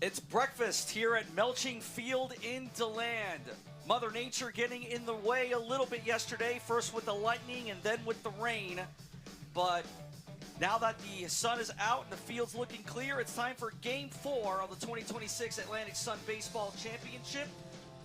It's breakfast here at Melching Field in DeLand. Mother Nature getting in the way a little bit yesterday, first with the lightning and then with the rain. But now that the sun is out and the field's looking clear, it's time for Game 4 of the 2026 Atlantic Sun Baseball Championship.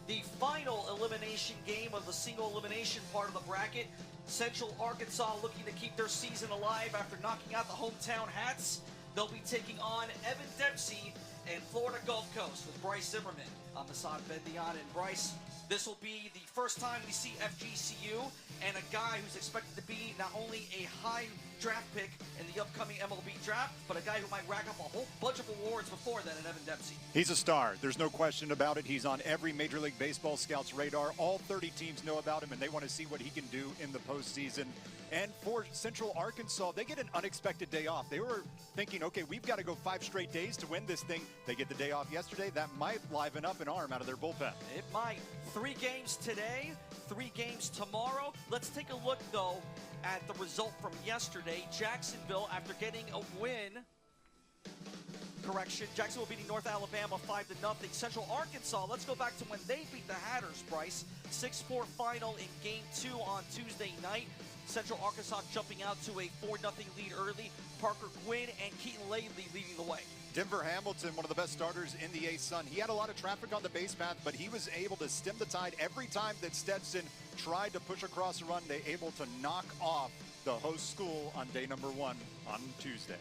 The final elimination game of the single elimination part of the bracket. Central Arkansas looking to keep their season alive after knocking out the hometown Hats. They'll be taking on Evan Dempsey and Florida Gulf Coast with Bryce Zimmerman. I'm Assad Bendian, and Bryce, this will be the first time we see FGCU and a guy who's expected to be not only a high draft pick in the upcoming MLB draft, but a guy who might rack up a whole bunch of awards before that in Evan Dempsey. He's a star. There's no question about it. He's on every Major League Baseball scout's radar. All 30 teams know about him, and they want to see what he can do in the postseason. And for Central Arkansas, they get an unexpected day off. They were thinking, okay, we've got to go 5 straight days to win this thing. They get the day off yesterday. That might liven up an arm out of their bullpen. It might. 3 games today, 3 games tomorrow. Let's take a look, though, at the result from yesterday. Jacksonville, after getting a win, Jacksonville beating North Alabama 5-0. Central Arkansas, let's go back to when they beat the Hatters, Bryce. 6-4 final in Game 2 on Tuesday night. Central Arkansas jumping out to a 4-0 lead early. Parker Quinn and Keaton Laidley leading the way. Denver Hamilton, one of the best starters in the A-Sun. He had a lot of traffic on the base path, but he was able to stem the tide every time that Stetson tried to push across a run. They able to knock off the host school on day number 1 on Tuesday.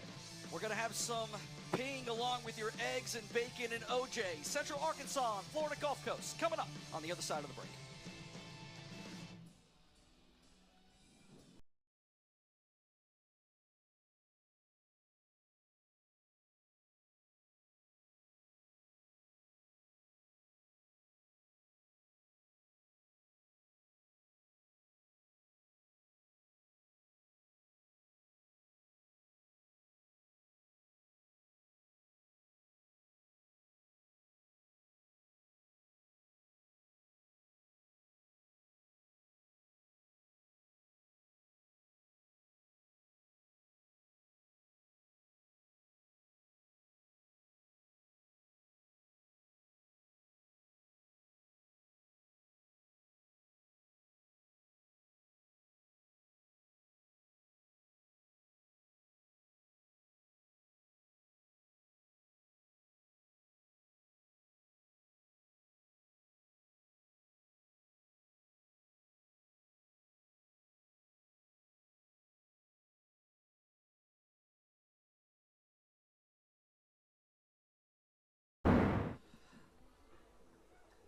We're going to have some ping along with your eggs and bacon and OJ. Central Arkansas and Florida Gulf Coast coming up on the other side of the break.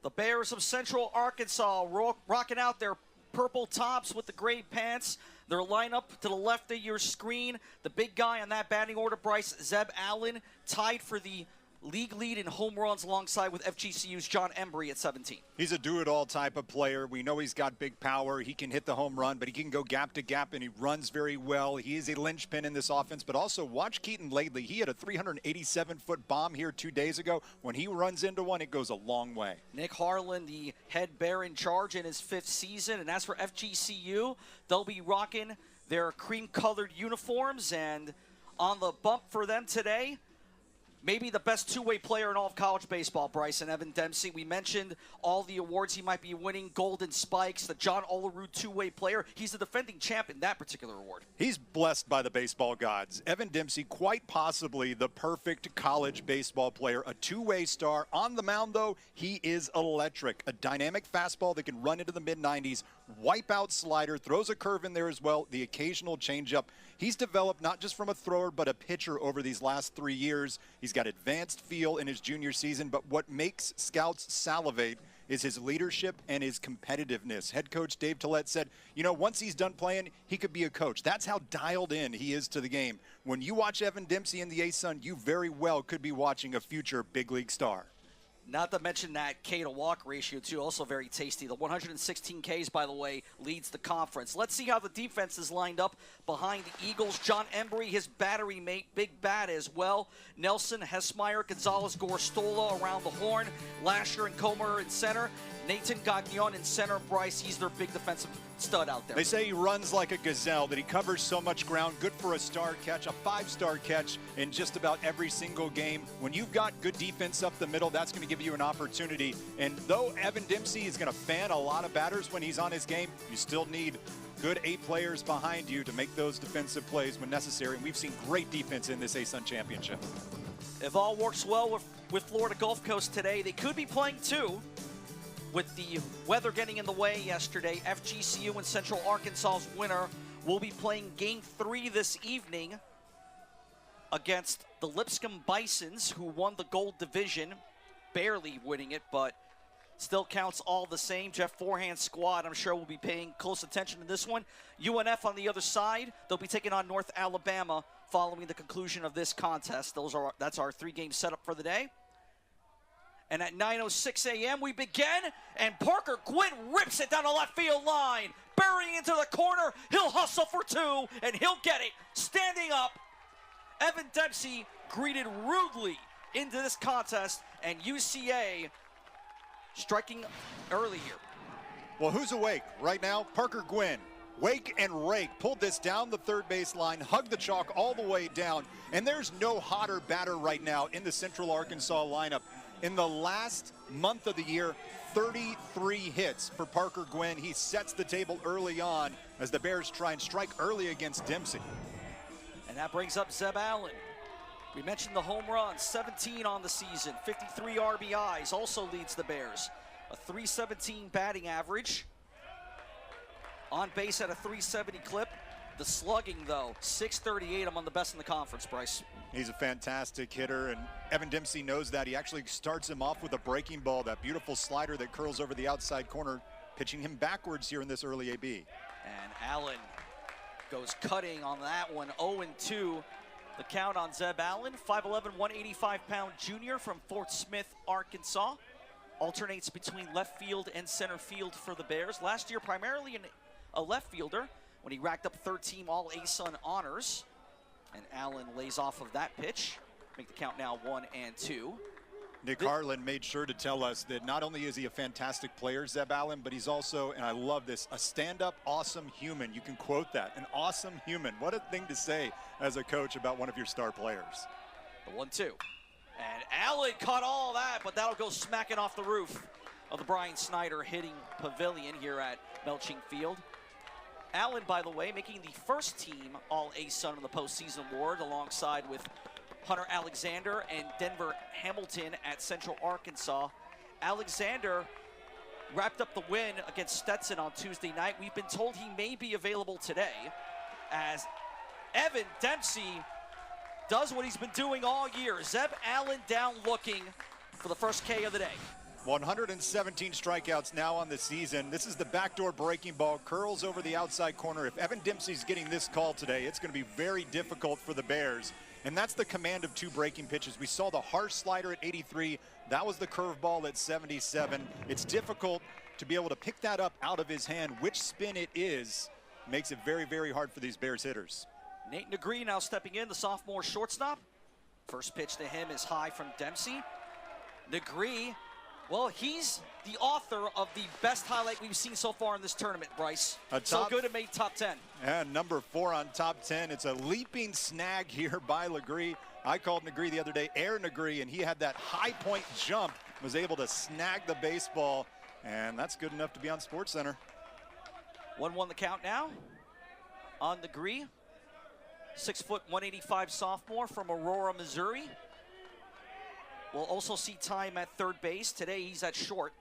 The Bears of Central Arkansas rocking out their purple tops with the gray pants. Their lineup to the left of your screen. The big guy on that batting order, Bryce, Zeb Allen, tied for the league lead in home runs alongside with FGCU's John Embry at 17. He's a do-it-all type of player. We know he's got big power. He can hit the home run, but he can go gap to gap, and he runs very well. He is a linchpin in this offense, but also watch Keaton Laidley. He had a 387-foot bomb here 2 days ago. When he runs into one, it goes a long way. Nick Harlan, the head bear in charge in his 5th season. And as for FGCU, they'll be rocking their cream-colored uniforms. And on the bump for them today, maybe the best 2-way player in all of college baseball, Bryce, and Evan Dempsey. We mentioned all the awards he might be winning, Golden Spikes, the John Olerud 2-way player. He's the defending champ in that particular award. He's blessed by the baseball gods. Evan Dempsey, quite possibly the perfect college baseball player, a 2-way star. On the mound, though, he is electric. A dynamic fastball that can run into the mid-90s, wipe-out slider, throws a curve in there as well, the occasional changeup. He's developed not just from a thrower, but a pitcher over these last 3 years. He's got advanced feel in his junior season, but what makes scouts salivate is his leadership and his competitiveness. Head coach Dave Tillett said, you know, once he's done playing, he could be a coach. That's how dialed in he is to the game. When you watch Evan Dempsey in the A-Sun, you very well could be watching a future big league star. Not to mention that K to walk ratio, too, also very tasty. The 116 Ks, by the way, leads the conference. Let's see how the defense is lined up behind the Eagles. John Embry, his battery mate, big bat as well. Nelson, Hesmeyer, Gonzalez, Gorstola around the horn. Lasher and Comer in center. Nathan Gagnon in center. Bryce, he's their big defensive stud out there. They say he runs like a gazelle, that he covers so much ground, good for a star catch, a 5-star catch in just about every single game. When you've got good defense up the middle, that's going to give you an opportunity. And though Evan Dempsey is going to fan a lot of batters when he's on his game, you still need good 8 players behind you to make those defensive plays when necessary. And we've seen great defense in this ASUN championship. If all works well with Florida Gulf Coast today, they could be playing 2. With the weather getting in the way yesterday, FGCU and Central Arkansas's winner will be playing Game 3 this evening against the Lipscomb Bisons, who won the Gold Division, barely winning it, but still counts all the same. Jeff Forehand's squad, I'm sure, will be paying close attention to this one. UNF on the other side, they'll be taking on North Alabama following the conclusion of this contest. That's our 3-game setup for the day. And at 9:06 a.m. we begin, and Parker Gwynn rips it down the left field line, burying into the corner. He'll hustle for 2, and he'll get it. Standing up, Evan Dempsey greeted rudely into this contest, and UCA striking early here. Well, who's awake right now? Parker Gwynn. Wake and rake, pulled this down the third base line, hugged the chalk all the way down, and there's no hotter batter right now in the Central Arkansas lineup. In the last month of the year, 33 hits for Parker Gwynn. He sets the table early on as the Bears try and strike early against Dempsey. And that brings up Zeb Allen. We mentioned the home runs, 17 on the season, 53 RBIs, also leads the Bears. A .317 batting average. On base at a .370 clip. The slugging, though, .638 among the best in the conference, Bryce. He's a fantastic hitter, and Evan Dempsey knows that. He actually starts him off with a breaking ball, that beautiful slider that curls over the outside corner, pitching him backwards here in this early AB. And Allen goes cutting on that one, 0-2. The count on Zeb Allen, 5'11", 185-pound junior from Fort Smith, Arkansas. Alternates between left field and center field for the Bears. Last year, primarily a left fielder, when he racked up 13 All-ASUN honors. And Allen lays off of that pitch. Make the count now 1-2. Nick Harlan made sure to tell us that not only is he a fantastic player, Zeb Allen, but he's also, and I love this, a stand-up awesome human. You can quote that, an awesome human. What a thing to say as a coach about one of your star players. The 1-2. And Allen caught all that, but that'll go smacking off the roof of the Brian Snyder hitting pavilion here at Melching Field. Allen, by the way, making the first team All-ASUN in the postseason award alongside with Hunter Alexander and Denver Hamilton at Central Arkansas. Alexander wrapped up the win against Stetson on Tuesday night. We've been told he may be available today as Evan Dempsey does what he's been doing all year. Zeb Allen down looking for the first K of the day. 117 strikeouts now on the season. This is the backdoor breaking ball, curls over the outside corner. If Evan Dempsey's getting this call today, it's going to be very difficult for the Bears. And that's the command of 2 breaking pitches. We saw the harsh slider at 83. That was the curveball at 77. It's difficult to be able to pick that up out of his hand. Which spin it is makes it very, very hard for these Bears hitters. Nate Negree now stepping in, the sophomore shortstop. First pitch to him is high from Dempsey. Negree, well, he's the author of the best highlight we've seen so far in this tournament, Bryce. So good it made top 10. And number 4 on top 10. It's a leaping snag here by Legree. I called Negree the other day Air Negree, and he had that high point jump, was able to snag the baseball, and that's good enough to be on SportsCenter. 1-1 the count now on Negree. 6 foot, 185 sophomore from Aurora, Missouri. We'll also see time at third base. Today he's at short.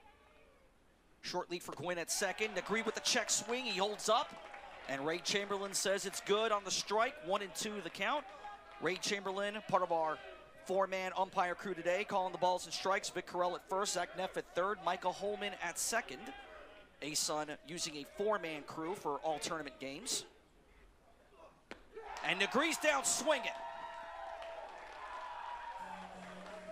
Short lead for Gwynn at second. Negree with the check swing. He holds up. And Ray Chamberlain says it's good on the strike. 1-2 the count. Ray Chamberlain, part of our 4-man umpire crew today, calling the balls and strikes. Vic Carell at first. Zach Neff at third. Michael Holman at second. ASUN using a 4-man crew for all tournament games. And Negree's down swinging.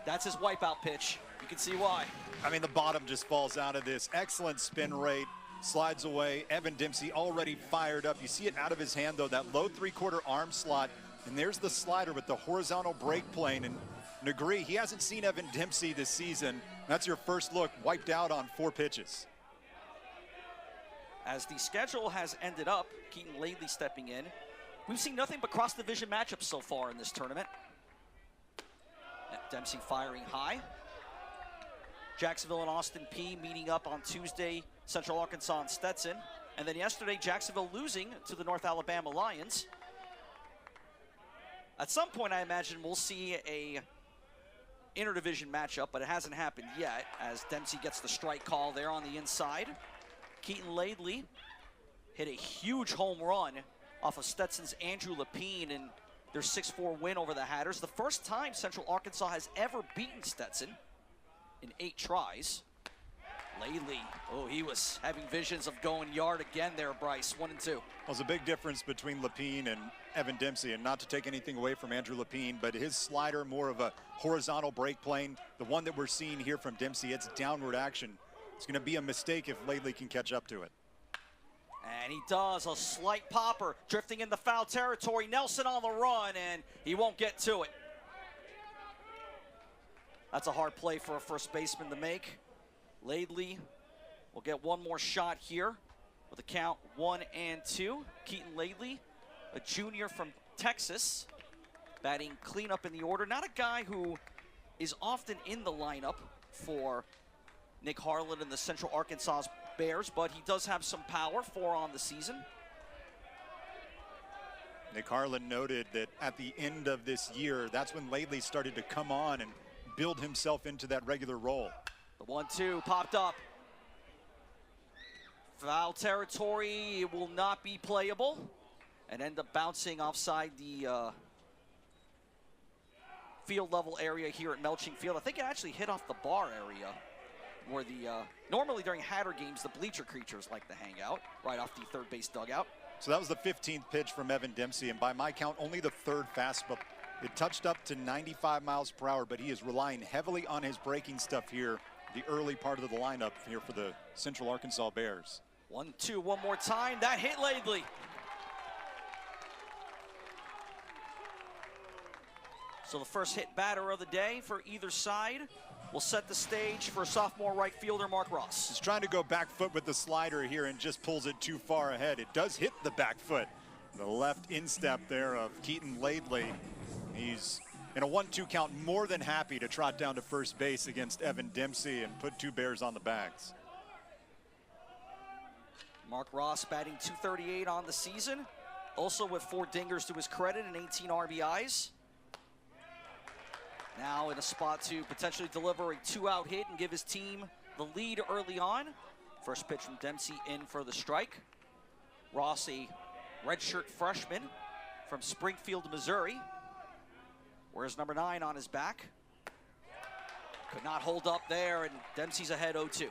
That's his wipeout pitch. You can see why. I mean, the bottom just falls out of this. Excellent spin rate. Slides away. Evan Dempsey already fired up. You see it out of his hand, though, that low 3/4 arm slot. And there's the slider with the horizontal break plane. And Negree, he hasn't seen Evan Dempsey this season That's your first look wiped out on 4 pitches. As the schedule has ended up, Keaton Laidley stepping in. We've seen nothing but cross-division matchups so far in this tournament. Dempsey firing high. Jacksonville and Austin Peay meeting up on Tuesday, Central Arkansas and Stetson. And then yesterday, Jacksonville losing to the North Alabama Lions. At some point, I imagine we'll see a interdivision matchup, but it hasn't happened yet as Dempsey gets the strike call there on the inside. Keaton Laidley hit a huge home run off of Stetson's Andrew Lapine in their 6-4 win over the Hatters. The first time Central Arkansas has ever beaten Stetson in 8 tries. Laidley, oh, he was having visions of going yard again there, Bryce. 1-2. Well, there's a big difference between Lapine and Evan Dempsey, and not to take anything away from Andrew Lapine, but his slider, more of a horizontal break plane. The one that we're seeing here from Dempsey, it's downward action. It's going to be a mistake if Laidley can catch up to it. And he does. A slight popper, drifting into foul territory. Nelson on the run, and he won't get to it. That's a hard play for a first baseman to make. Laidley will get one more shot here with a count 1-2. Keaton Laidley, a junior from Texas, batting cleanup in the order. Not a guy who is often in the lineup for Nick Harlan and the Central Arkansas Bears, but he does have some power, 4 on the season. Nick Harlan noted that at the end of this year, that's when Laidley started to come on and build himself into that regular role. The 1-2 popped up. Foul territory, it will not be playable, and end up bouncing offside the field level area here at Melching Field. I think it actually hit off the bar area where the, normally during Hatter games, the bleacher creatures like to hang out, right off the third base dugout. So that was the 15th pitch from Evan Dempsey, and by my count, only the 3rd fastball. It touched up to 95 miles per hour, but he is relying heavily on his breaking stuff here, the early part of the lineup here for the Central Arkansas Bears. 1-2, one more time. That hit Laidley. So the first hit batter of the day for either side will set the stage for sophomore right fielder Mark Ross. He's trying to go back foot with the slider here and just pulls it too far ahead. It does hit the back foot. The left instep there of Keaton Laidley. He's in a 1-2 count, more than happy to trot down to first base against Evan Dempsey and put 2 Bears on the bags. Mark Ross batting .238 on the season, also with 4 dingers to his credit and 18 RBIs. Now in a spot to potentially deliver a 2-out hit and give his team the lead early on. First pitch from Dempsey in for the strike. Ross, a redshirt freshman from Springfield, Missouri, wears number 9 on his back. Could not hold up there, and Dempsey's ahead 0-2.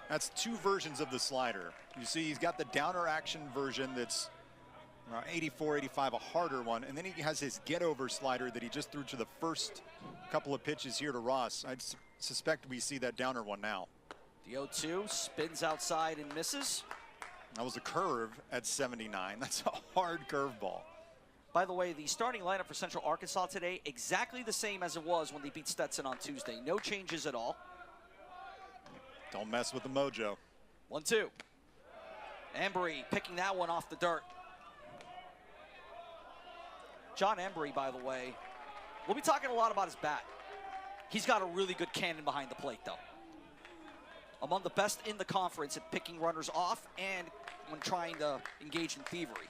That's 2 versions of the slider. You see he's got the downer action version that's 84, 85, a harder one, and then he has his get-over slider that he just threw to the first couple of pitches here to Ross. I suspect we see that downer one now. The 0-2 spins outside and misses. That was a curve at 79. That's a hard curveball. By the way, the starting lineup for Central Arkansas today, exactly the same as it was when they beat Stetson on Tuesday. No changes at all. Don't mess with the mojo. 1-2. Embry picking that one off the dirt. John Embry, by the way, we'll be talking a lot about his bat. He's got a really good cannon behind the plate, though. Among the best in the conference at picking runners off and when trying to engage in thievery.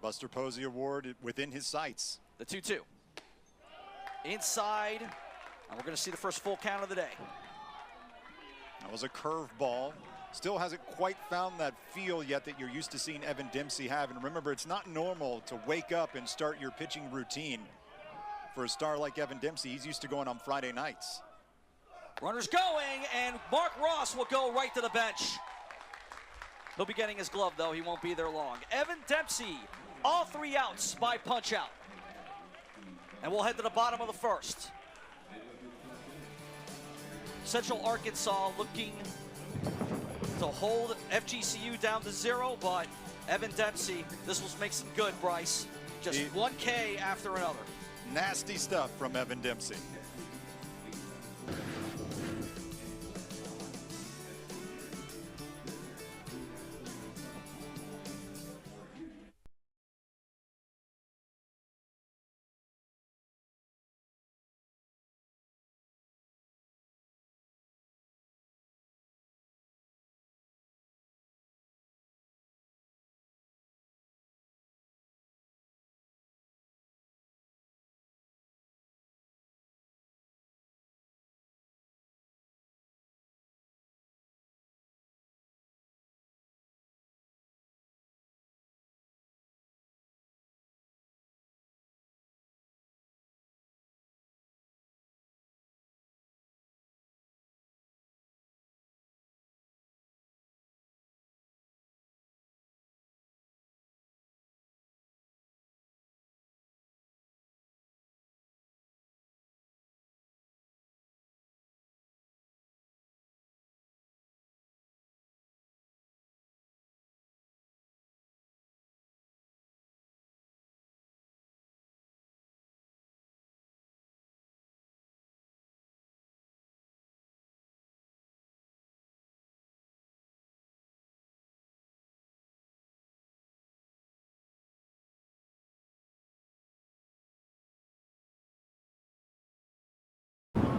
Buster Posey Award within his sights. The 2-2. Inside, and we're going to see the first full count of the day. That was a curveball. Still hasn't quite found that feel yet that you're used to seeing Evan Dempsey have. And remember, it's not normal to wake up and start your pitching routine. For a star like Evan Dempsey, he's used to going on Friday nights. Runners going, and Mark Ross will go right to the bench. He'll be getting his glove, though. He won't be there long. Evan Dempsey, all 3 outs by punch out. And we'll head to the bottom of the first. Central Arkansas looking to hold FGCU down to 0, but Evan Dempsey, this will make some good, Bryce. Just 1 K after another. Nasty stuff from Evan Dempsey.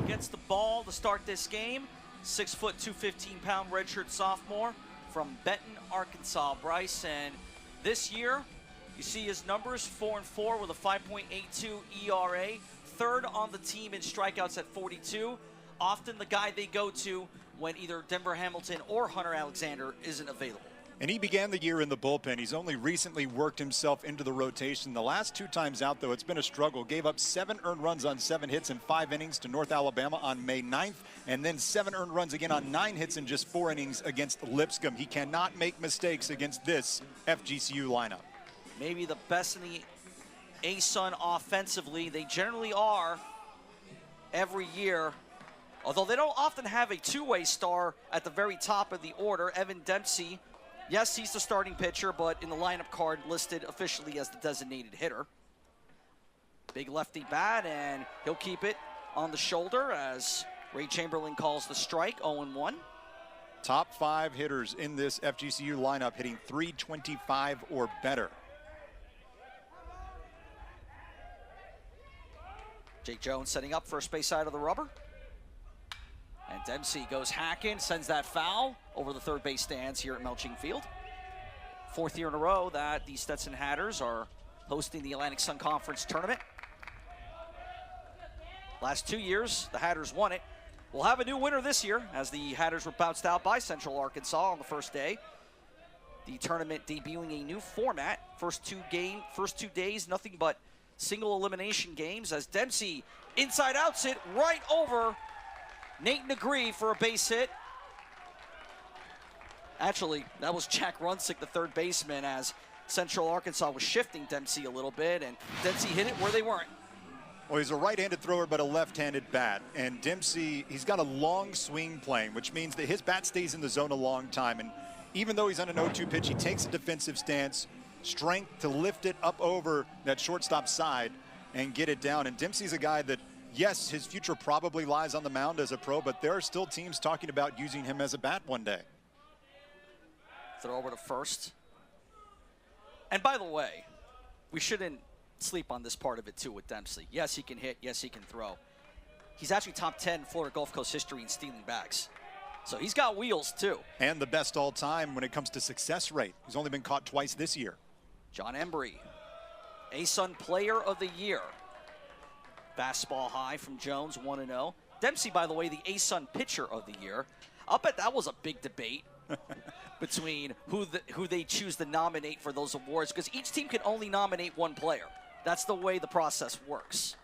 gets the ball to start this game. 6 foot, 215-pound redshirt sophomore from Benton, Arkansas. Bryce, and this year, you see his numbers, 4-4 with a 5.82 ERA, third on the team in strikeouts at 42. Often the guy they go to when either Denver Hamilton or Hunter Alexander isn't available. And he began the year in the bullpen. He's only recently worked himself into the rotation. The last 2 times out, though, it's been a struggle. Gave up 7 earned runs on 7 hits in 5 innings to North Alabama on May 9th, and then 7 earned runs again on 9 hits in just 4 innings against Lipscomb. He cannot make mistakes against this FGCU lineup. Maybe the best in the ASUN offensively. They generally are every year, although they don't often have a two-way star at the very top of the order. Evan Dempsey, yes, he's the starting pitcher, but in the lineup card listed officially as the designated hitter. Big lefty bat, and he'll keep it on the shoulder as Ray Chamberlain calls the strike, 0-1. Top 5 hitters in this FGCU lineup hitting .325 or better. Jake Jones setting up first base side of the rubber. And Dempsey goes hacking, sends that foul over the third base stands here at Melching Field. 4th year in a row that the Stetson Hatters are hosting the Atlantic Sun Conference tournament. Last 2 years, the Hatters won it. We'll have a new winner this year as the Hatters were bounced out by Central Arkansas on the first day. The tournament debuting a new format. First two days, nothing but single elimination games as Dempsey inside outs it right over Nate Negree for a base hit. Actually, that was Jack Runsick, the third baseman, as Central Arkansas was shifting Dempsey a little bit, and Dempsey hit it where they weren't. Well, he's a right-handed thrower, but a left-handed bat. And Dempsey, he's got a long swing plane, which means that his bat stays in the zone a long time. And even though he's on an 0-2 pitch, he takes a defensive stance, strength to lift it up over that shortstop side and get it down. And Dempsey's a guy that, yes, his future probably lies on the mound as a pro, but there are still teams talking about using him as a bat one day. Throw over to first. And by the way, we shouldn't sleep on this part of it too with Dempsey. Yes, he can hit. Yes, he can throw. He's actually top 10 in Florida Gulf Coast history in stealing bags. So he's got wheels too. And the best all time when it comes to success rate. He's only been caught twice this year. John Embry, ASUN Player of the Year. Fastball high from Jones, 1-0. Dempsey, by the way, the ASUN Pitcher of the Year. I'll bet that was a big debate between who they choose to nominate for those awards, because each team can only nominate one player. That's the way the process works.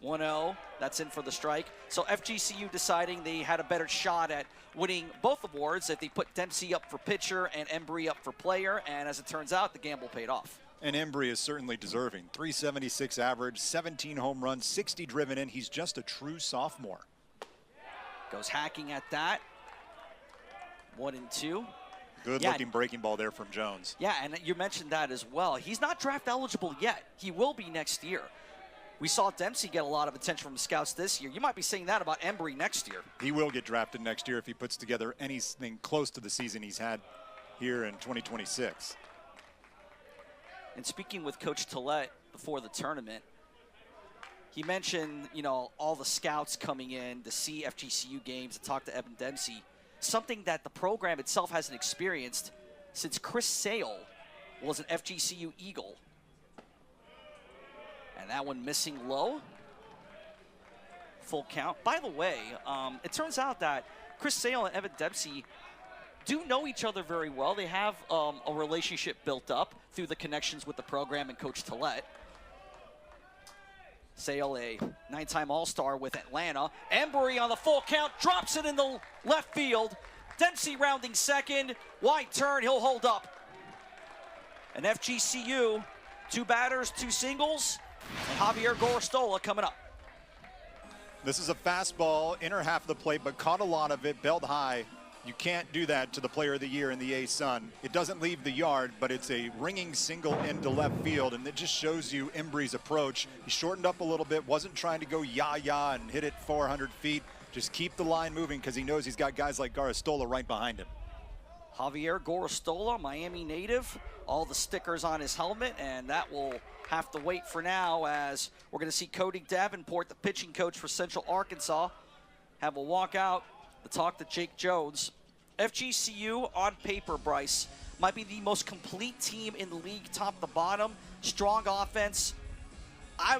1-0, that's in for the strike. So FGCU deciding they had a better shot at winning both awards if they put Dempsey up for pitcher and Embry up for player, and as it turns out, the gamble paid off. And Embry is certainly deserving. 376 average, 17 home runs, 60 driven in. He's just a true sophomore. Goes hacking at that. 1-2. Good-looking breaking ball there from Jones. Yeah, and you mentioned that as well. He's not draft eligible yet. He will be next year. We saw Dempsey get a lot of attention from scouts this year. You might be saying that about Embry next year. He will get drafted next year if he puts together anything close to the season he's had here in 2026. And speaking with Coach Tillett before the tournament, he mentioned, you know, all the scouts coming in to see FGCU games, to talk to Evan Dempsey, something that the program itself hasn't experienced since Chris Sale was an FGCU Eagle. And that one missing low. Full count. By the way, it turns out that Chris Sale and Evan Dempsey do know each other very well. They have a relationship built up through the connections with the program and Coach Tillett. Sale, a 9-time All-Star with Atlanta. Embry on the full count, drops it in the left field. Dempsey rounding second. Wide turn, he'll hold up. And FGCU, 2 batters, 2 singles. And Javier Gorostola coming up. This is a fastball, inner half of the plate, but caught a lot of it, belt high. You can't do that to the Player of the Year in the ASUN. It doesn't leave the yard, but it's a ringing single into left field, and it just shows you Embry's approach. He shortened up a little bit, wasn't trying to go yah-yah and hit it 400 feet. Just keep the line moving because he knows he's got guys like Gorostola right behind him. Javier Gorostola, Miami native, all the stickers on his helmet, and that will have to wait for now as we're going to see Cody Davenport, the pitching coach for Central Arkansas, have a walkout to talk to Jake Jones. FGCU, on paper, Bryce, might be the most complete team in the league, top to bottom, strong offense.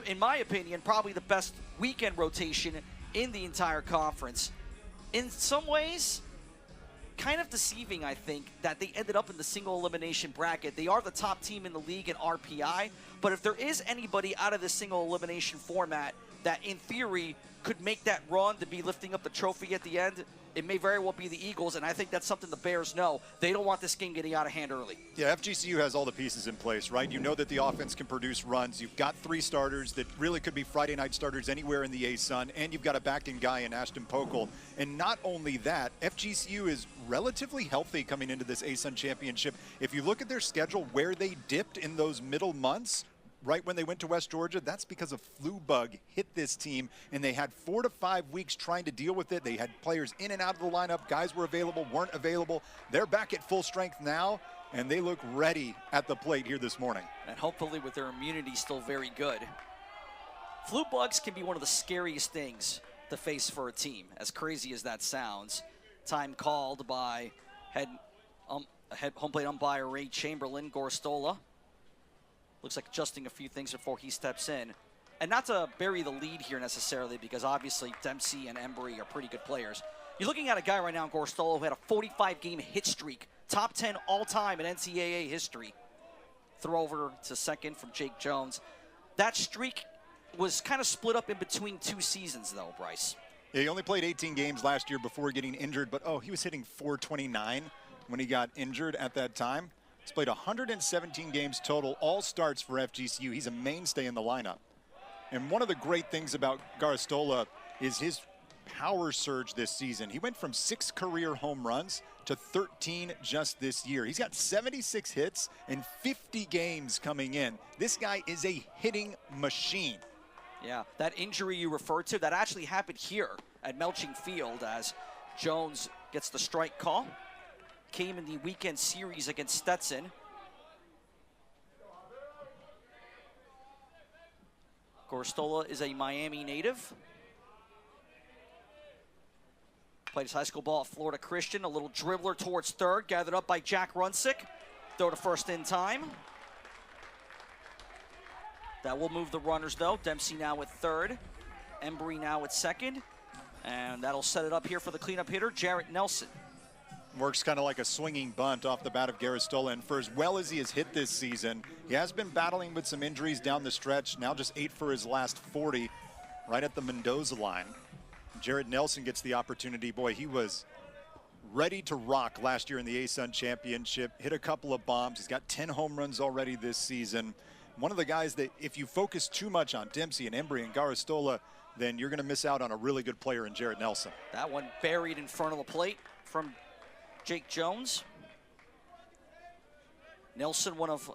In my opinion, probably the best weekend rotation in the entire conference. In some ways, kind of deceiving, I think, that they ended up in the single elimination bracket. They are the top team in the league in RPI, but if there is anybody out of the single elimination format that, in theory, could make that run to be lifting up the trophy at the end, it may very well be the Eagles, and I think that's something the Bears know. They don't want this game getting out of hand early. Yeah, FGCU has all the pieces in place, right? You know that the offense can produce runs. You've got 3 starters that really could be Friday night starters anywhere in the A-Sun, and you've got a back-end guy in Ashton Pokel. And not only that, FGCU is relatively healthy coming into this A-Sun championship. If you look at their schedule, where they dipped in those middle months, right when they went to West Georgia, that's because a flu bug hit this team, and they had 4 to 5 weeks trying to deal with it. They had players in and out of the lineup. Guys were available, weren't available. They're back at full strength now, and they look ready at the plate here this morning. And hopefully with their immunity still very good. Flu bugs can be one of the scariest things to face for a team, as crazy as that sounds. Time called by home plate umpire Ray Chamberlain. Gorostola looks like adjusting a few things before he steps in. And not to bury the lead here necessarily, because obviously Dempsey and Embry are pretty good players. You're looking at a guy right now, Gorostola, who had a 45-game hit streak, top 10 all-time in NCAA history. Throw over to second from Jake Jones. That streak was kind of split up in between 2 seasons, though, Bryce. Yeah, he only played 18 games last year before getting injured, but, he was hitting .429 when he got injured at that time. He's played 117 games total, all starts for FGCU. He's a mainstay in the lineup. And one of the great things about Gorostola is his power surge this season. He went from 6 career home runs to 13 just this year. He's got 76 hits and 50 games coming in. This guy is a hitting machine. Yeah, that injury you referred to, that actually happened here at Melching Field as Jones gets the strike call. Came in the weekend series against Stetson. Gorostola is a Miami native. Played his high school ball at Florida Christian. A little dribbler towards third, gathered up by Jack Runsick. Throw to first in time. That will move the runners, though. Dempsey now at third. Embry now at second. And that'll set it up here for the cleanup hitter, Jarrett Nelson. Works kind of like a swinging bunt off the bat of Gorostola, and for as well as he has hit this season, he has been battling with some injuries down the stretch. Now just 8 for his last 40, right at the Mendoza line. Jarrett Nelson gets the opportunity. Boy, he was ready to rock last year in the A-Sun Championship. Hit a couple of bombs. He's got 10 home runs already this season. One of the guys that if you focus too much on Dempsey and Embry and Gorostola, then you're going to miss out on a really good player in Jarrett Nelson. That one buried in front of the plate from Jake Jones. Nelson, one of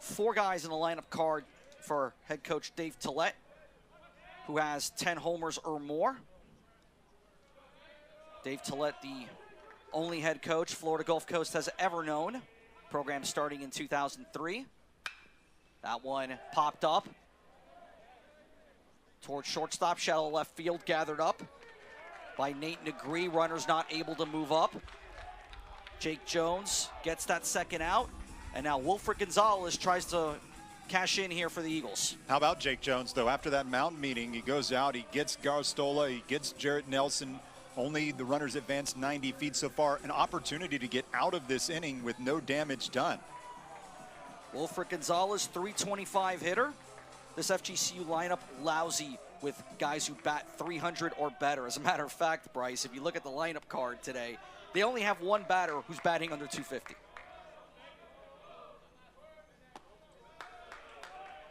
4 guys in the lineup card for head coach Dave Tillett, who has 10 homers or more. Dave Tillett, the only head coach Florida Gulf Coast has ever known. Program starting in 2003. That one popped up towards shortstop, shallow left field, gathered up by Nate Negree. Runners not able to move up. Jake Jones gets that second out, and now Wilfred Gonzalez tries to cash in here for the Eagles. How about Jake Jones, though? After that mountain meeting, he goes out, he gets Gorostola, he gets Jarrett Nelson. Only the runners advanced 90 feet so far. An opportunity to get out of this inning with no damage done. Wilfred Gonzalez, .325 hitter. This FGCU lineup lousy with guys who bat 300 or better. As a matter of fact, Bryce, if you look at the lineup card today, they only have 1 batter who's batting under 250.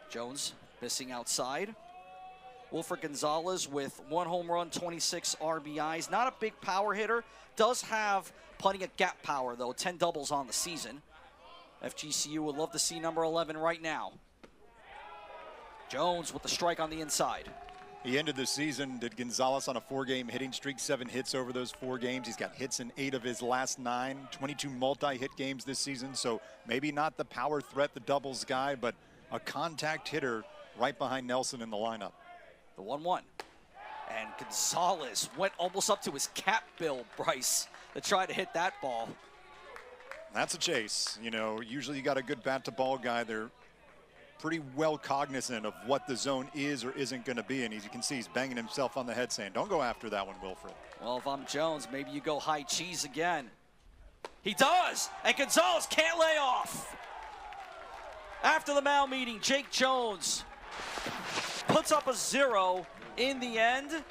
Jones missing outside. Wilfred Gonzalez with 1 home run, 26 RBIs. Not a big power hitter. Does have plenty of gap power, though. 10 doubles on the season. FGCU would love to see number 11 right now. Jones with the strike on the inside. He ended the season, did Gonzalez on a 4-game hitting streak, 7 hits over those 4 games. He's got hits in 8 of his last 9, 22 multi-hit games this season. So maybe not the power threat, the doubles guy, but a contact hitter right behind Nelson in the lineup. The 1-1. And Gonzalez went almost up to his cap bill, Bryce, to try to hit that ball. That's a chase. You know, usually you got a good bat-to-ball guy. They're pretty well cognizant of what the zone is or isn't going to be. And as you can see, he's banging himself on the head saying, don't go after that one, Wilfred. Well, if I'm Jones, maybe you go high cheese again. He does, and Gonzalez can't lay off. After the mound meeting, Jake Jones puts up a 0 in the end.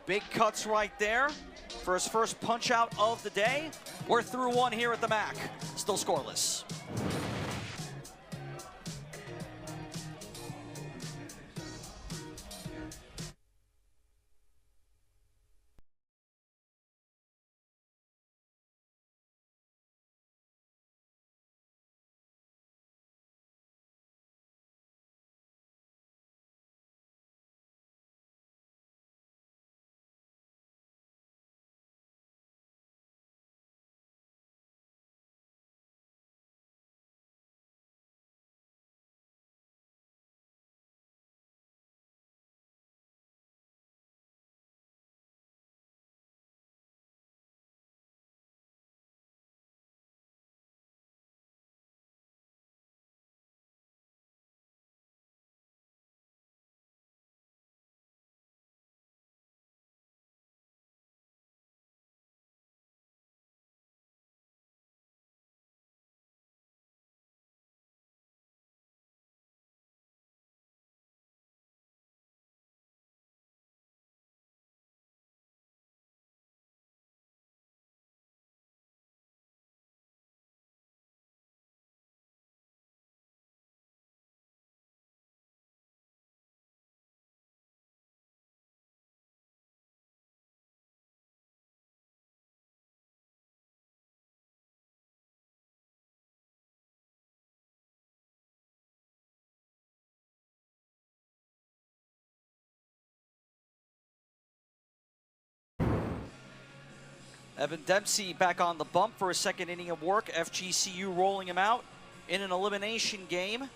Big cuts right there for his first punch out of the day. We're through 1 here at the MAC. Still scoreless. Evan Dempsey back on the bump for a second inning of work. FGCU rolling him out in an elimination game.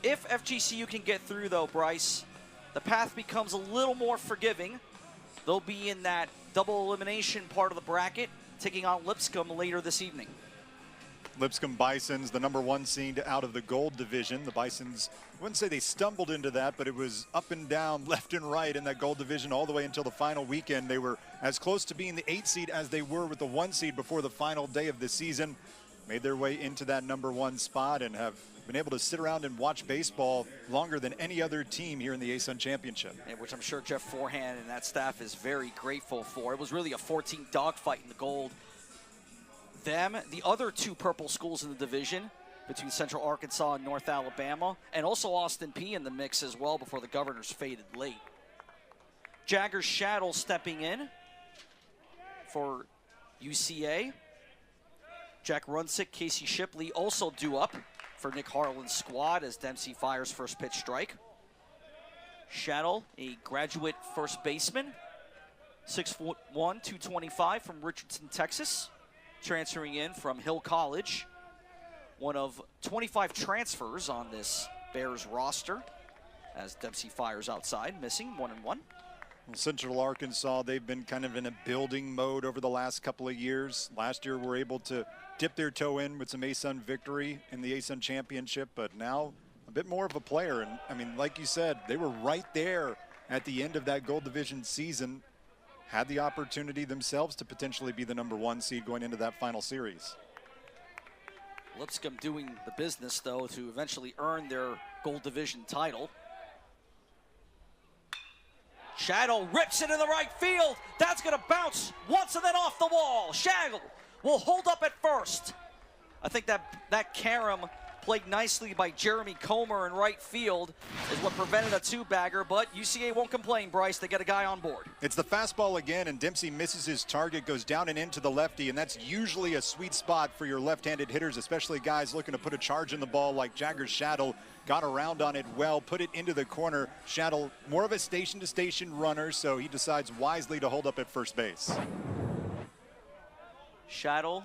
If FGCU can get through, though, Bryce, the path becomes a little more forgiving. They'll be in that double elimination part of the bracket, taking on Lipscomb later this evening. Lipscomb Bisons, the #1 seed out of the gold division. The Bisons, I wouldn't say they stumbled into that, but it was up and down, left and right in that gold division all the way until the final weekend. They were as close to being the 8 seed as they were with the 1 seed before the final day of the season. Made their way into that #1 spot and have been able to sit around and watch baseball longer than any other team here in the ASUN Championship. And which I'm sure Jeff Forehand and that staff is very grateful for. It was really a 14 dogfight in the gold. Them, the other 2 purple schools in the division between Central Arkansas and North Alabama, and also Austin P in the mix as well before the Governors faded late. Jagger Shaddle stepping in for UCA. Jack Runsick, Casey Shipley also due up for Nick Harlan's squad as Dempsey fires first pitch strike. Shaddle, a graduate first baseman, 6'1", 225 from Richardson, Texas. Transferring in from Hill College, one of 25 transfers on this Bears roster as Dempsey fires outside, missing 1-1. Well, Central Arkansas, they've been kind of in a building mode over the last couple of years. Last year were able to dip their toe in with some ASUN victory in the ASUN Championship, but now a bit more of a player. And I mean, like you said, they were right there at the end of that Gold Division season. Had the opportunity themselves to potentially be the #1 seed going into that final series. Lipscomb doing the business, though, to eventually earn their Gold Division title. Shaddle rips it in the right field. That's going to bounce once and then off the wall. Shaddle will hold up at first. I think that carom played nicely by Jeremy Comer in right field is what prevented a two-bagger, but UCA won't complain, Bryce. They get a guy on board. It's the fastball again, and Dempsey misses his target, goes down and into the lefty, and that's usually a sweet spot for your left-handed hitters, especially guys looking to put a charge in the ball like Jagger Shaddle. Got around on it well, put it into the corner. Shaddle, more of a station-to-station runner, so he decides wisely to hold up at first base. Shaddle,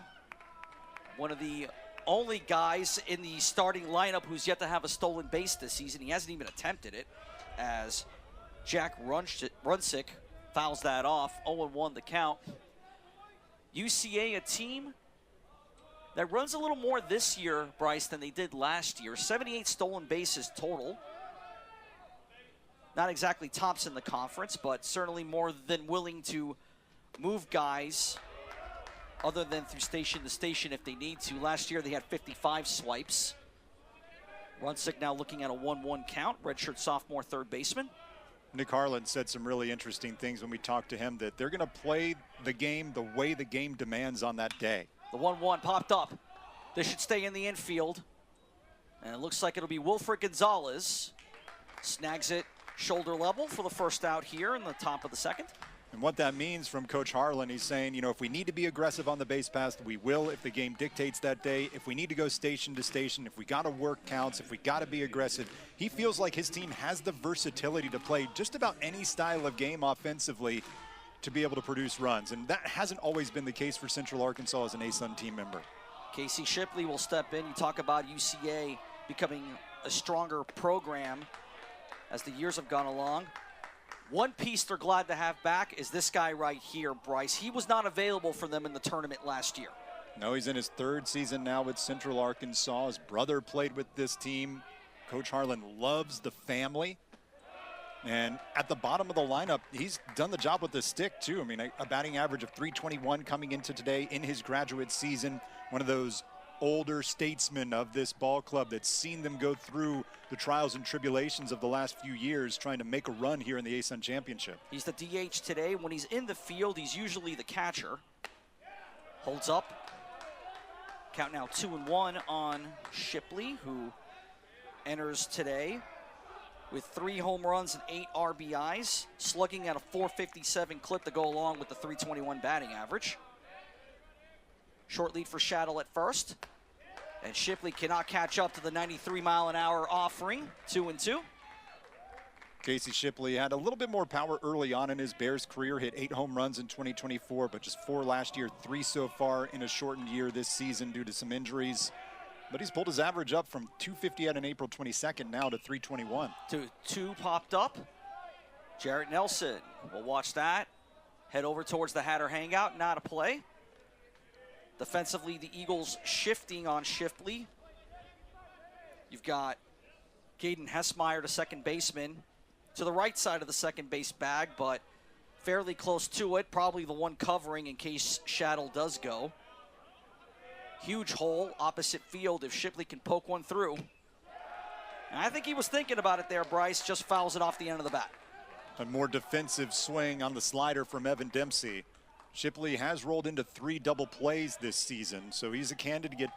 one of the only guys in the starting lineup who's yet to have a stolen base this season. He hasn't even attempted it, as Jack Runsick fouls that off. 0-1 the count. UCA, a team that runs a little more this year, Bryce, than they did last year. 78 stolen bases total. Not exactly tops in the conference, but certainly more than willing to move guys other than through station to station if they need to. Last year they had 55 swipes. Runsick now looking at a 1-1 count. Redshirt sophomore third baseman. Nick Harlan said some really interesting things when we talked to him, that they're going to play the game the way the game demands on that day. The 1-1 popped up. This should stay in the infield. And it looks like it'll be Wilfred Gonzalez. Snags it shoulder level for the first out here in the top of the second. And what that means from Coach Harlan, he's saying, you know, if we need to be aggressive on the base pass, we will if the game dictates that day. If we need to go station to station, if we got to work counts, if we got to be aggressive, he feels like his team has the versatility to play just about any style of game offensively to be able to produce runs. And that hasn't always been the case for Central Arkansas as an ASUN team member. Casey Shipley will step in. You talk about UCA becoming a stronger program as the years have gone along. One piece they're glad to have back is this guy right here, Bryce. He was not available for them in the tournament last year. No, he's in his third season now with Central Arkansas. His brother played with this team. Coach Harlan loves the family. And at the bottom of the lineup, he's done the job with the stick, too. I mean, a batting average of .321 coming into today in his graduate season. One of those older statesmen of this ball club that's seen them go through the trials and tribulations of the last few years trying to make a run here in the ASUN Championship. He's the DH today. When he's in the field, he's usually the catcher. Holds up. Count now 2-1 on Shipley, who enters today with 3 home runs and 8 RBIs, slugging at a .457 clip to go along with the .321 batting average. Short lead for Shaddle at first. And Shipley cannot catch up to the 93-mile-an-hour offering. 2-2. Casey Shipley had a little bit more power early on in his Bears career, hit 8 home runs in 2024, but just 4 last year, 3 so far in a shortened year this season due to some injuries. But he's pulled his average up from .250 on April 22nd now to .321. 2 popped up. Jarrett Nelson, we'll watch that. Head over towards the Hatter hangout, not a play. Defensively, the Eagles shifting on Shipley. You've got Caden Hessmeyer, the second baseman, to the right side of the second base bag, but fairly close to it. Probably the one covering in case Shaddle does go. Huge hole opposite field if Shipley can poke one through. And I think he was thinking about it there, Bryce. Just fouls it off the end of the bat. A more defensive swing on the slider from Evan Dempsey. Shipley has rolled into 3 double plays this season, so he's a candidate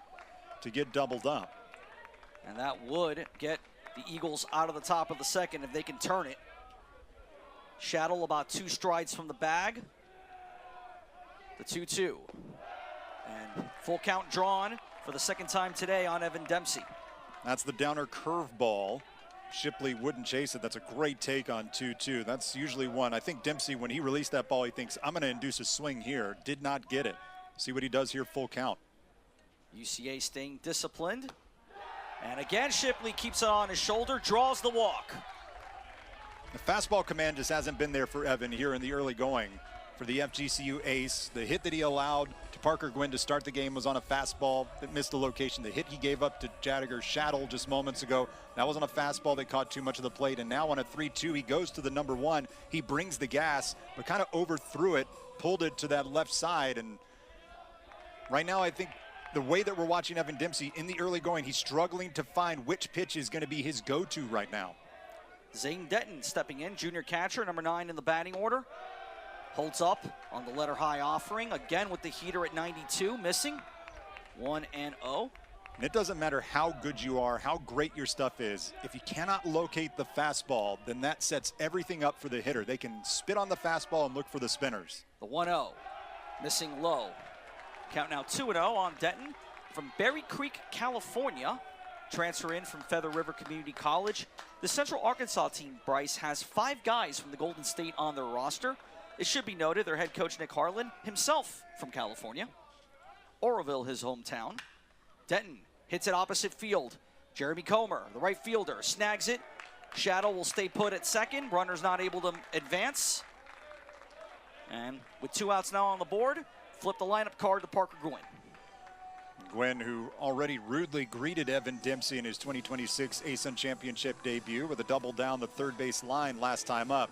to get doubled up. And that would get the Eagles out of the top of the second if they can turn it. Shaddle about 2 strides from the bag. The 2-2. And full count drawn for the second time today on Evan Dempsey. That's the downer curveball. Shipley wouldn't chase it. That's a great take on 2-2. That's usually one. I think Dempsey, when he released that ball, he thinks, I'm going to induce a swing here. Did not get it. See what he does here, full count. UCA staying disciplined. And again, Shipley keeps it on his shoulder, draws the walk. The fastball command just hasn't been there for Evan here in the early going. For the FGCU ace, the hit that he allowed to Parker Gwynn to start the game was on a fastball that missed the location. The hit he gave up to Jagger Shaddle just moments ago, that was on a fastball that caught too much of the plate. And now on a 3-2, he goes to the number 1. He brings the gas, but kind of overthrew it, pulled it to that left side. And right now, I think the way that we're watching Evan Dempsey in the early going, he's struggling to find which pitch is going to be his go-to right now. Zane Denton stepping in, junior catcher, number 9 in the batting order. Holds up on the letter high offering, again with the heater at 92, missing. 1-0. And it doesn't matter how good you are, how great your stuff is. If you cannot locate the fastball, then that sets everything up for the hitter. They can spit on the fastball and look for the spinners. The 1-0, missing low. Count now 2-0 on Denton from Berry Creek, California. Transfer in from Feather River Community College. The Central Arkansas team, Bryce, has 5 guys from the Golden State on their roster. It should be noted their head coach, Nick Harlan, himself from California. Oroville, his hometown. Denton hits it opposite field. Jeremy Comer, the right fielder, snags it. Shadow will stay put at second. Runner's not able to advance. And with 2 outs now on the board, flip the lineup card to Parker Gwynn. Gwynn, who already rudely greeted Evan Dempsey in his 2026 ASUN Championship debut with a double down the third base line last time up.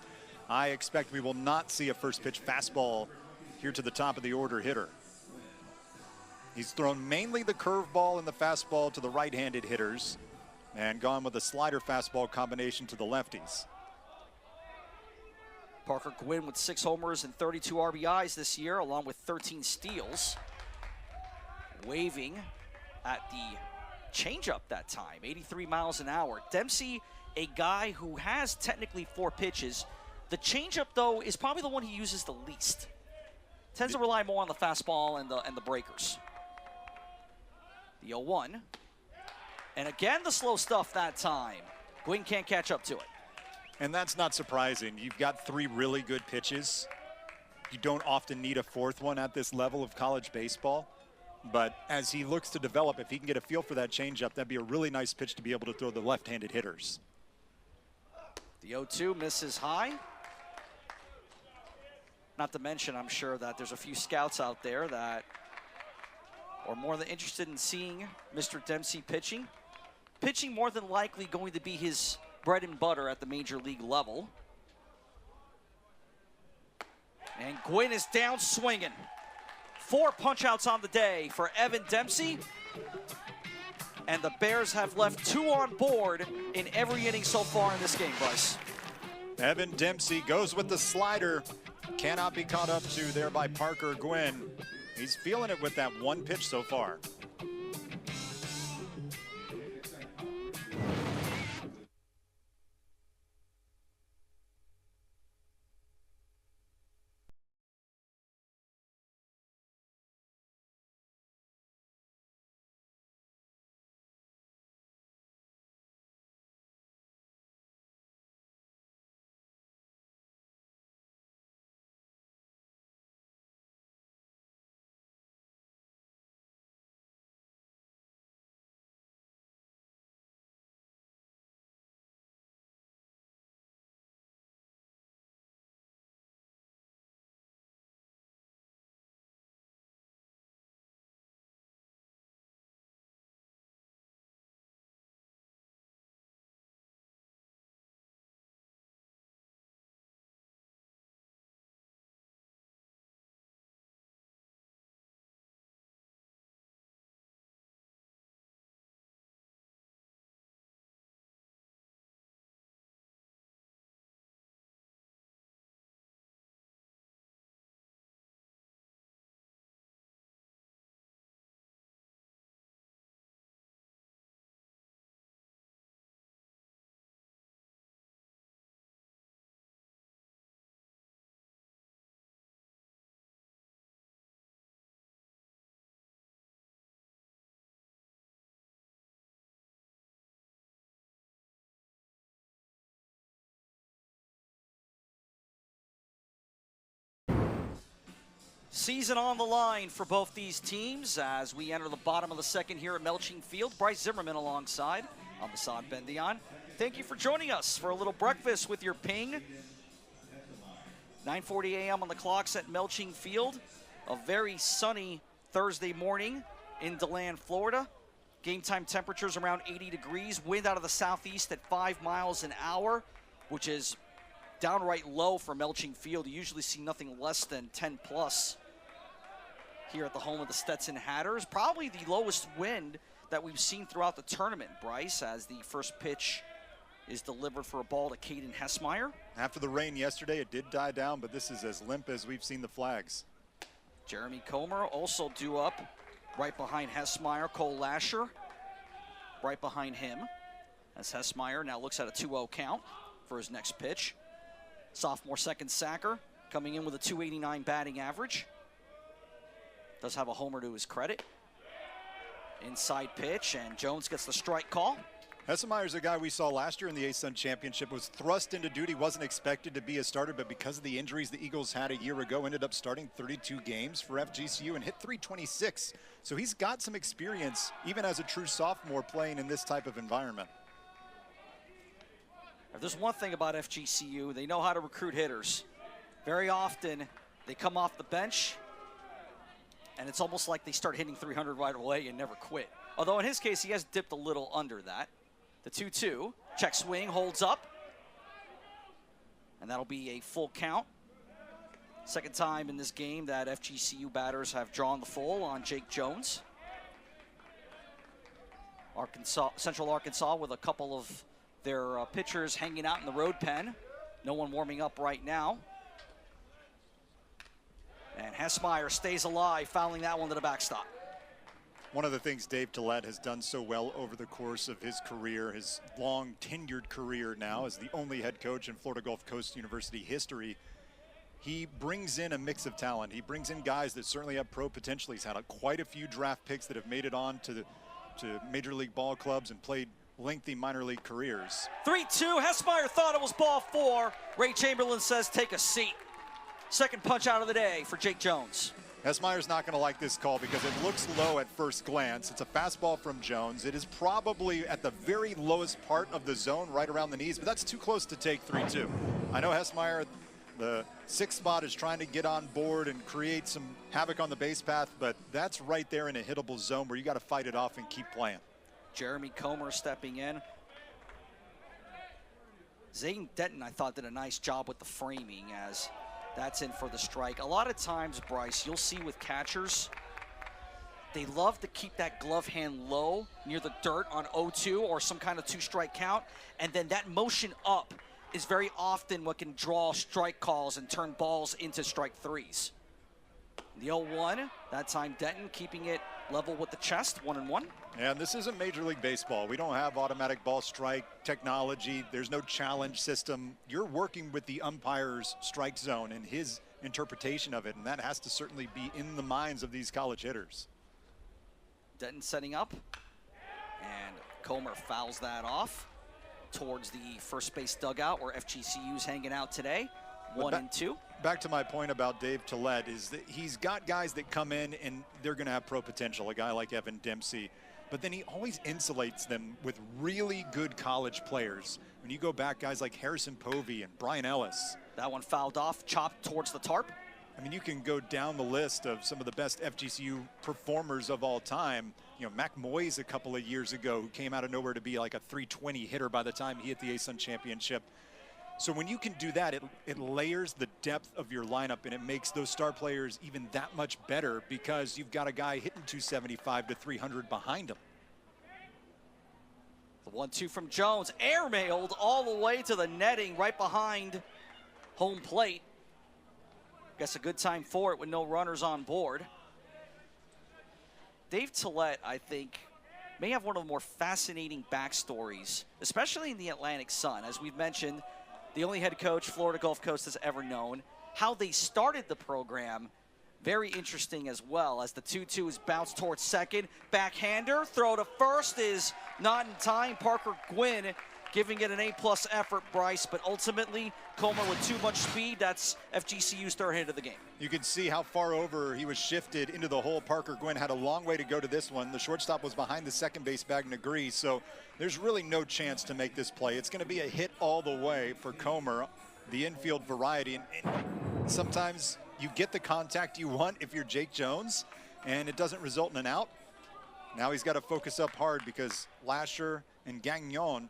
I expect we will not see a first pitch fastball here to the top of the order hitter. He's thrown mainly the curveball and the fastball to the right-handed hitters and gone with a slider fastball combination to the lefties. Parker Gwynn with 6 homers and 32 RBIs this year, along with 13 steals. Waving at the changeup that time, 83 miles an hour. Dempsey, a guy who has technically 4 pitches. The changeup, though, is probably the one he uses the least. Tends to rely more on the fastball and the breakers. The 0-1. And again, the slow stuff that time. Gwynn can't catch up to it. And that's not surprising. You've got 3 really good pitches. You don't often need a 4th one at this level of college baseball. But as he looks to develop, if he can get a feel for that changeup, that'd be a really nice pitch to be able to throw the left-handed hitters. The 0-2 misses high. Not to mention, I'm sure that there's a few scouts out there that are more than interested in seeing Mr. Dempsey pitching. Pitching more than likely going to be his bread and butter at the major league level. And Gwynn is down swinging. 4 punch-outs on the day for Evan Dempsey. And the Bears have left 2 on board in every inning so far in this game, Bryce. Evan Dempsey goes with the slider. Cannot be caught up to there by Parker Gwynn. He's feeling it with that 1 pitch so far. Season on the line for both these teams as we enter the bottom of the second here at Melching Field. Bryce Zimmerman alongside. I'm Hassan Bendian. Thank you for joining us for a little breakfast with your ping. 9:40 a.m. on the clocks at Melching Field. A very sunny Thursday morning in DeLand, Florida. Game time temperatures around 80 degrees. Wind out of the southeast at 5 miles an hour, which is downright low for Melching Field. You usually see nothing less than 10 plus here at the home of the Stetson Hatters. Probably the lowest wind that we've seen throughout the tournament, Bryce, as the first pitch is delivered for a ball to Caden Hessmeyer. After the rain yesterday, it did die down, but this is as limp as we've seen the flags. Jeremy Comer also due up right behind Hessmeyer. Cole Lasher right behind him as Hessmeyer now looks at a 2-0 count for his next pitch. Sophomore second sacker coming in with a .289 batting average. Does have a homer to his credit. Inside pitch, and Jones gets the strike call. Hessemeyer's a guy we saw last year in the A-Sun Championship, was thrust into duty, wasn't expected to be a starter, but because of the injuries the Eagles had a year ago, ended up starting 32 games for FGCU and hit .326. So he's got some experience, even as a true sophomore, playing in this type of environment. If there's one thing about FGCU, they know how to recruit hitters. Very often, they come off the bench, and it's almost like they start hitting 300 right away and never quit. Although in his case, he has dipped a little under that. The 2-2, check swing, holds up. And that'll be a full count. Second time in this game that FGCU batters have drawn the full on Jake Jones. Central Arkansas with a couple of their pitchers hanging out in the road pen. No one warming up right now. And Hessmeyer stays alive, fouling that one to the backstop. One of the things Dave Tillett has done so well over the course of his career, his long tenured career now as the only head coach in Florida Gulf Coast University history, he brings in a mix of talent. He brings in guys that certainly have pro potential. He's had quite a few draft picks that have made it on to major league ball clubs and played lengthy minor league careers. 3-2, Hessmeyer thought it was ball 4. Ray Chamberlain says take a seat. Second punch out of the day for Jake Jones. Hessmeyer's not going to like this call because it looks low at first glance. It's a fastball from Jones. It is probably at the very lowest part of the zone, right around the knees, but that's too close to take 3-2. I know Hessmeyer, the sixth spot, is trying to get on board and create some havoc on the base path, but that's right there in a hittable zone where you got to fight it off and keep playing. Jeremy Comer stepping in. Zayden Denton, I thought, did a nice job with the framing as that's in for the strike. A lot of times, Bryce, you'll see with catchers, they love to keep that glove hand low near the dirt on 0-2 or some kind of 2-strike count, and then that motion up is very often what can draw strike calls and turn balls into strike 3s. The 0-1, that time Denton keeping it level with the chest, 1-1. And this isn't Major League Baseball. We don't have automatic ball strike technology. There's no challenge system. You're working with the umpire's strike zone and his interpretation of it, and that has to certainly be in the minds of these college hitters. Denton setting up, and Comer fouls that off towards the first base dugout where FGCU's hanging out today. 1-2. Back to my point about Dave Tillett is that he's got guys that come in and they're going to have pro potential, a guy like Evan Dempsey, but then he always insulates them with really good college players. When you go back, guys like Harrison Povey and Brian Ellis. That one fouled off, chopped towards the tarp. I mean, you can go down the list of some of the best FGCU performers of all time. You know, Mac Moyes a couple of years ago, who came out of nowhere to be like a .320 hitter by the time he hit the A-Sun Championship. So when you can do that, it layers the depth of your lineup, and it makes those star players even that much better because you've got a guy hitting 275 to 300 behind him. The 1-2 from Jones, airmailed all the way to the netting right behind home plate. Guess a good time for it with no runners on board. Dave Tillett, I think, may have one of the more fascinating backstories, especially in the Atlantic Sun. As we've mentioned, the only head coach Florida Gulf Coast has ever known. How they started the program, very interesting as well, as the 2-2 is bounced towards second. Backhander, throw to first is not in time. Parker Gwynn giving it an A-plus effort, Bryce, but ultimately Comer with too much speed. That's FGCU's third hit of the game. You can see how far over he was shifted into the hole. Parker Gwynn had a long way to go to this one. The shortstop was behind the second base bag, Negri, so there's really no chance to make this play. It's going to be a hit all the way for Comer, the infield variety. And sometimes you get the contact you want if you're Jake Jones, and it doesn't result in an out. Now he's got to focus up hard because Lasher and Gagnon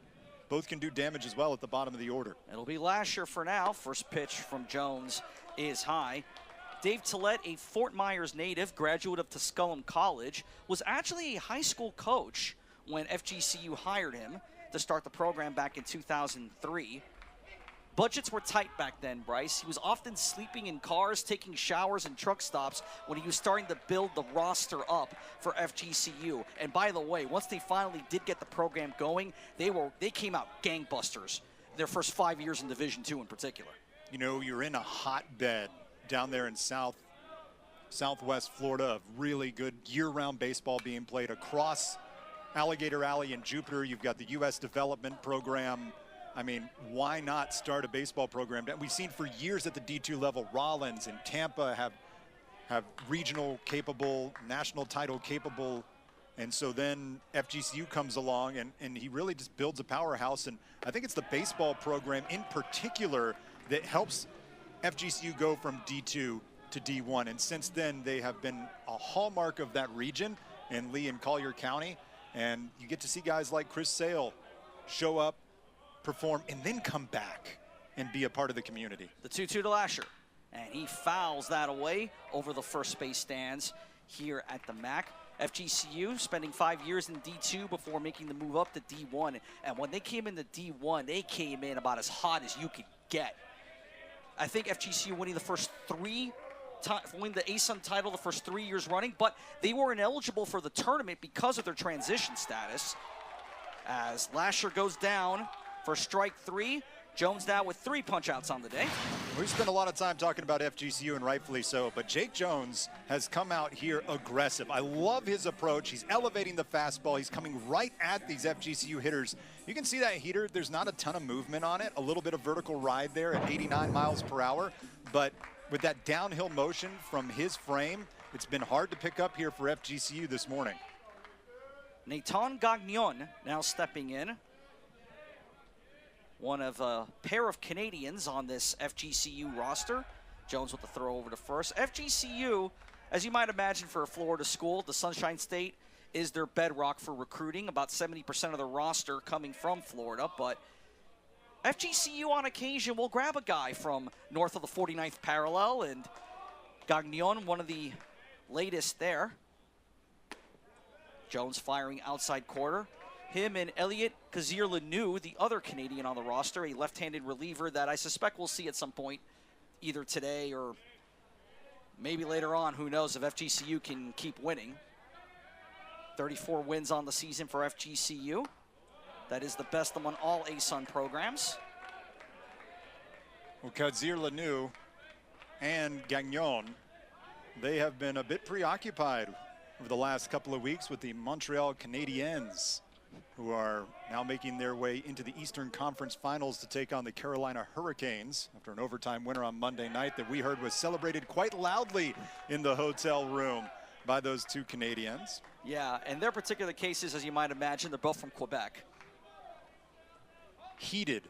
both can do damage as well at the bottom of the order. It'll be Lasher for now. First pitch from Jones is high. Dave Tillett, a Fort Myers native, graduate of Tusculum College, was actually a high school coach when FGCU hired him to start the program back in 2003. Budgets were tight back then, Bryce. He was often sleeping in cars, taking showers and truck stops when he was starting to build the roster up for FGCU. And by the way, once they finally did get the program going, they came out gangbusters their first 5 years in Division II in particular. You know, you're in a hotbed down there in southwest Florida of really good year-round baseball being played across Alligator Alley in Jupiter. You've got the U.S. Development Program. I mean, why not start a baseball program? We've seen for years at the D2 level, Rollins and Tampa have regional capable, national title capable. And so then FGCU comes along and he really just builds a powerhouse. And I think it's the baseball program in particular that helps FGCU go from D2 to D1. And since then, they have been a hallmark of that region in Lee and Collier County. And you get to see guys like Chris Sale show up, perform, and then come back and be a part of the community. The 2-2 to Lasher, and he fouls that away over the first base stands here at the MAC. FGCU spending 5 years in D2 before making the move up to D1, and when they came into D1, they came in about as hot as you could get. I think FGCU winning the first winning the ASUN title the first 3 years running, but they were ineligible for the tournament because of their transition status. As Lasher goes down for strike 3, Jones now with 3 punch-outs on the day. We spent a lot of time talking about FGCU, and rightfully so, but Jake Jones has come out here aggressive. I love his approach. He's elevating the fastball. He's coming right at these FGCU hitters. You can see that heater. There's not a ton of movement on it. A little bit of vertical ride there at 89 miles per hour, but with that downhill motion from his frame, it's been hard to pick up here for FGCU this morning. Nathan Gagnon now stepping in. One of a pair of Canadians on this FGCU roster. Jones with the throw over to first. FGCU, as you might imagine for a Florida school, the Sunshine State is their bedrock for recruiting. About 70% of the roster coming from Florida, but FGCU on occasion will grab a guy from north of the 49th parallel, and Gagnon, one of the latest there. Jones firing outside quarter. Him and Elliot Kazir-Lanu, the other Canadian on the roster, a left-handed reliever that I suspect we'll see at some point, either today or maybe later on. Who knows if FGCU can keep winning. 34 wins on the season for FGCU. That is the best among all ASUN programs. Well, Kazir-Lanu and Gagnon, they have been a bit preoccupied over the last couple of weeks with the Montreal Canadiens, who are now making their way into the Eastern Conference Finals to take on the Carolina Hurricanes after an overtime winner on Monday night that we heard was celebrated quite loudly in the hotel room by those two Canadians. Yeah, and their particular cases, as you might imagine, they're both from Quebec. Heated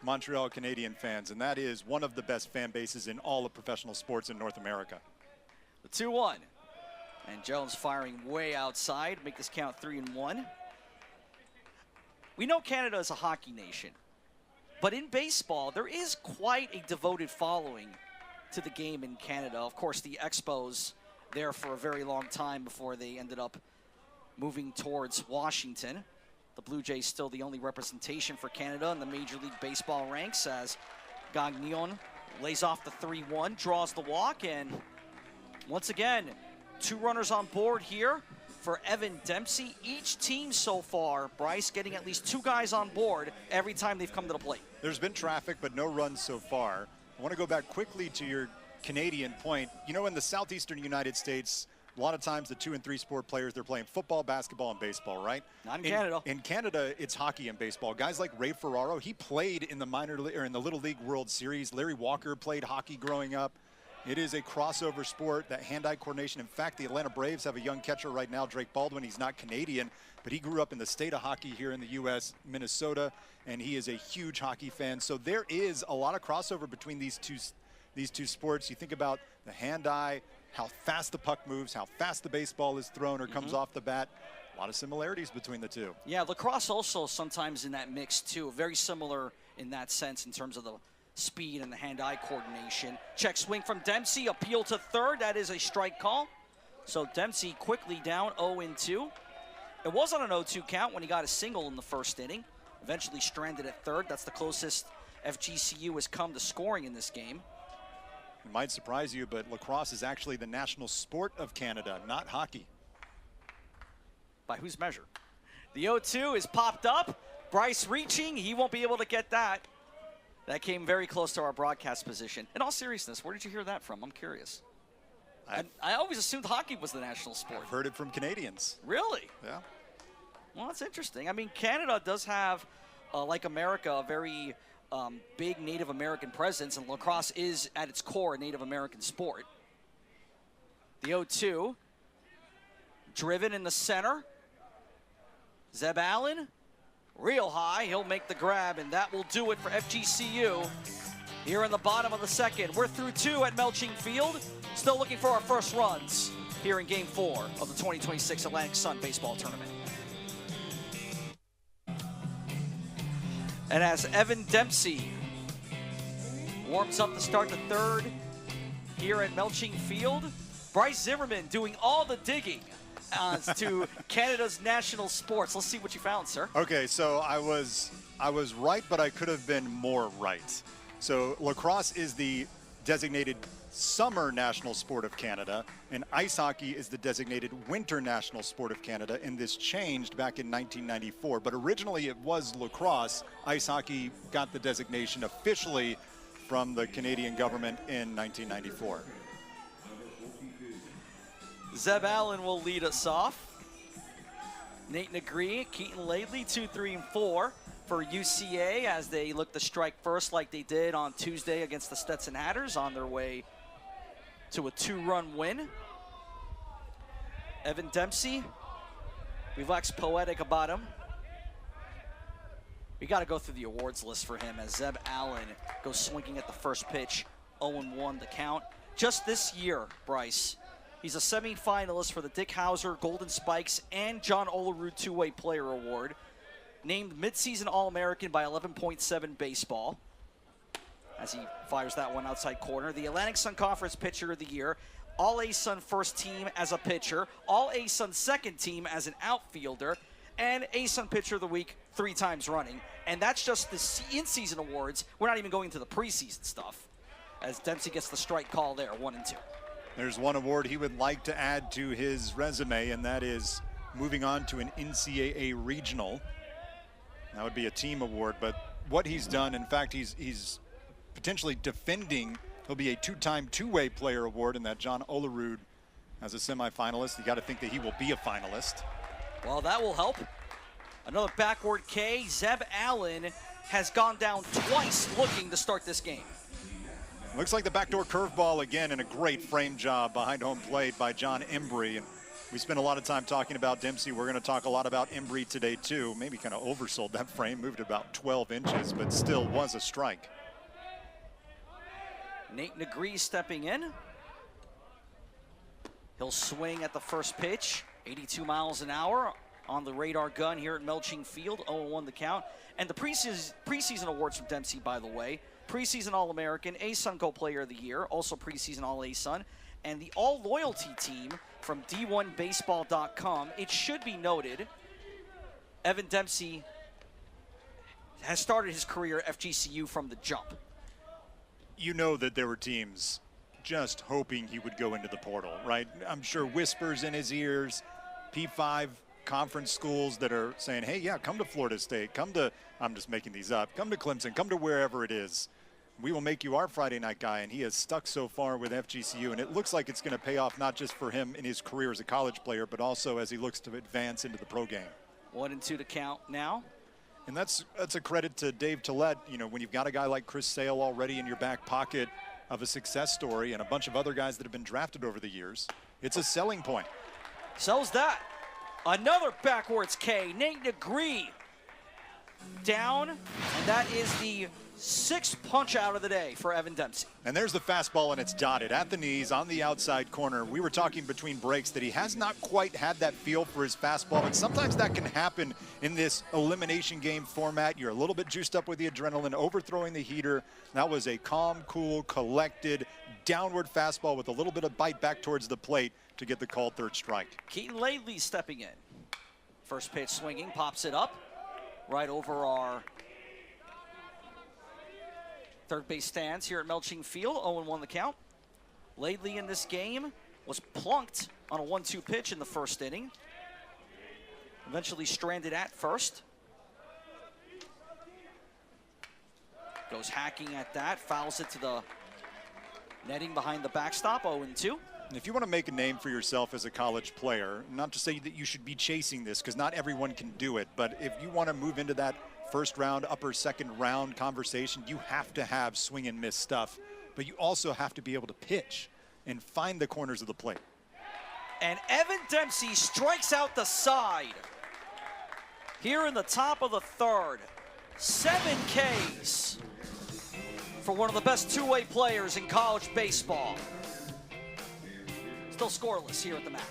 Montreal Canadian fans, and that is one of the best fan bases in all of professional sports in North America. The 2-1. And Jones firing way outside, make this count 3-1. We know Canada is a hockey nation, but in baseball, there is quite a devoted following to the game in Canada. Of course, the Expos there for a very long time before they ended up moving towards Washington. The Blue Jays still the only representation for Canada in the Major League Baseball ranks, as Gagnon lays off the 3-1, draws the walk, and once again, 2 runners on board here for Evan Dempsey. Each team so far, Bryce, getting at least 2 guys on board every time they've come to the plate. There's been traffic, but no runs so far. I want to go back quickly to your Canadian point. You know, in the southeastern United States, a lot of times the 2 and 3 sport players, they're playing football, basketball, and baseball, right? Not in Canada. In Canada, it's hockey and baseball. Guys like Ray Ferraro, he played in the in the Little League World Series. Larry Walker played hockey growing up. It is a crossover sport, that hand-eye coordination. In fact, the Atlanta Braves have a young catcher right now, Drake Baldwin. He's not Canadian, but he grew up in the state of hockey here in the U.S., Minnesota, and he is a huge hockey fan. So there is a lot of crossover between these two sports. You think about the hand-eye, how fast the puck moves, how fast the baseball is thrown or comes off the bat. A lot of similarities between the two. Yeah, lacrosse also sometimes in that mix too. Very similar in that sense in terms of the speed and the hand-eye coordination. Check swing from Dempsey, appeal to third. That is a strike call. So Dempsey quickly down 0-2. It was on an 0-2 count when he got a single in the first inning. eventually stranded at third. That's the closest FGCU has come to scoring in this game. It might surprise you, but lacrosse is actually the national sport of Canada, not hockey. By whose measure? The 0-2 is popped up. Bryce reaching. He won't be able to get that. That came very close to our broadcast position. In all seriousness, where did you hear that from? I'm curious. I always assumed hockey was the national sport. I've heard it from Canadians. Really? Yeah. Well, that's interesting. I mean, Canada does have, like America, a very big Native American presence, and lacrosse is, at its core, a Native American sport. The 0-2. Driven in the center. Zeb Allen, real high. He'll make the grab, and that will do it for FGCU. Here in the bottom of the second. We're through 2 at Melching Field. Still looking for our first runs here in Game 4 of the 2026 Atlantic Sun Baseball Tournament. And as Evan Dempsey warms up to start the third here at Melching Field, Bryce Zimmerman doing all the digging to Canada's national sports. Let's see what you found, sir. Okay, so I was right, but I could have been more right. So lacrosse is the designated summer national sport of Canada, and ice hockey is the designated winter national sport of Canada, and this changed back in 1994. But originally it was lacrosse. Ice hockey got the designation officially from the Canadian government in 1994. Zeb Allen will lead us off. Nate Negree, Keaton Laidley, 2, 3, and 4 for UCA as they look to strike first like they did on Tuesday against the Stetson Hatters on their way to a 2-run win. Evan Dempsey, we waxed poetic about him. We got to go through the awards list for him as Zeb Allen goes swinging at the first pitch, 0-1 the count. Just this year, Bryce, he's a semifinalist for the Dick Hauser Golden Spikes and John Olerud Two-Way Player Award. Named midseason All-American by 11.7 baseball as he fires that one outside corner. The Atlantic Sun Conference Pitcher of the Year. All-A-Sun first team as a pitcher. All-A-Sun second team as an outfielder. And A-Sun Pitcher of the Week 3 times running. And that's just the in-season awards. We're not even going to the preseason stuff as Dempsey gets the strike call there, 1 and 2. There's one award he would like to add to his resume, and that is moving on to an NCAA regional. That would be a team award, but what he's done, in fact, he's potentially defending. He'll be a 2-time two-way player award in that John Olerud as a semifinalist. You got to think that he will be a finalist. Well, that will help. Another backward K. Zeb Allen has gone down twice looking to start this game. Looks like the backdoor curveball again, and a great frame job behind home plate by John Embry. And we spent a lot of time talking about Dempsey. We're going to talk a lot about Embry today too. Maybe kind of oversold that frame, moved about 12 inches, but still was a strike. Nate Negree stepping in. He'll swing at the first pitch, 82 miles an hour on the radar gun here at Melching Field, 0-1 the count. And the preseason awards from Dempsey, by the way. Preseason All-American, A-Sun Co-Player of the Year, also preseason All-A-Sun, and the All-Loyalty Team from D1Baseball.com. It should be noted, Evan Dempsey has started his career at FGCU from the jump. You know that there were teams just hoping he would go into the portal, right? I'm sure whispers in his ears, P5 conference schools that are saying, hey, yeah, come to Florida State, come to, I'm just making these up, come to Clemson, come to wherever it is. We will make you our Friday night guy, and he has stuck so far with FGCU, and it looks like it's going to pay off not just for him in his career as a college player, but also as he looks to advance into the pro game. 1 and 2 to count now. And that's a credit to Dave Tillett. You know, when you've got a guy like Chris Sale already in your back pocket of a success story and a bunch of other guys that have been drafted over the years, it's a selling point. So's that. Another backwards K. Nate Negree down, and that is the 6th punch out of the day for Evan Dempsey. And there's the fastball, and it's dotted at the knees on the outside corner. We were talking between breaks that he has not quite had that feel for his fastball, and sometimes that can happen in this elimination game format. You're a little bit juiced up with the adrenaline, overthrowing the heater. That was a calm, cool, collected, downward fastball with a little bit of bite back towards the plate to get the called 3rd strike. Keaton Laidley stepping in. First pitch swinging, pops it up. right over our third base stands here at Melching Field. 0-1 the count. Lately in this game was plunked on a 1-2 pitch in the first inning. Eventually stranded at first. Goes hacking at that, fouls it to the netting behind the backstop, 0-2. If you want to make a name for yourself as a college player, not to say that you should be chasing this, because not everyone can do it, but if you want to move into that first round, upper second round conversation, you have to have swing and miss stuff, but you also have to be able to pitch and find the corners of the plate. And Evan Dempsey strikes out the side here in the top of the third. 7 Ks for one of the best two-way players in college baseball. Still scoreless here at the MAC.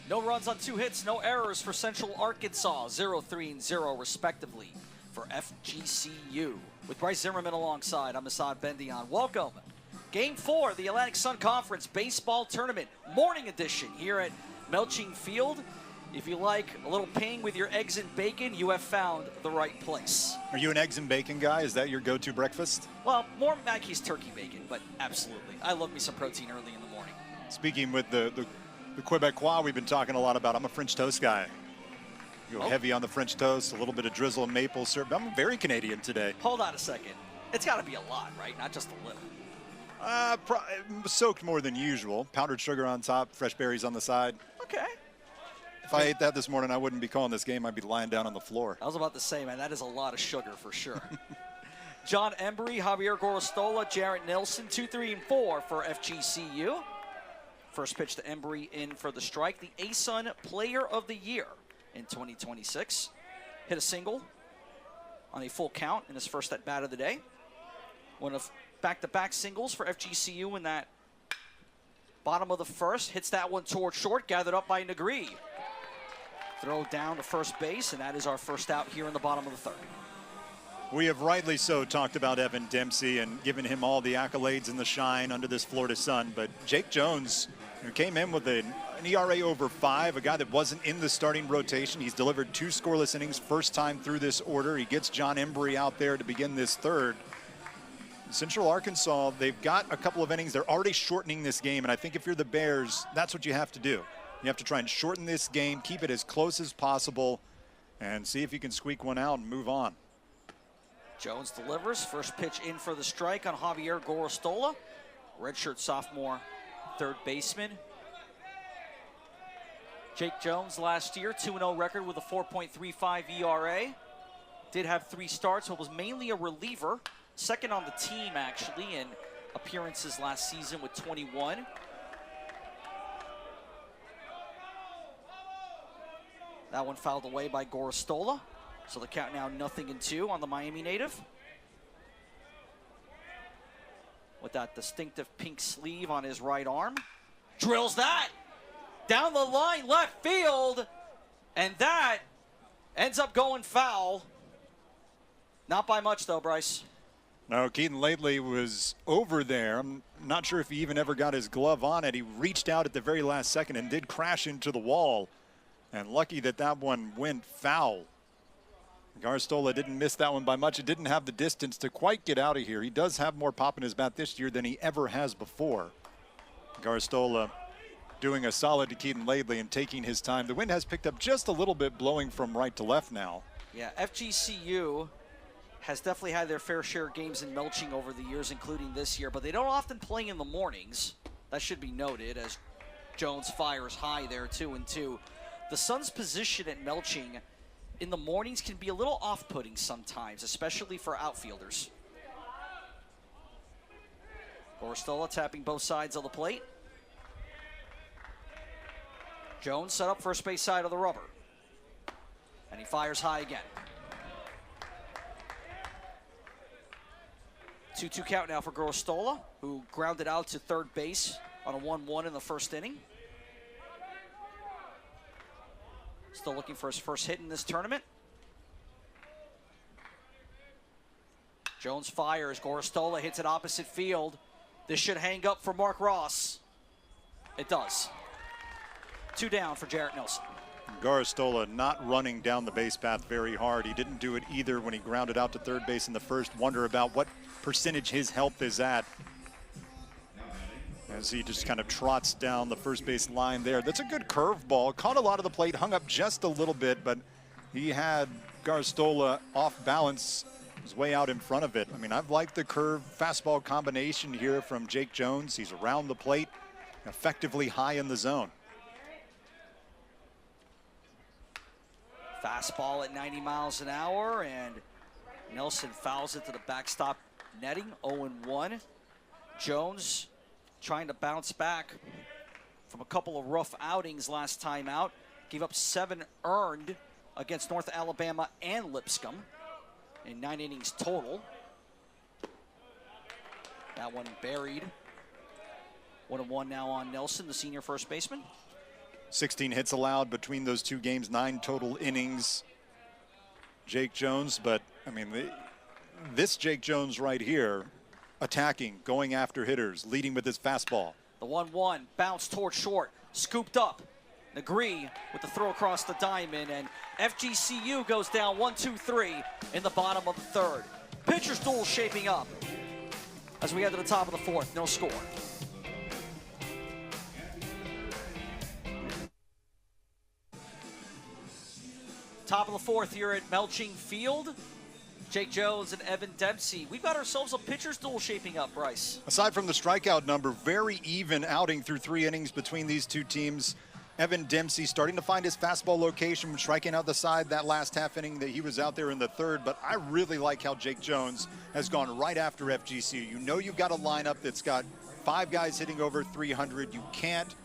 No runs on 2 hits, no errors for Central Arkansas, 0-3 and 0 respectively for FGCU. With Bryce Zimmerman alongside, I'm Assad Bendion. Welcome. Game 4, the Atlantic Sun Conference Baseball Tournament, morning edition here at Melching Field. If you like a little ping with your eggs and bacon, you have found the right place. Are you an eggs and bacon guy? Is that your go-to breakfast? Well, more Mackey's turkey bacon, but absolutely. I love me some protein early in the morning. Speaking with the Quebecois we've been talking a lot about, I'm a French toast guy. You go heavy on the French toast, a little bit of drizzle and maple syrup. I'm very Canadian today. Hold on a second. It's got to be a lot, right? Not just a little. Soaked more than usual. Powdered sugar on top, fresh berries on the side. Okay. If I ate that this morning, I wouldn't be calling this game. I'd be lying down on the floor. I was about to say, man, that is a lot of sugar for sure. John Embry, Javier Gorostola, Jarrett Nilsson, 2, 3, and 4 for FGCU. First pitch to Embry in for the strike. The ASUN Player of the Year in 2026. Hit a single on a full count in his first at bat of the day. One of back-to-back singles for FGCU in that bottom of the first. Hits that one toward short, gathered up by Negri. Throw down to first base, and that is our first out here in the bottom of the third. We have rightly so talked about Evan Dempsey and given him all the accolades and the shine under this Florida sun, but Jake Jones, who came in with an ERA over 5, a guy that wasn't in the starting rotation. He's delivered 2 scoreless innings, first time through this order. He gets John Embry out there to begin this third. Central Arkansas, they've got a couple of innings. They're already shortening this game, and I think if you're the Bears, that's what you have to do. You have to try and shorten this game, keep it as close as possible, and see if you can squeak one out and move on. Jones delivers. First pitch in for the strike on Javier Gorostola. Redshirt sophomore third baseman. Jake Jones last year, 2-0 record with a 4.35 ERA. Did have 3 starts, but was mainly a reliever. Second on the team, actually, in appearances last season with 21. That one fouled away by Gorostola. So the count now 0-2 on the Miami native. with that distinctive pink sleeve on his right arm. Drills that down the line, left field, and that ends up going foul. Not by much, though, Bryce. No, Keaton Laidley was over there. I'm not sure if he even ever got his glove on it. He reached out at the very last second and did crash into the wall. And lucky that that one went foul. Garstola didn't miss that one by much. It didn't have the distance to quite get out of here. He does have more pop in his bat this year than he ever has before. Garstola doing a solid to Keaton Laidley and taking his time. The wind has picked up just a little bit, blowing from right to left now. Yeah, FGCU has definitely had their fair share of games in Melching over the years, including this year, but they don't often play in the mornings. That should be noted, as Jones fires high there, 2-2. The Suns' position at Melching in the mornings can be a little off-putting sometimes, especially for outfielders. Gorstola tapping both sides of the plate. Jones set up first base side of the rubber. And he fires high again. 2-2 count now for Gorstola, who grounded out to third base on a 1-1 in the first inning. Still looking for his first hit in this tournament. Jones fires. Gorstola hits it opposite field. This should hang up for Mark Ross. It does. 2 down for Jarrett Nelson. Garstola not running down the base path very hard. He didn't do it either when he grounded out to third base in the first. Wonder about what percentage his health is at as he just kind of trots down the first base line there. That's a good curveball. Caught a lot of the plate, hung up just a little bit, but he had Garstola off balance. Was way out in front of it. I mean, I've liked the curve fastball combination here from Jake Jones. He's around the plate, effectively high in the zone. Fastball at 90 miles an hour, and Nelson fouls it to the backstop netting, 0-1. Jones trying to bounce back from a couple of rough outings last time out. Gave up 7 earned against North Alabama and Lipscomb in 9 innings total. That one buried. 1-1 now on Nelson, the senior first baseman. 16 hits allowed between those 2 games, 9 total innings. Jake Jones, but I mean, this Jake Jones right here, attacking, going after hitters, leading with his fastball. The 1-1, bounce toward short, scooped up. Negri with the throw across the diamond, and FGCU goes down 1-2-3 in the bottom of the third. Pitcher's duel shaping up as we head to the top of the fourth, no score. Top of the fourth here at Melching Field. Jake Jones and Evan Dempsey. We've got ourselves a pitcher's duel shaping up, Bryce. Aside from the strikeout number, very even outing through 3 innings between these 2 teams. Evan Dempsey starting to find his fastball location, striking out the side that last half inning that he was out there in the third. But I really like how Jake Jones has gone right after FGCU. You know you've got a lineup that's got 5 guys hitting over 300. You can't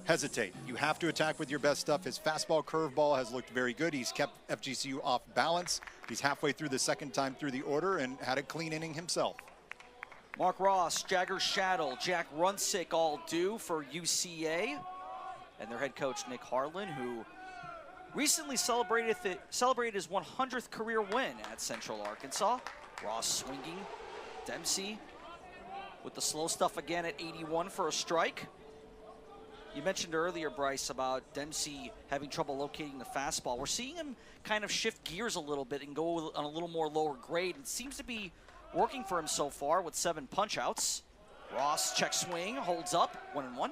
hesitate. You have to attack with your best stuff. His fastball curveball has looked very good. He's kept FGCU off balance. He's halfway through the second time through the order and had a clean inning himself. Mark Ross, Jagger Shaddle, Jack Runsick all due for UCA. And their head coach, Nick Harlan, who recently celebrated his 100th career win at Central Arkansas. Ross swinging. Dempsey with the slow stuff again at 81 for a strike. You mentioned earlier, Bryce, about Dempsey having trouble locating the fastball. We're seeing him kind of shift gears a little bit and go on a little more lower grade. It seems to be working for him so far with 7 punch-outs. Ross, check swing, holds up, 1-1.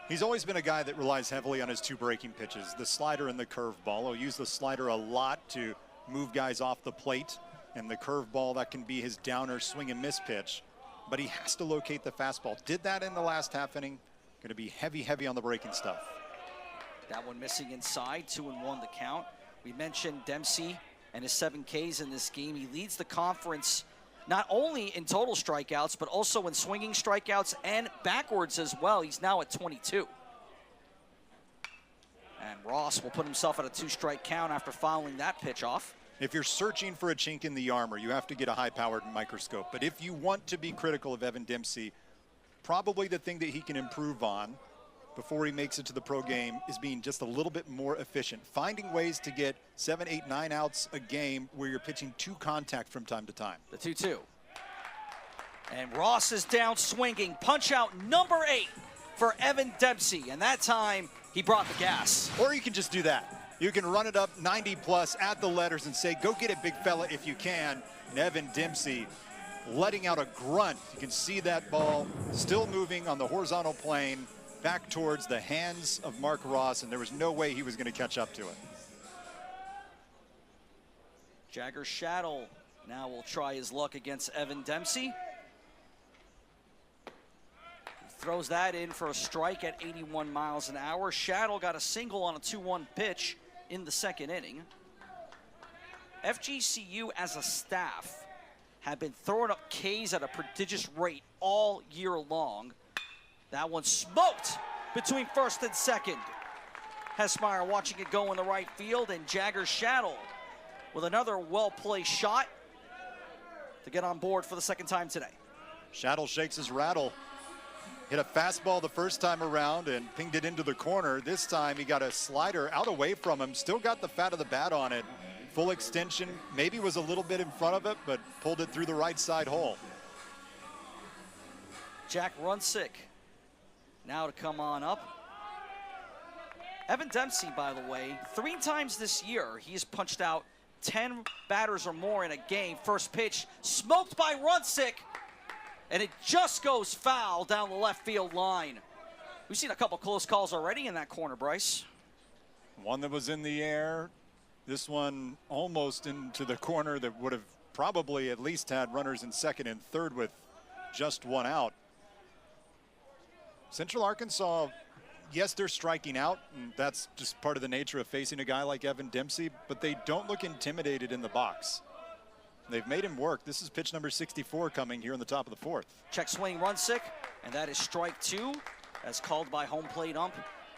He's always been a guy that relies heavily on his 2 breaking pitches, the slider and the curveball. He'll use the slider a lot to move guys off the plate, and the curveball, that can be his downer swing and miss pitch. But he has to locate the fastball. Did that in the last half inning. Going to be heavy on the breaking stuff. That one missing inside, 2-1 the count. We mentioned Dempsey and his 7 Ks in this game. He leads the conference not only in total strikeouts, but also in swinging strikeouts and backwards as well. He's now at 22. And Ross will put himself at a 2-strike count after fouling that pitch off. If you're searching for a chink in the armor, you have to get a high-powered microscope. But if you want to be critical of Evan Dempsey, probably the thing that he can improve on before he makes it to the pro game is being just a little bit more efficient. Finding ways to get 7, 8, 9 outs a game where you're pitching 2 contact from time to time. The 2-2. And Ross is down swinging. Punch out number 8 for Evan Dempsey. And that time, he brought the gas. Or you can just do that. You can run it up 90 plus at the letters and say, go get it, big fella, if you can. And Evan Dempsey letting out a grunt. You can see that ball still moving on the horizontal plane back towards the hands of Mark Ross, and there was no way he was going to catch up to it. Jagger Shaddle now will try his luck against Evan Dempsey. Throws that in for a strike at 81 miles an hour. Shaddle got a single on a 2-1 pitch in the second inning. FGCU as a staff have been throwing up Ks at a prodigious rate all year long. That one smoked between first and second. Hesmeyer watching it go in the right field, and Jagger Shaddle with another well-placed shot to get on board for the second time today. Shaddle shakes his rattle. Hit a fastball the first time around and pinged it into the corner. This time he got a slider out away from him, still got the fat of the bat on it. Full extension, maybe was a little bit in front of it, but pulled it through the right side hole. Jack Runsick now to come on up. Evan Dempsey, by the way, 3 times this year, he's punched out 10 batters or more in a game. First pitch smoked by Runsick, and it just goes foul down the left field line. We've seen a couple close calls already in that corner, Bryce. One that was in the air. This one almost into the corner that would have probably at least had runners in second and third with just 1 out. Central Arkansas, yes, they're striking out, and that's just part of the nature of facing a guy like Evan Dempsey, but they don't look intimidated in the box. They've made him work. This is pitch number 64 coming here in the top of the 4th. Check swing Runsick, and that is strike 2, as called by home plate ump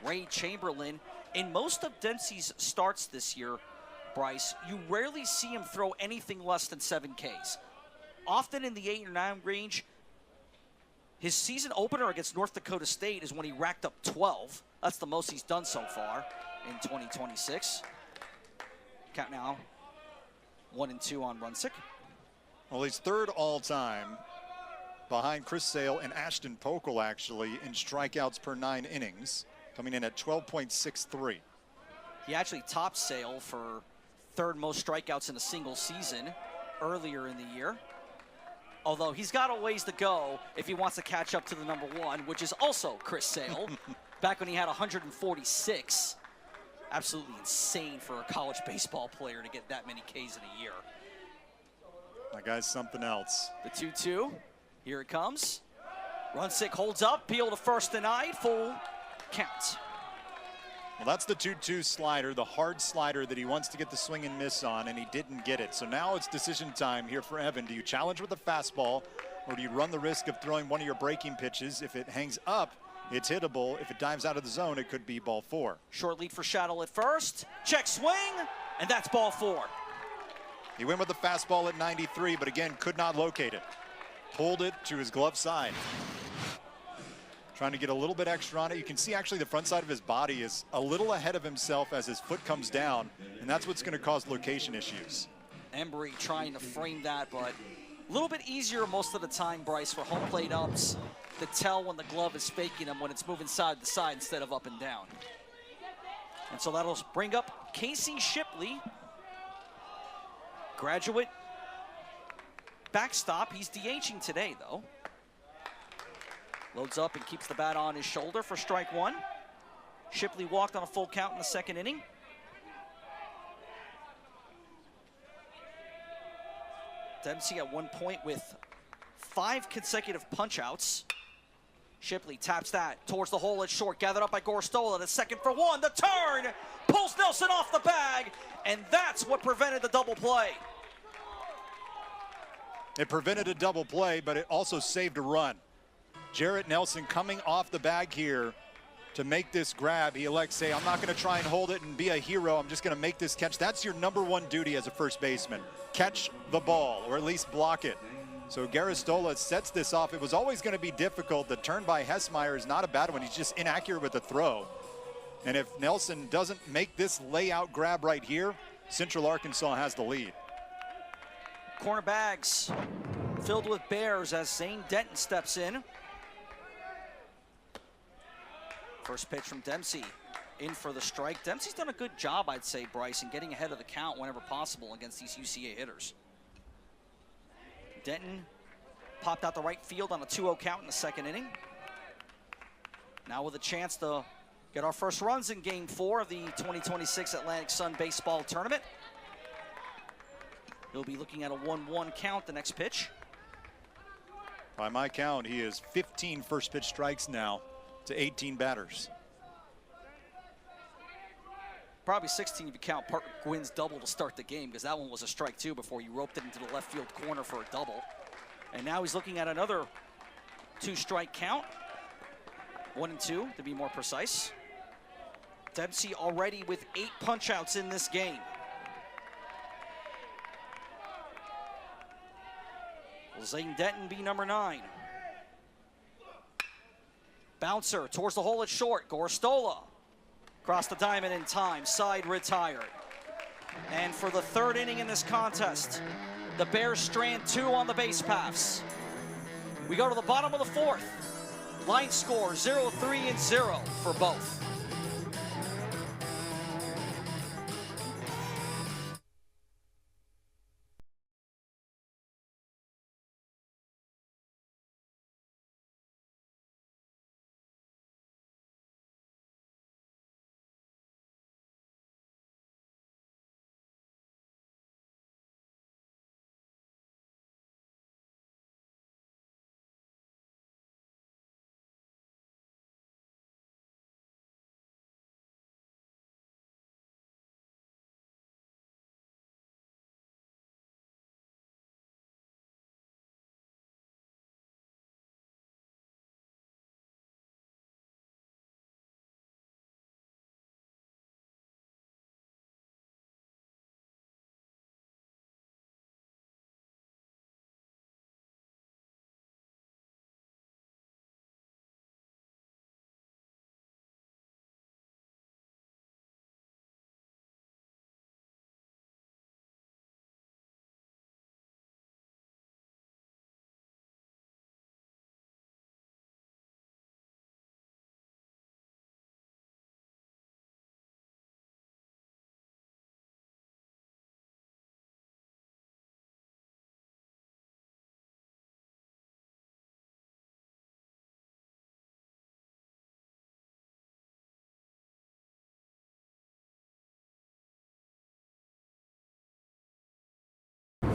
Ray Chamberlain. In most of Dempsey's starts this year, Bryce, you rarely see him throw anything less than 7 Ks. Often in the 8 or 9 range. His season opener against North Dakota State is when he racked up 12. That's the most he's done so far in 2026. Count now 1 and 2 on Runsick. Well, he's 3rd all time behind Chris Sale and Ashton Pokel, actually, in strikeouts per 9 innings, coming in at 12.63. He actually topped Sale for 3rd most strikeouts in a single season earlier in the year. Although he's got a ways to go if he wants to catch up to the number 1, which is also Chris Sale, back when he had 146. Absolutely insane for a college baseball player to get that many Ks in a year. That guy's something else. The 2-2, here it comes. Runsick holds up, Peel to first denied, full count. Well, that's the 2-2 slider, the hard slider that he wants to get the swing and miss on, and he didn't get it. So now it's decision time here for Evan. Do you challenge with a fastball, or do you run the risk of throwing one of your breaking pitches? If it hangs up, it's hittable. If it dives out of the zone, it could be ball 4. Short lead for Shaddle at first. Check swing, and that's ball 4. He went with the fastball at 93, but again, could not locate it. Pulled it to his glove side. Trying to get a little bit extra on it. You can see actually the front side of his body is a little ahead of himself as his foot comes down, and that's what's going to cause location issues. Embry trying to frame that, but a little bit easier most of the time, Bryce, for home plate umps to tell when the glove is faking him when it's moving side to side instead of up and down. And so that'll bring up Casey Shipley, graduate backstop. He's DHing today, though. Loads up and keeps the bat on his shoulder for strike 1. Shipley walked on a full count in the second inning. Dempsey at one point with 5 consecutive punch-outs. Shipley taps that towards the hole at short, gathered up by Gorstola. The second for 1, the turn, pulls Nelson off the bag, and that's what prevented the double play. It prevented a double play, but it also saved a run. Jarrett Nelson coming off the bag here to make this grab. He elects to say, I'm not going to try and hold it and be a hero. I'm just going to make this catch. That's your #1 duty as a first baseman. Catch the ball, or at least block it. So Garistola sets this off. It was always going to be difficult. The turn by Hessmeyer is not a bad one. He's just inaccurate with the throw. And if Nelson doesn't make this layout grab right here, Central Arkansas has the lead. Corner bags filled with Bears as Zane Denton steps in. First pitch from Dempsey, in for the strike. Dempsey's done a good job, I'd say, Bryce, in getting ahead of the count whenever possible against these UCA hitters. Denton popped out the right field on a 2-0 count in the second inning. Now with a chance to get our first runs in Game 4 of the 2026 Atlantic Sun Baseball Tournament. He'll be looking at a 1-1 count the next pitch. By my count, he has 15 first pitch strikes now to 18 batters. Probably 16 if you count Parker Gwynn's double to start the game, because that one was a strike too before you roped it into the left field corner for a double. And now he's looking at another 2-strike count. 1 and 2 to be more precise. Dempsey already with 8 punch-outs in this game. Will Zane Denton be number 9? Bouncer towards the hole at short. Goristola across the diamond in time. Side retired. And for the 3rd inning in this contest, the Bears strand 2 on the base paths. We go to the bottom of the 4th. Line score 0-3 and 0 for both.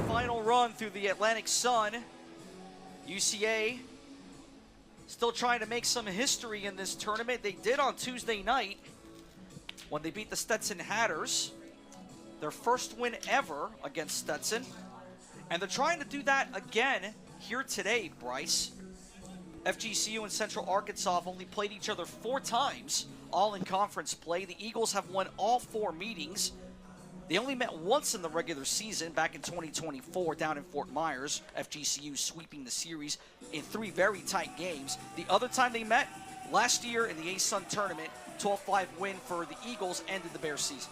Final run through the Atlantic Sun. UCA still trying to make some history in this tournament. They did on Tuesday night when they beat the Stetson Hatters. Their first win ever against Stetson. And they're trying to do that again here today, Bryce. FGCU and Central Arkansas have only played each other 4 times, all in conference play. The Eagles have won all 4 meetings. They only met once in the regular season back in 2024 down in Fort Myers. FGCU sweeping the series in 3 very tight games. The other time they met, last year in the A-Sun tournament, 12-5 win for the Eagles ended the Bears season.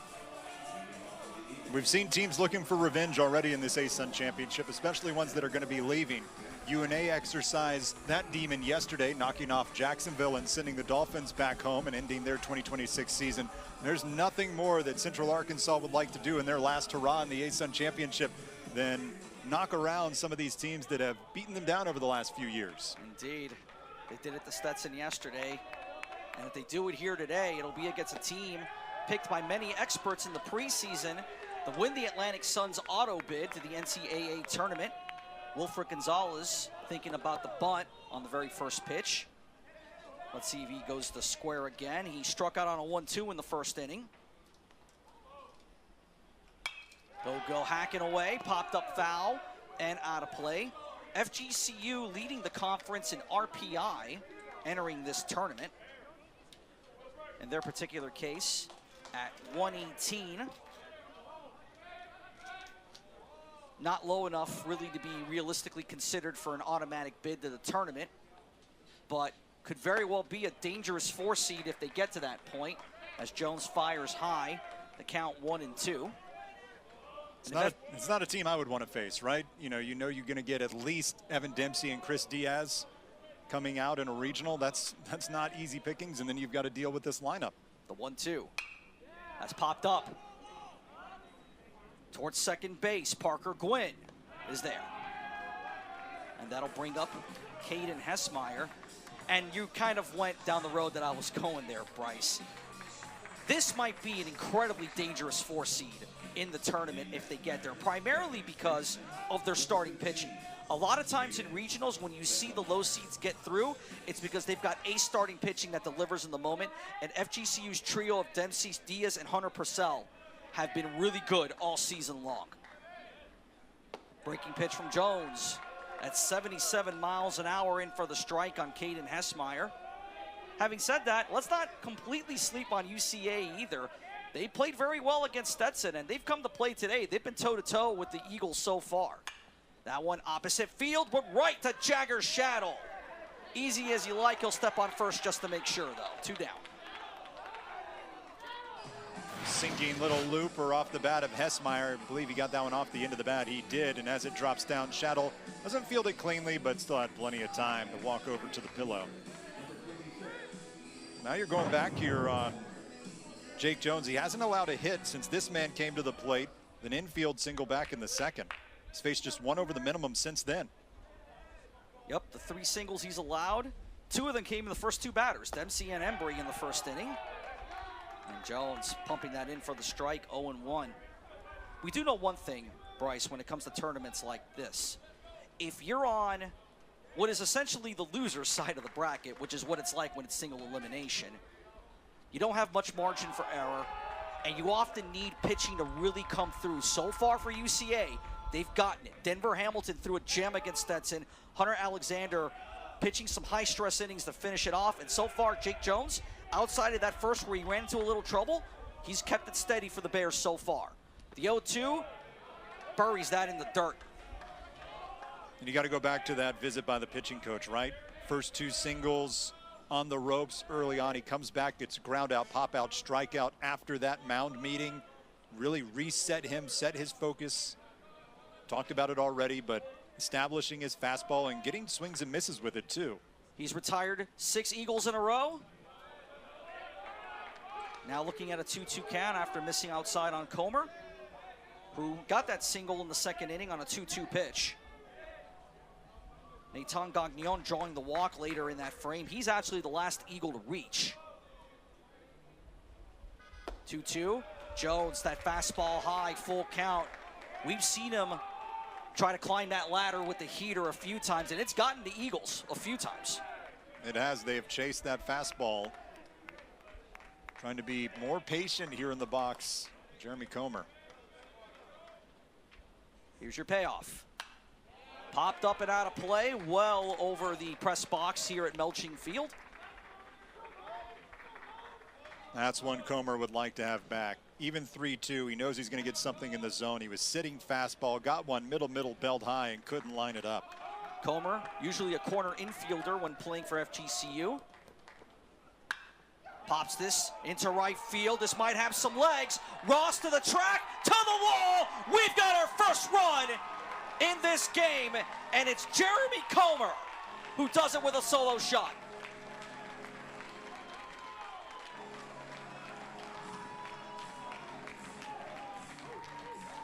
We've seen teams looking for revenge already in this A-Sun championship, especially ones that are going to be leaving. UNA exercised that demon yesterday, knocking off Jacksonville and sending the Dolphins back home and ending their 2026 season. There's nothing more that Central Arkansas would like to do in their last hurrah in the A-Sun championship than knock around some of these teams that have beaten them down over the last few years. Indeed. They did it to Stetson yesterday. And if they do it here today, it'll be against a team picked by many experts in the preseason to win the Atlantic Sun's auto bid to the NCAA tournament. Wilfred Gonzalez thinking about the bunt on the very first pitch. Let's see if he goes to square again. He struck out on a 1-2 in the first inning. Go hacking away, popped up foul and out of play. FGCU leading the conference in RPI entering this tournament. in their particular case at 118. Not low enough really to be realistically considered for an automatic bid to the tournament, but could very well be a dangerous 4 seed if they get to that point, as Jones fires high, the count 1-2. It's not a team I would want to face, right? You know you're going to get at least Evan Dempsey and Chris Diaz coming out in a regional. That's not easy pickings, and then you've got to deal with this lineup. The 1-2. That's popped up. Towards second base, Parker Gwynn is there. And that'll bring up Caden Hessmeyer. And you kind of went down the road that I was going there, Bryce. This might be an incredibly dangerous 4 seed in the tournament if they get there, primarily because of their starting pitching. A lot of times in regionals, when you see the low seeds get through, it's because they've got ace starting pitching that delivers in the moment. And FGCU's trio of Dempsey, Diaz, and Hunter Purcell have been really good all season long. Breaking pitch from Jones at 77 miles an hour in for the strike on Caden Hessmeyer. Having said that, let's not completely sleep on UCA either. They played very well against Stetson, and they've come to play today. They've been toe-to-toe with the Eagles so far. That one opposite field, but right to Jagger Shadow. Easy as you like, he'll step on first just to make sure, though. 2 down. Sinking little looper off the bat of Hessmeyer. I believe he got that one off the end of the bat. He did, and as it drops down, Shadow doesn't field it cleanly, but still had plenty of time to walk over to the pillow. Now you're going back here on Jake Jones. He hasn't allowed a hit since this man came to the plate. An infield single back in the second. He's faced just 1 over the minimum since then. Yep, the 3 singles he's allowed. 2 of them came in the first 2 batters, Dempsey and Embry in the first inning. And Jones pumping that in for the strike, 0-1. We do know one thing, Bryce, when it comes to tournaments like this. If you're on what is essentially the loser's side of the bracket, which is what it's like when it's single elimination, you don't have much margin for error, and you often need pitching to really come through. So far for UCA, they've gotten it. Denver Hamilton threw a gem against Stetson. Hunter Alexander pitching some high-stress innings to finish it off. And so far, Jake Jones, outside of that first where he ran into a little trouble, he's kept it steady for the Bears so far. The 0-2 buries that in the dirt. And you got to go back to that visit by the pitching coach, right? First 2 singles on the ropes early on. He comes back, gets ground out, pop out, strikeout after that mound meeting. Really reset him, set his focus. Talked about it already, but establishing his fastball and getting swings and misses with it too. He's retired 6 Eagles in a row. Now looking at a 2-2 count after missing outside on Comer, who got that single in the second inning on a 2-2 pitch. Nathan Gagnon drawing the walk later in that frame. He's actually the last Eagle to reach. 2-2. Jones, that fastball high, full count. We've seen him try to climb that ladder with the heater a few times, and it's gotten the Eagles a few times. It has. They have chased that fastball. Trying to be more patient here in the box. Jeremy Comer. Here's your payoff. Popped up and out of play, well over the press box here at Melching Field. That's one Comer would like to have back. Even 3-2, he knows he's going to get something in the zone. He was sitting fastball, got one middle, belled high, and couldn't line it up. Comer, usually a corner infielder when playing for FGCU. Pops this into right field. This might have some legs. Ross to the track, to the wall. We've got our first run in this game, and it's Jeremy Comer who does it with a solo shot.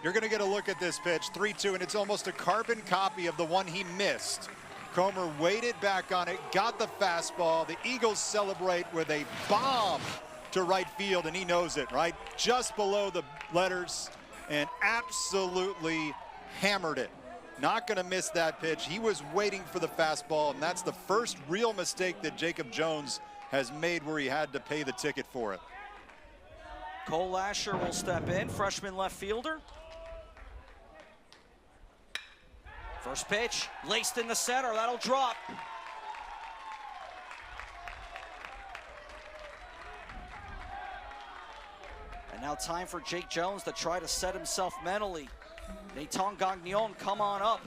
You're going to get a look at this pitch, 3-2, and it's almost a carbon copy of the one he missed. Comer waited back on it, got the fastball. The Eagles celebrate with a bomb to right field, and he knows it, right? Just below the letters, and absolutely hammered it. Not going to miss that pitch. He was waiting for the fastball, and that's the first real mistake that Jacob Jones has made where he had to pay the ticket for it. Cole Lasher will step in, freshman left fielder. First pitch, laced in the center, that'll drop. Now time for Jake Jones to try to set himself mentally. Nathan Gagnon, come on up.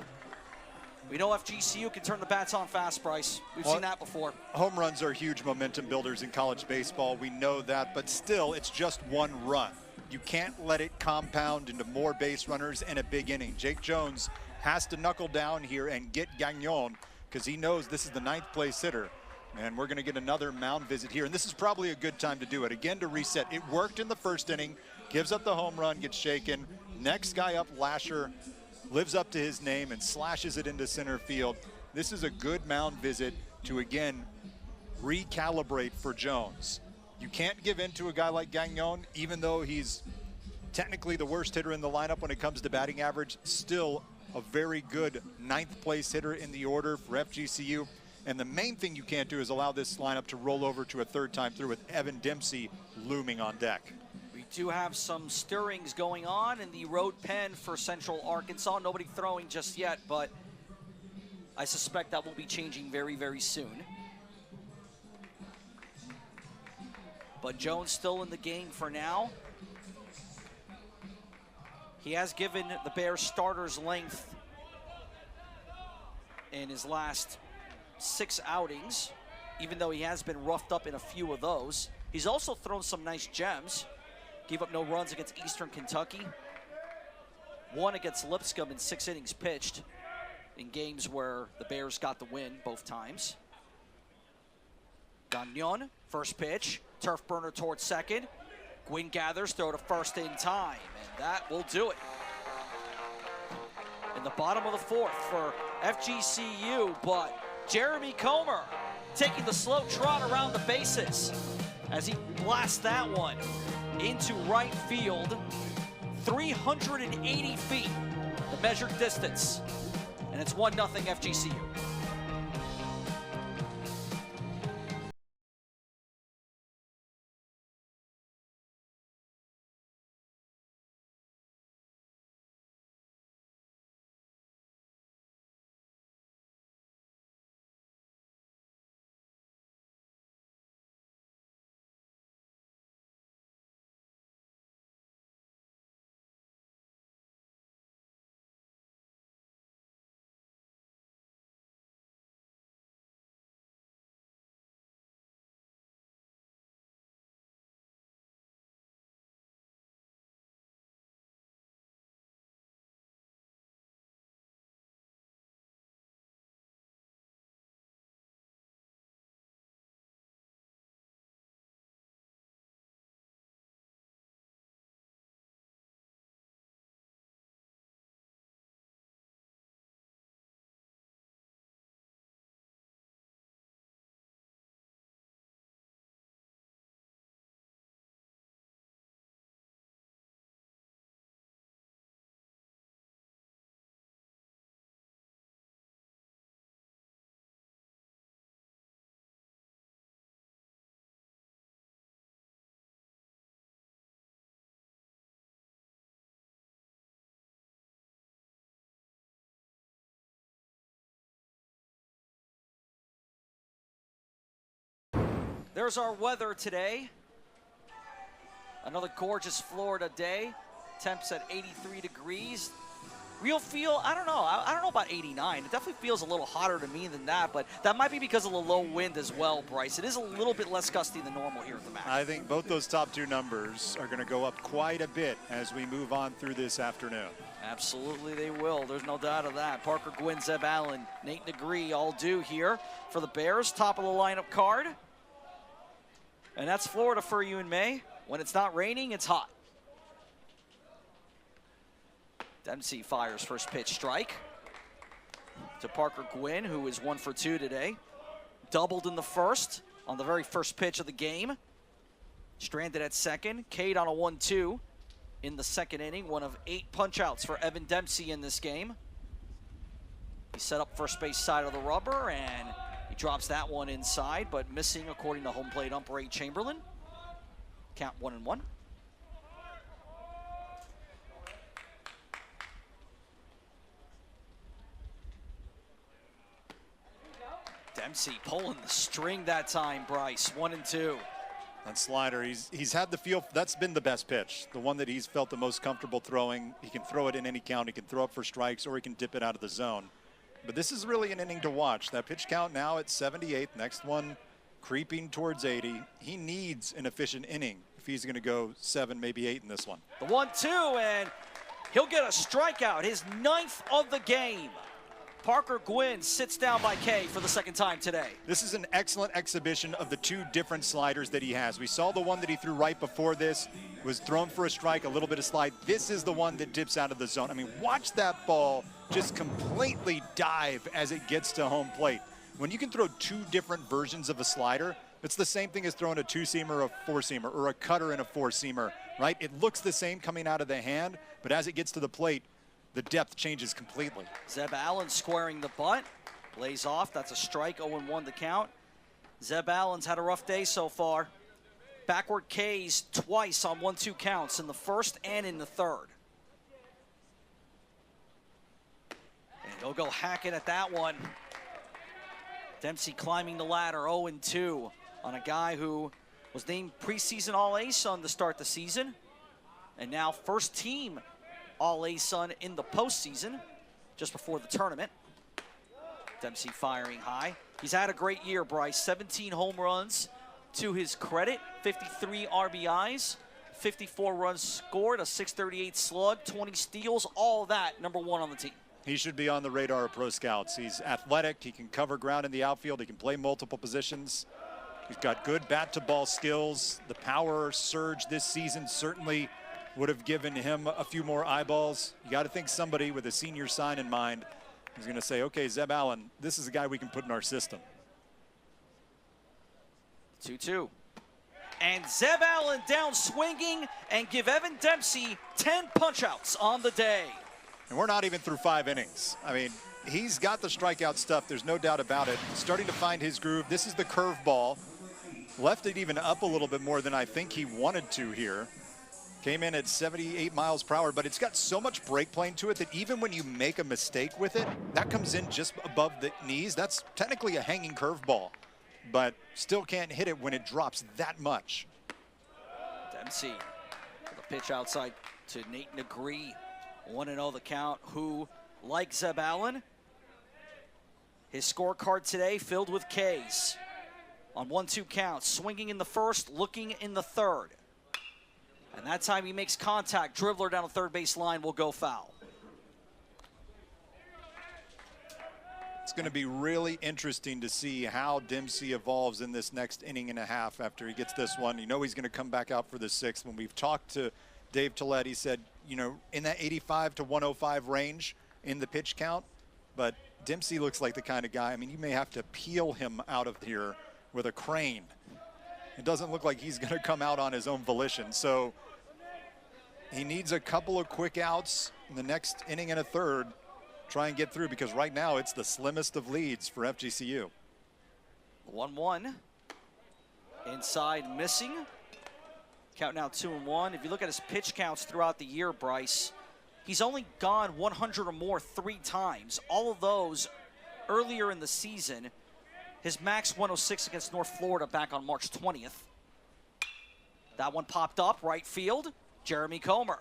We know FGCU can turn the bats on fast, Bryce. We've seen that before. Home runs are huge momentum builders in college baseball. We know that, but still, it's just one run. You can't let it compound into more base runners and a big inning. Jake Jones has to knuckle down here and get Gagnon because he knows this is the 9th place hitter. And we're going to get another mound visit here. And this is probably a good time to do it. Again, to reset. It worked in the first inning. Gives up the home run, gets shaken. Next guy up, Lasher, lives up to his name and slashes it into center field. This is a good mound visit to, again, recalibrate for Jones. You can't give in to a guy like Gagnon, even though he's technically the worst hitter in the lineup when it comes to batting average. Still a very good 9th place hitter in the order for FGCU. And the main thing you can't do is allow this lineup to roll over to a 3rd time through with Evan Dempsey looming on deck. We do have some stirrings going on in the road pen for Central Arkansas. Nobody throwing just yet, but I suspect that will be changing very, very soon. But Jones still in the game for now. He has given the Bears starters length in his last 6 outings, even though he has been roughed up in a few of those. He's also thrown some nice gems. Gave up no runs against Eastern Kentucky. Won against Lipscomb in 6 innings pitched in games where the Bears got the win both times. Gagnon, first pitch, turf burner towards second. Gwynn gathers, throw to first in time, and that will do it. In the bottom of the 4th for FGCU, but Jeremy Comer taking the slow trot around the bases as he blasts that one into right field. 380 feet, the measured distance, and it's 1-0 FGCU. There's our weather today. Another gorgeous Florida day. Temps at 83 degrees. Real feel, I don't know. I don't know about 89. It definitely feels a little hotter to me than that, but that might be because of the low wind as well, Bryce. It is a little bit less gusty than normal here at the MAC. I think both those top 2 numbers are going to go up quite a bit as we move on through this afternoon. Absolutely they will. There's no doubt of that. Parker Gwynn, Zeb Allen, Nate Negree all due here for the Bears. Top of the lineup card. And that's Florida for you in May. When it's not raining, it's hot. Dempsey fires first pitch strike to Parker Gwynn, who is 1 for 2 today. Doubled in the first on the very first pitch of the game. Stranded at second. Cade on a 1-2 in the second inning. One of 8 punch-outs for Evan Dempsey in this game. He set up first base side of the rubber, and he drops that one inside, but missing according to home plate umpire Chamberlain. Count 1-1. Dempsey pulling the string that time, Bryce. 1-2. That slider, he's had the feel. That's been the best pitch, the one that he's felt the most comfortable throwing. He can throw it in any count. He can throw it for strikes, or he can dip it out of the zone. But this is really an inning to watch. That pitch count now at 78. Next one creeping towards 80. He needs an efficient inning if he's going to go 7, maybe 8 in this one. The 1-2, and he'll get a strikeout, his 9th of the game. Parker Gwynn sits down by Kay for the second time today. This is an excellent exhibition of the 2 different sliders that he has. We saw the one that he threw right before this, was thrown for a strike, a little bit of slide. This is the one that dips out of the zone. I mean, watch that ball just completely dive as it gets to home plate. When you can throw 2 different versions of a slider, it's the same thing as throwing a 2-seamer or a 4-seamer or a cutter and a 4-seamer, right? It looks the same coming out of the hand, but as it gets to the plate, the depth changes completely. Zeb Allen squaring the butt. Lays off. That's a strike. 0-1 to count. Zeb Allen's had a rough day so far. Backward K's twice on 1-2 counts in the first and in the third. And he'll go hacking at that one. Dempsey climbing the ladder, 0-2 on a guy who was named preseason All-A-Sun to start the season. And now first team All-A-Sun in the postseason, just before the tournament. Dempsey firing high. He's had a great year, Bryce. 17 home runs to his credit, 53 RBIs, 54 runs scored, a .638 slug, 20 steals, all that #1 on the team. He should be on the radar of pro scouts. He's athletic, he can cover ground in the outfield, he can play multiple positions. He's got good bat-to-ball skills. The power surge this season certainly would have given him a few more eyeballs. You got to think somebody with a senior sign in mind is going to say, okay, Zeb Allen, this is a guy we can put in our system. 2-2. And Zeb Allen down swinging and give Evan Dempsey 10 punch-outs on the day. And we're not even through 5 innings. I mean, he's got the strikeout stuff. There's no doubt about it. Starting to find his groove. This is the curveball. Left it even up a little bit more than I think he wanted to here. Came in at 78 miles per hour, but it's got so much brake plane to it that even when you make a mistake with it, that comes in just above the knees. That's technically a hanging curveball, but still can't hit it when it drops that much. Dempsey with a pitch outside to Nate Negree. 1-0 the count, who, like Zeb Allen, his scorecard today filled with Ks. On 1-2 counts, swinging in the first, looking in the third. And that time he makes contact. Dribbler down the third base line will go foul. It's going to be really interesting to see how Dempsey evolves in this next inning and a half after he gets this one. You know he's going to come back out for the 6th. When we've talked to Dave Tillett, he said, you know, in that 85 to 105 range in the pitch count. But Dempsey looks like the kind of guy, I mean, you may have to peel him out of here with a crane. It doesn't look like he's going to come out on his own volition. So he needs a couple of quick outs in the next inning and a third, try and get through, because right now it's the slimmest of leads for FGCU. 1-1. Inside missing. Count now 2-1. If you look at his pitch counts throughout the year, Bryce, he's only gone 100 or more 3 times. All of those earlier in the season. His max 106 against North Florida back on March 20th. That one popped up, right field. Jeremy Comer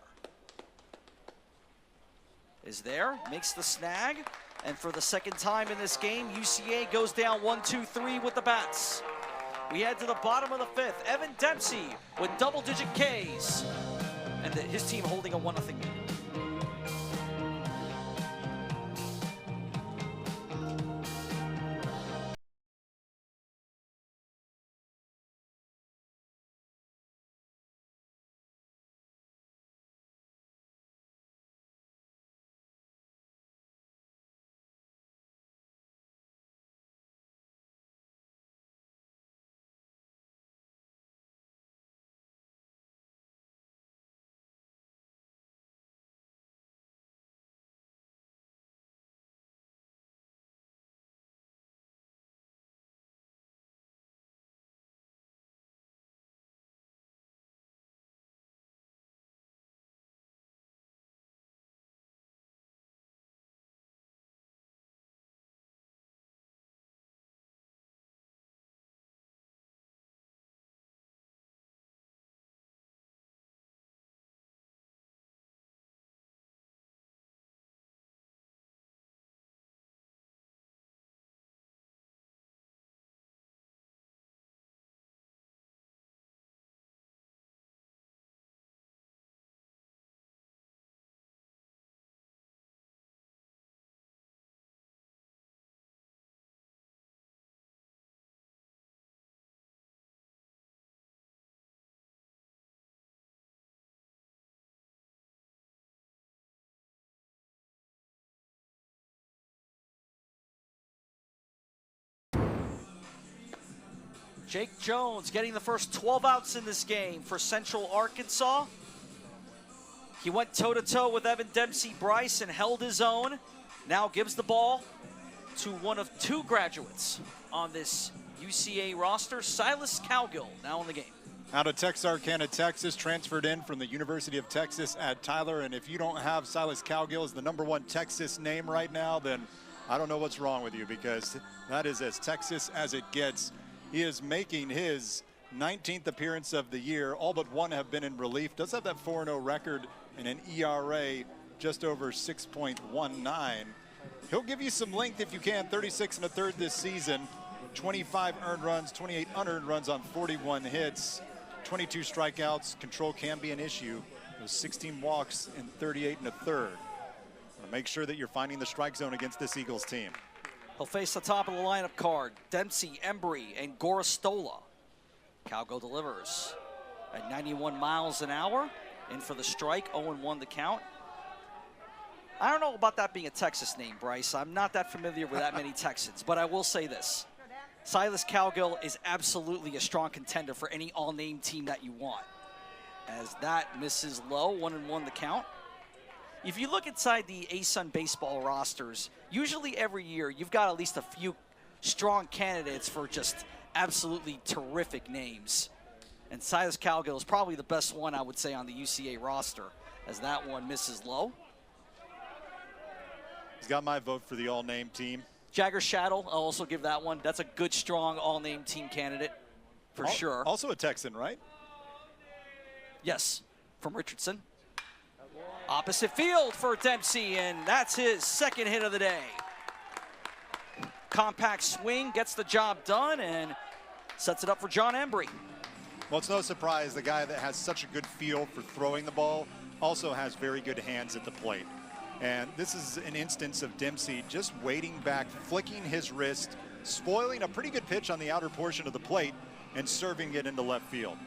is there, makes the snag, and for the second time in this game, UCA goes down 1-2-3 with the bats. We head to the bottom of the 5th. Evan Dempsey with double-digit Ks, and his team holding a 1-0 lead. Jake Jones getting the first 12 outs in this game for Central Arkansas. He went toe-to-toe with Evan Dempsey Bryce and held his own. Now gives the ball to one of two graduates on this UCA roster, Silas Cowgill, now in the game. Out of Texarkana, Texas, transferred in from the University of Texas at Tyler. And if you don't have Silas Cowgill as the #1 Texas name right now, then I don't know what's wrong with you, because that is as Texas as it gets. He is making his 19th appearance of the year. All but one have been in relief. Does have that 4-0 record and an ERA just over 6.19. He'll give you some length if you can. 36 1/3 this season. 25 earned runs, 28 unearned runs on 41 hits. 22 strikeouts. Control can be an issue. Those 16 walks in 38 1/3. Make sure that you're finding the strike zone against this Eagles team. He'll face the top of the lineup card, Dempsey, Embry, and Gorostola. Cowgill delivers at 91 miles an hour. In for the strike, 0-1 the count. I don't know about that being a Texas name, Bryce. I'm not that familiar with that many Texans, but I will say this. Silas Cowgill is absolutely a strong contender for any all-name team that you want. As that misses low, 1-1 the count. If you look inside the ASUN baseball rosters, usually every year you've got at least a few strong candidates for just absolutely terrific names. And Silas Cowgill is probably the best one, I would say, on the UCA roster, as that one misses low. He's got my vote for the all-name team. Jagger Shaddle, I'll also give that one. That's a good, strong all-name team candidate for sure. Also a Texan, right? Yes, from Richardson. Opposite field for Dempsey, and that's his second hit of the day. Compact swing, gets the job done, and sets it up for John Embry. Well, it's no surprise the guy that has such a good feel for throwing the ball also has very good hands at the plate. And this is an instance of Dempsey just waiting back, flicking his wrist, spoiling a pretty good pitch on the outer portion of the plate, and serving it into left field.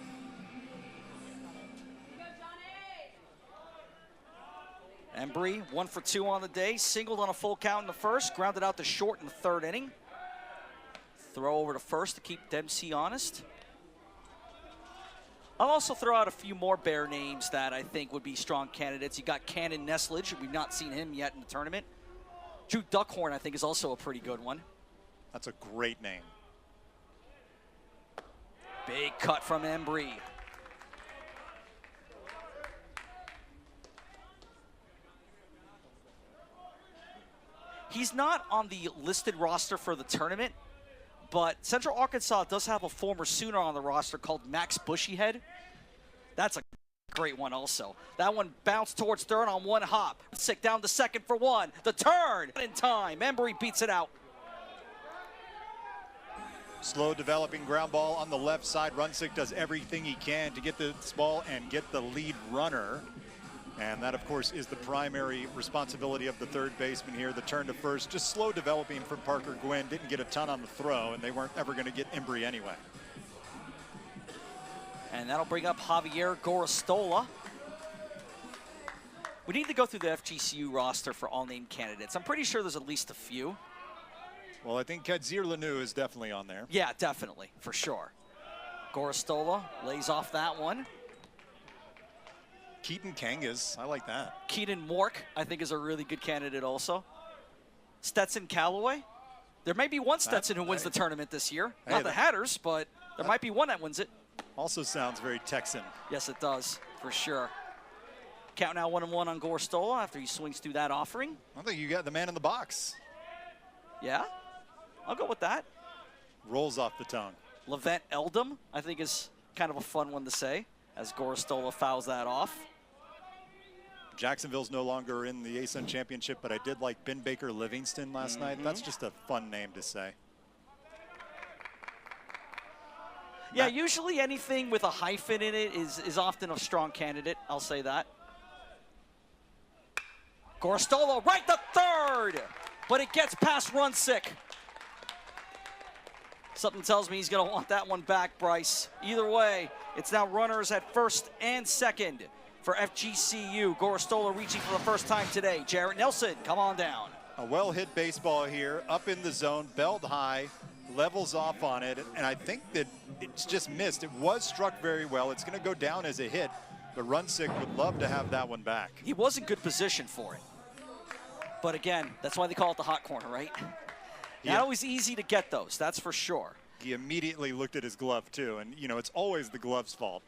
Embry, 1 for 2 on the day, singled on a full count in the first, grounded out to short in the third inning. Throw over to first to keep Dempsey honest. I'll also throw out a few more Bear names that I think would be strong candidates. You got Cannon Neslage. We've not seen him yet in the tournament. Drew Duckhorn, I think, is also a pretty good one. That's a great name. Big cut from Embry. He's not on the listed roster for the tournament, but Central Arkansas does have a former Sooner on the roster called Max Bushyhead. That's a great one also. That one bounced towards third on one hop. Sick down to second for one. The turn in time. Embry beats it out. Slow developing ground ball on the left side. Runsick does everything he can to get this ball and get the lead runner. And that, of course, is the primary responsibility of the third baseman here. The turn to first, just slow developing from Parker Gwynn. Didn't get a ton on the throw, and they weren't ever going to get Embry anyway. And that'll bring up Javier Gorostola. We need to go through the FGCU roster for all-name candidates. I'm pretty sure there's at least a few. Well, I think Kadzir Lanu is definitely on there. Yeah, definitely, for sure. Gorostola lays off that one. Keaton Kangas, I like that. Keaton Mork, I think, is a really good candidate also. Stetson Callaway. There may be one Stetson who wins the tournament this year. Not the Hatters, but there might be one that wins it. Also sounds very Texan. Yes, it does, for sure. Count now 1-1 on Gorostola after he swings through that offering. I think you got the man in the box. Yeah, I'll go with that. Rolls off the tongue. Levant Eldom, I think, is kind of a fun one to say, as Gorostola fouls that off. Jacksonville's no longer in the ASUN championship, but I did like Ben Baker Livingston last night. That's just a fun name to say. Yeah, usually anything with a hyphen in it is often a strong candidate. I'll say that. Gorostola right to third, but it gets past Runsick. Something tells me he's going to want that one back, Bryce. Either way, it's now runners at first and second for FGCU. Gorostola reaching for the first time today. Jarrett Nelson, come on down. A well-hit baseball here, up in the zone, belled high, levels off on it, and I think that it's just missed. It was struck very well. It's going to go down as a hit, but Runsick would love to have that one back. He was in good position for it. But again, that's why they call it the hot corner, right? Yeah. Not always easy to get those, that's for sure. He immediately looked at his glove, too, and, you know, it's always the glove's fault.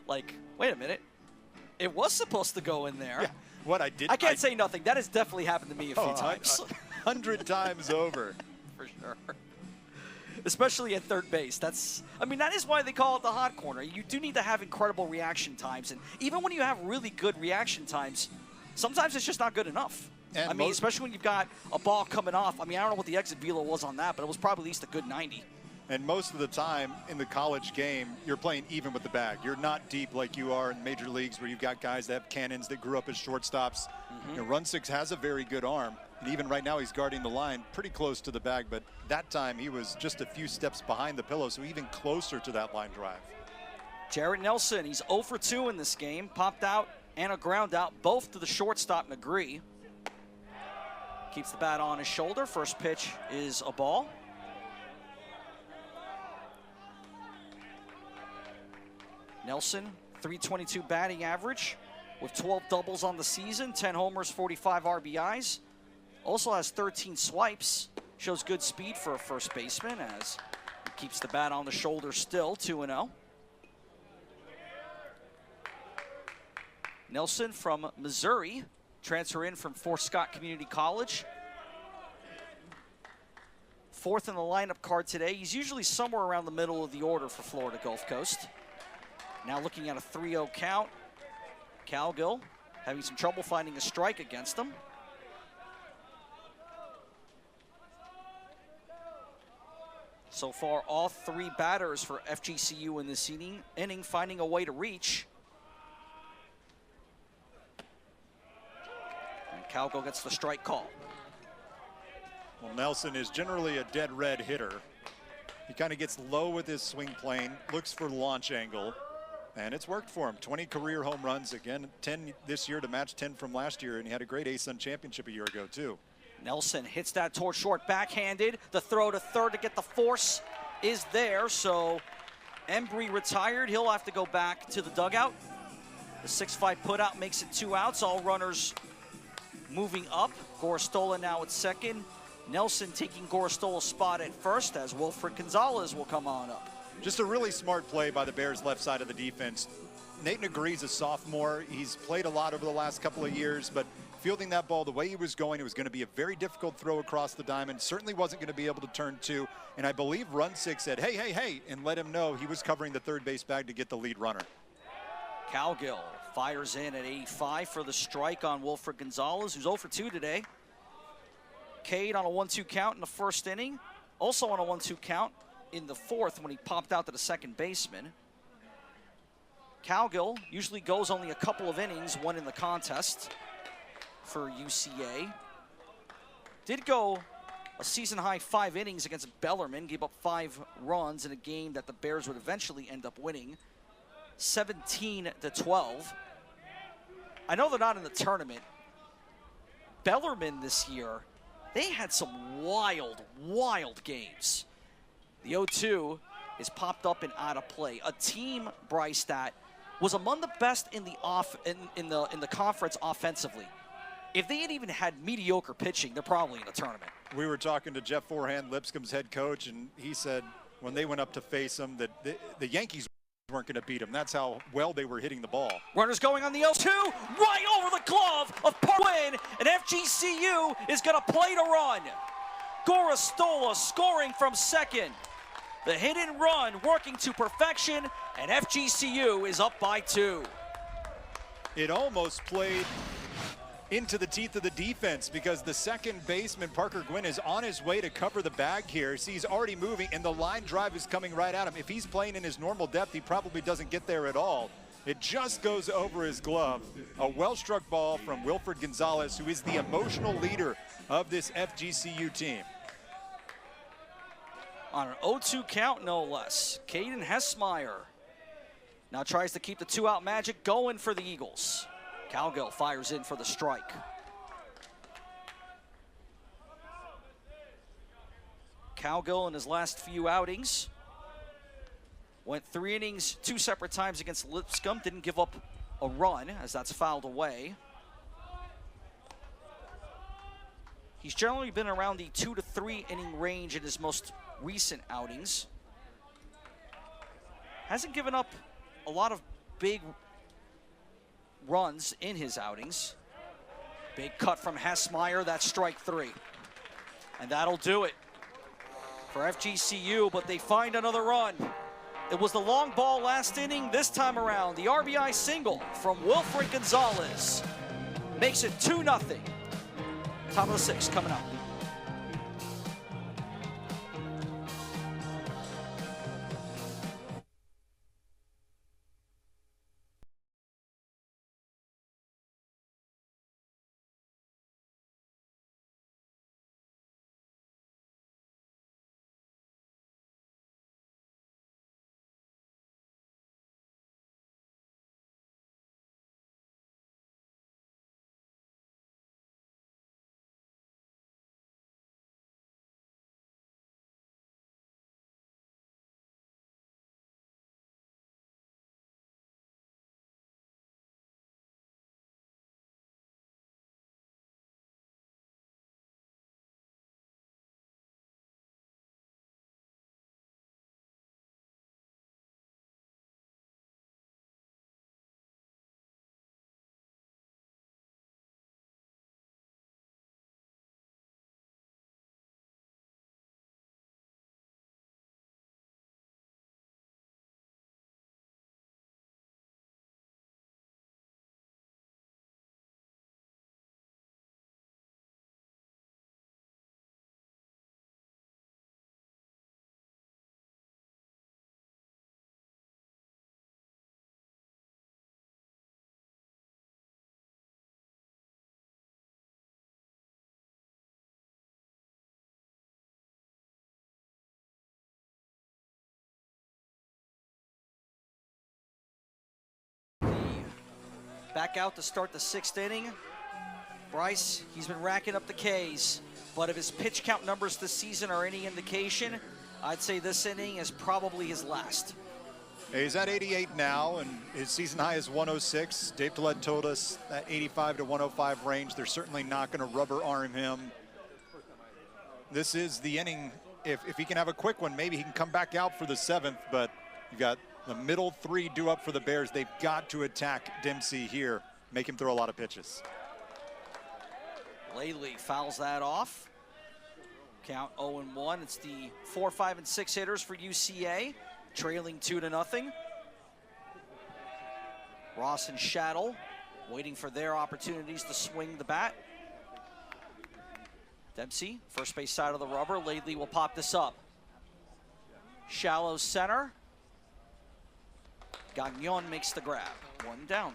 Like, wait a minute. It was supposed to go in there. Yeah. What I did. I can't say nothing. That has definitely happened to me a few times. 100 times over. For sure. Especially at third base. That is why they call it the hot corner. You do need to have incredible reaction times. And even when you have really good reaction times, sometimes it's just not good enough. And especially when you've got a ball coming off. I don't know what the exit velo was on that, but it was probably at least a good 90. And most of the time in the college game, you're playing even with the bag. You're not deep like you are in major leagues where you've got guys that have cannons that grew up as shortstops. You know, Runsick has a very good arm. And even right now, he's guarding the line pretty close to the bag. But that time, he was just a few steps behind the pillow, so even closer to that line drive. Jarrett Nelson, he's 0 for 2 in this game. Popped out and a ground out, both to the shortstop, Negri. Keeps the bat on his shoulder. First pitch is a ball. Nelson, .322 batting average with 12 doubles on the season, 10 homers, 45 RBIs. Also has 13 swipes. Shows good speed for a first baseman as he keeps the bat on the shoulder still, 2-0. Nelson from Missouri, transfer in from Fort Scott Community College. Fourth in the lineup card today. He's usually somewhere around the middle of the order for Florida Gulf Coast. Now looking at a 3-0 count. Calgill having some trouble finding a strike against him. So far, all three batters for FGCU in this inning finding a way to reach. And Calgill gets the strike call. Well, Nelson is generally a dead red hitter. He kind of gets low with his swing plane, looks for launch angle. And it's worked for him. 20 career home runs, again, 10 this year to match 10 from last year, and he had a great A-Sun championship a year ago, too. Nelson hits that towards short, backhanded. The throw to third to get the force is there, so Embry retired. He'll have to go back to the dugout. The 6-5 putout makes it 2 outs. All runners moving up. Gorostola now at second. Nelson taking Gorostola's spot at first as Wilfred Gonzalez will come on up. Just a really smart play by the Bears' left side of the defense. Nate Negri's a sophomore. He's played a lot over the last couple of years, but fielding that ball the way he was going, it was going to be a very difficult throw across the diamond. Certainly wasn't going to be able to turn two. And I believe Runsick said, hey, hey, hey, and let him know he was covering the third base bag to get the lead runner. Calgill fires in at 85 for the strike on Wilfred Gonzalez, who's 0 for 2 today. Cade on a 1-2 count in the first inning. Also on a 1-2 count in the fourth when he popped out to the second baseman. Calgill usually goes only a couple of innings, one in the contest for UCA. Did go a season-high 5 innings against Bellarmine, gave up 5 runs in a game that the Bears would eventually end up winning, 17-12. I know they're not in the tournament. Bellarmine this year, they had some wild, wild games. The 0-2 is popped up and out of play. A team, Bryce, that was among the best in the in the conference offensively. If they had even had mediocre pitching, they're probably in the tournament. We were talking to Jeff Forehand, Lipscomb's head coach, and he said when they went up to face them that the Yankees weren't going to beat them. That's how well they were hitting the ball. Runners going on the 0-2, right over the glove of Parwin, and FGCU is going to play to run. Gorostola scoring from second. The hit and run working to perfection, and FGCU is up by 2. It almost played into the teeth of the defense because the second baseman, Parker Gwynn, is on his way to cover the bag here. See, he's already moving, and the line drive is coming right at him. If he's playing in his normal depth, he probably doesn't get there at all. It just goes over his glove. A well-struck ball from Wilfred Gonzalez, who is the emotional leader of this FGCU team. On an 0-2 count, no less. Caden Hessmeyer now tries to keep the 2-out magic going for the Eagles. Calgill fires in for the strike. Cowgill in his last few outings went 3 innings 2 separate times against Lipscomb. Didn't give up a run as that's fouled away. He's generally been around the 2 to 3 inning range in his most recent outings. Hasn't given up a lot of big runs in his outings. Big cut from Hessmeyer, that's strike 3. And that'll do it for FGCU, but they find another run. It was the long ball last inning. This time around, the RBI single from Wilfred Gonzalez makes it 2-0. Top of the 6th coming up. Back out to start the 6th inning. Bryce, he's been racking up the Ks, but if his pitch count numbers this season are any indication, I'd say this inning is probably his last. He's at 88 now, and his season high is 106. Dave Tollett told us that 85 to 105 range, they're certainly not going to rubber arm him. This is the inning. If he can have a quick one, maybe he can come back out for the 7th, but you've got the middle 3 due up for the Bears. They've got to attack Dempsey here, make him throw a lot of pitches. Laley fouls that off. Count 0-1. It's the 4, 5, and 6 hitters for UCA, trailing 2-0. Ross and Shaddle waiting for their opportunities to swing the bat. Dempsey, first base side of the rubber. Laley will pop this up. Shallow center. Gagnon makes the grab. 1 down.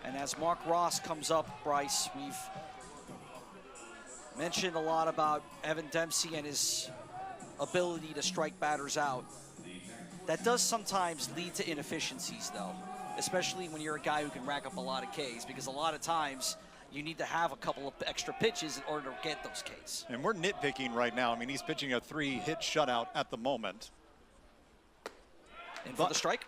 And as Mark Ross comes up, Bryce, we've mentioned a lot about Evan Dempsey and his ability to strike batters out. That does sometimes lead to inefficiencies, though, especially when you're a guy who can rack up a lot of Ks, because a lot of times you need to have a couple of extra pitches in order to get those Ks. And we're nitpicking right now. I mean, he's pitching a 3-hit shutout at the moment. In for the strike.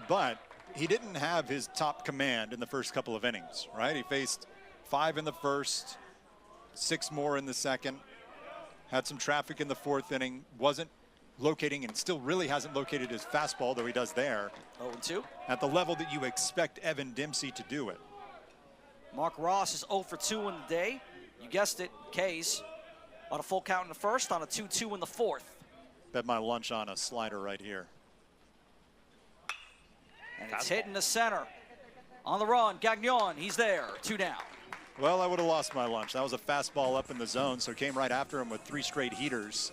But he didn't have his top command in the first couple of innings, right? He faced 5 in the first, 6 more in the second, had some traffic in the 4th inning, wasn't locating and still really hasn't located his fastball, though he does there. 0-2. At the level that you expect Evan Dempsey to do it. Mark Ross is 0 for 2 in the day. You guessed it, Ks. On a full count in the first, on a 2-2 in the 4th. Bet my lunch on a slider right here. And it's hit in the center. On the run, Gagnon, he's there, 2 down. Well, I would have lost my lunch. That was a fastball up in the zone, so came right after him with 3 straight heaters.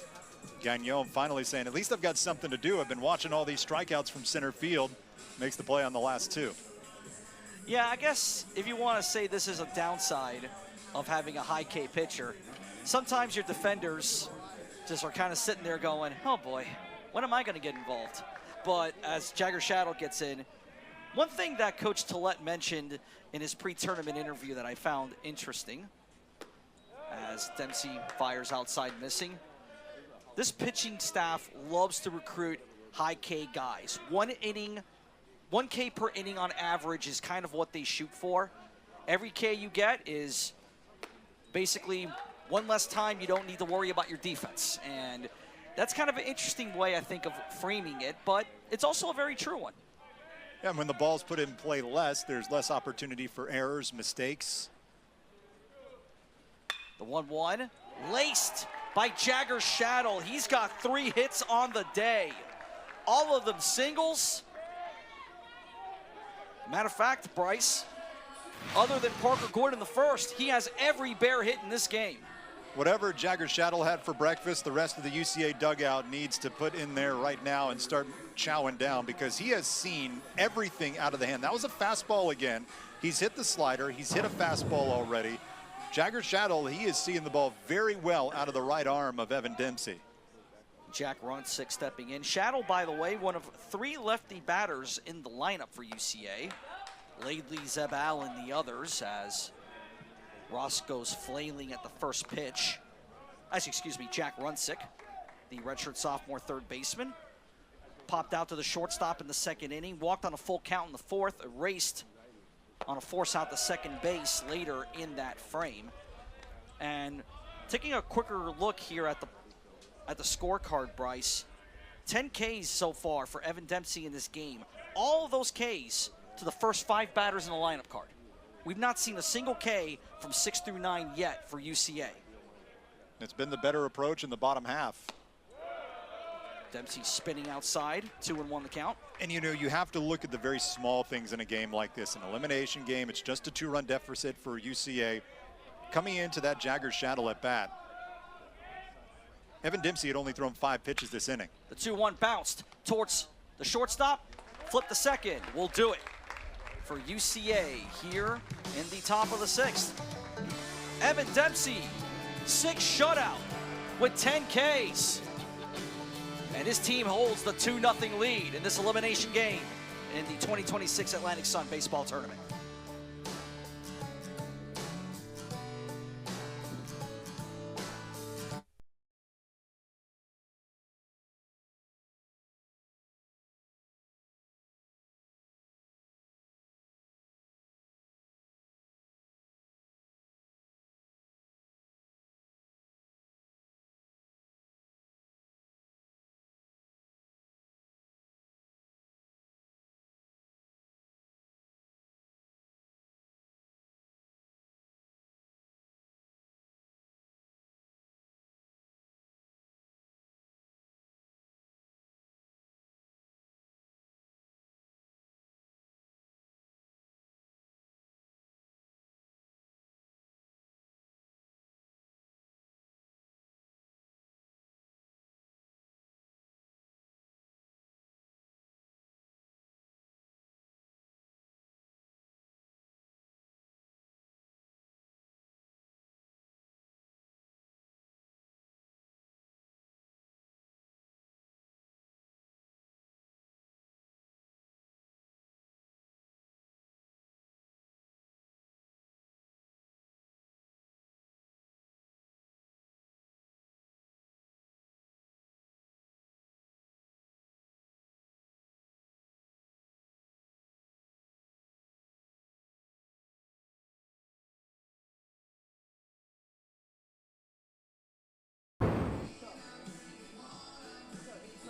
Gagnon finally saying, at least I've got something to do. I've been watching all these strikeouts from center field. Makes the play on the last 2. Yeah, I guess if you want to say this is a downside of having a high K pitcher, sometimes your defenders just are kind of sitting there going, oh boy, when am I going to get involved? But as Jagger Shadow gets in, one thing that Coach Tollett mentioned in his pre-tournament interview that I found interesting, as as Dempsey fires outside missing. This pitching staff loves to recruit high K guys. 1 K per inning on average is kind of what they shoot for. Every K you get is basically one less time you don't need to worry about your defense. And that's kind of an interesting way, I think, of framing it, but it's also a very true one. Yeah, and when the ball's put in play less, there's less opportunity for errors, mistakes. The 1-1, laced by Jagger Shaddle. He's got 3 hits on the day. All of them singles. Matter of fact, Bryce, other than Parker Gordon the first, he has every Bear hit in this game. Whatever Jagger Shaddle had for breakfast, the rest of the UCA dugout needs to put in there right now and start chowing down, because he has seen everything out of the hand. That was a fastball again. He's hit the slider. He's hit a fastball already. Jagger Shaddle, he is seeing the ball very well out of the right arm of Evan Dempsey. Jack Runsick stepping in. Shaddle, by the way, one of 3 lefty batters in the lineup for UCA. Laidley, Zeb Allen, the others, as Ross goes flailing at the first pitch. Excuse me, Jack Runsick, the redshirt sophomore third baseman. Popped out to the shortstop in the 2nd inning, walked on a full count in the 4th, erased on a force out to second base later in that frame. And taking a quicker look here at the scorecard, Bryce, 10 Ks so far for Evan Dempsey in this game. All of those Ks to the first 5 batters in the lineup card. We've not seen a single K from 6 through 9 yet for UCA. It's been the better approach in the bottom half. Dempsey spinning outside, 2-1 the count. And you know, you have to look at the very small things in a game like this. An elimination game, it's just a 2-run deficit for UCA. Coming into that Jagger Shaddle at bat, Evan Dempsey had only thrown 5 pitches this inning. The 2-1 bounced towards the shortstop, flip the second, will do it for UCA here in the top of the 6th. Evan Dempsey, 6 shutout with 10 Ks. And his team holds the 2-0 lead in this elimination game in the 2026 Atlantic Sun Baseball Tournament.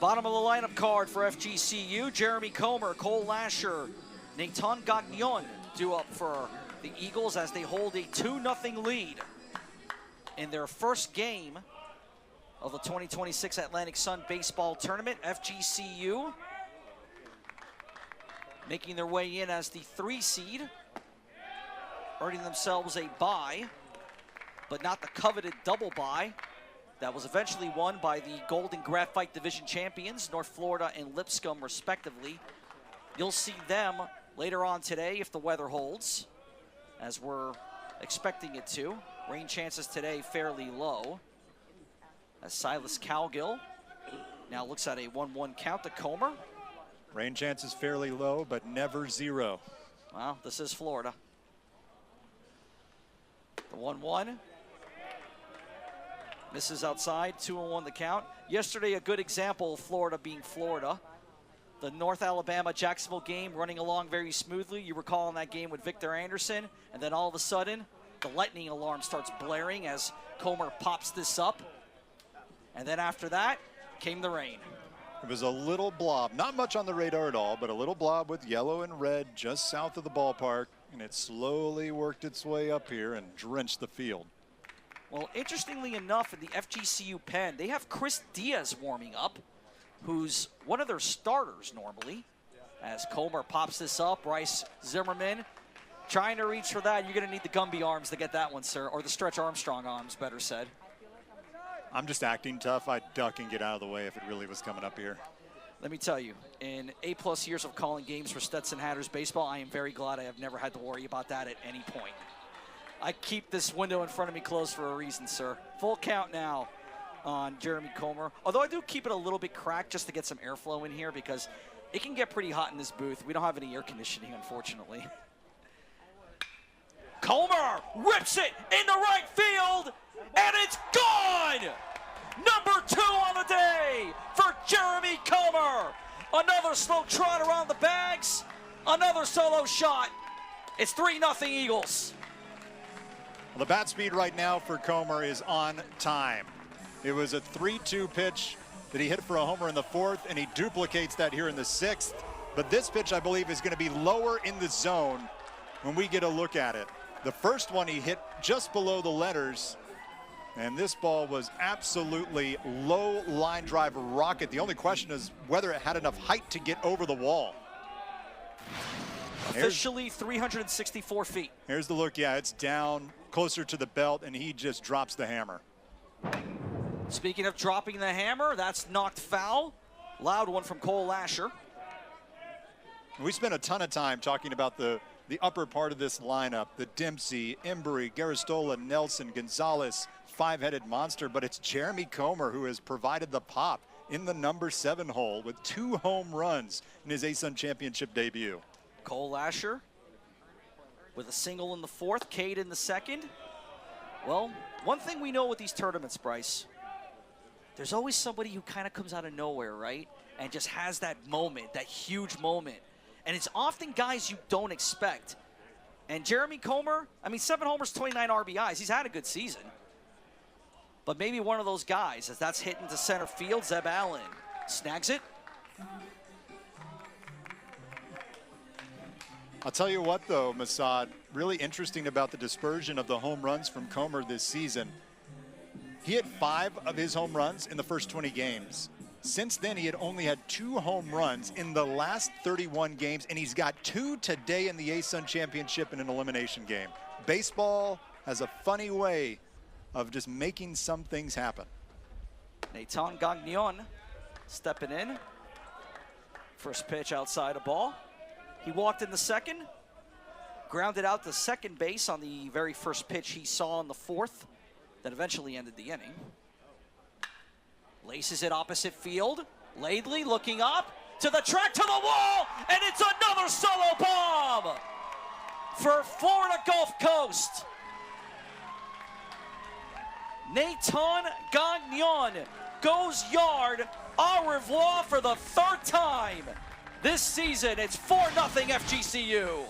Bottom of the lineup card for FGCU, Jeremy Comer, Cole Lasher, Nathan Gagnon due up for the Eagles as they hold a 2-0 lead in their first game of the 2026 Atlantic Sun Baseball Tournament. FGCU making their way in as the 3 seed, earning themselves a bye, but not the coveted double bye that was eventually won by the Golden Graphite Division champions, North Florida and Lipscomb, respectively. You'll see them later on today if the weather holds, as we're expecting it to. Rain chances today fairly low, as Silas Cowgill now looks at a 1-1 count to Comer. Rain chances fairly low, but never 0. Well, this is Florida. The 1-1. Misses outside, 2-1 the count. Yesterday, a good example of Florida being Florida. The North Alabama-Jacksonville game running along very smoothly. You recall in that game with Victor Anderson, and then all of a sudden, the lightning alarm starts blaring as Comer pops this up. And then after that, came the rain. It was a little blob, not much on the radar at all, but a little blob with yellow and red just south of the ballpark, and it slowly worked its way up here and drenched the field. Well, interestingly enough, in the FGCU pen, they have Chris Diaz warming up, who's one of their starters normally. As Comer pops this up, Bryce Zimmerman trying to reach for that. You're going to need the Gumby arms to get that one, sir, or the Stretch Armstrong arms, better said. I'm just acting tough. I'd duck and get out of the way if it really was coming up here. Let me tell you, in 8+ years of calling games for Stetson Hatters baseball, I am very glad I have never had to worry about that at any point. I keep this window in front of me closed for a reason, sir. Full count now on Jeremy Comer. Although I do keep it a little bit cracked just to get some airflow in here because it can get pretty hot in this booth. We don't have any air conditioning, unfortunately. Comer rips it in the right field, and it's gone! Number 2 on the day for Jeremy Comer. Another slow trot around the bags, another solo shot. It's 3-0 Eagles. Well, the bat speed right now for Comer is on time. It was a 3-2 pitch that he hit for a homer in the 4th, and he duplicates that here in the 6th. But this pitch, I believe, is going to be lower in the zone when we get a look at it. The first one he hit just below the letters, and this ball was absolutely low line drive rocket. The only question is whether it had enough height to get over the wall. Officially 364 feet. Here's the look. Yeah, it's down closer to the belt, and he just drops the hammer. Speaking of dropping the hammer, that's knocked foul. Loud one from Cole Lasher. We spent a ton of time talking about the upper part of this lineup, the Dempsey, Embry, Garistola, Nelson, Gonzalez, five-headed monster, but it's Jeremy Comer who has provided the pop in the number 7 hole with 2 home runs in his ASUN championship debut. Cole Lasher with a single in the 4th, Cade in the 2nd. Well, one thing we know with these tournaments, Bryce, there's always somebody who kind of comes out of nowhere, right? And just has that moment, that huge moment. And it's often guys you don't expect. And Jeremy Comer, I mean, 7 homers, 29 RBIs. He's had a good season. But maybe one of those guys, as that's hit into center field, Zeb Allen snags it. I'll tell you what, though, Masad, really interesting about the dispersion of the home runs from Comer this season. He had 5 of his home runs in the first 20 games. Since then, he had only had 2 home runs in the last 31 games, and he's got 2 today in the ASUN Championship in an elimination game. Baseball has a funny way of just making some things happen. Nathan Gagnon stepping in. First pitch outside a ball. He walked in the 2nd, grounded out to second base on the very first pitch he saw in the 4th, that eventually ended the inning. Laces it opposite field. Laidley looking up to the track, to the wall, and it's another solo bomb for Florida Gulf Coast. Nathan Gagnon goes yard au revoir for the 3rd time this season. It's 4-0 FGCU.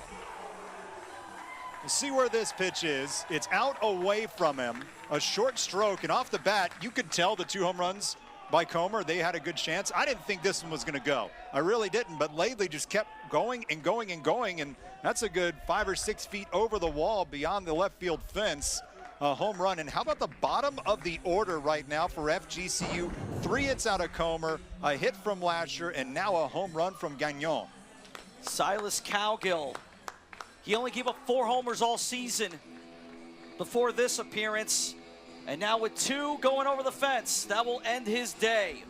See where this pitch is. It's out away from him, a short stroke, and off the bat, you could tell the 2 home runs by Comer, they had a good chance. I didn't think this one was going to go. I really didn't, but Laidley just kept going and going and going, and that's a good 5 or 6 feet over the wall beyond the left field fence. A home run. And how about the bottom of the order right now for FGCU? 3 hits out of Comer, a hit from Lasher, and now a home run from Gagnon. Silas Cowgill. He only gave up 4 homers all season before this appearance. And now with 2 going over the fence, that will end his day.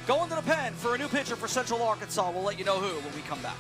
Going to the pen for a new pitcher for Central Arkansas. We'll let you know who when we come back.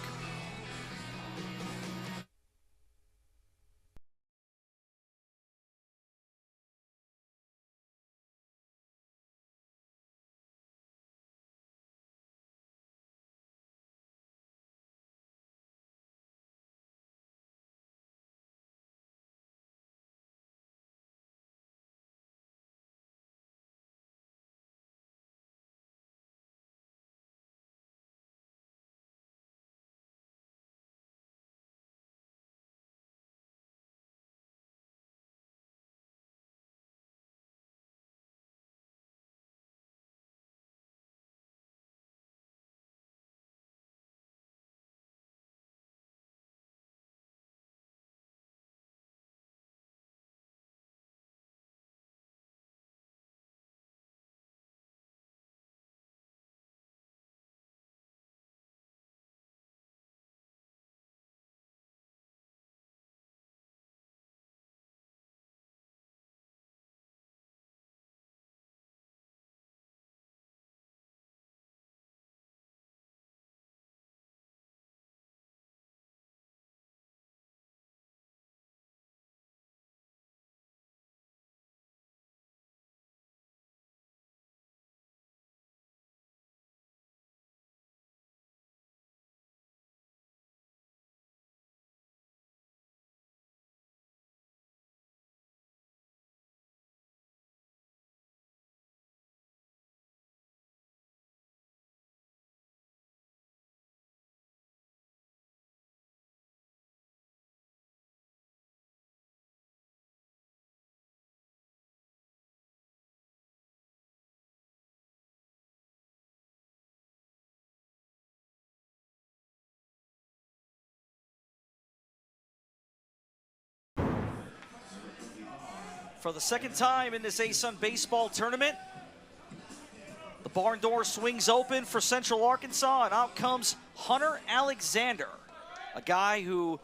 For the second time in this ASUN baseball tournament, the barn door swings open for Central Arkansas, and out comes Hunter Alexander, a guy who,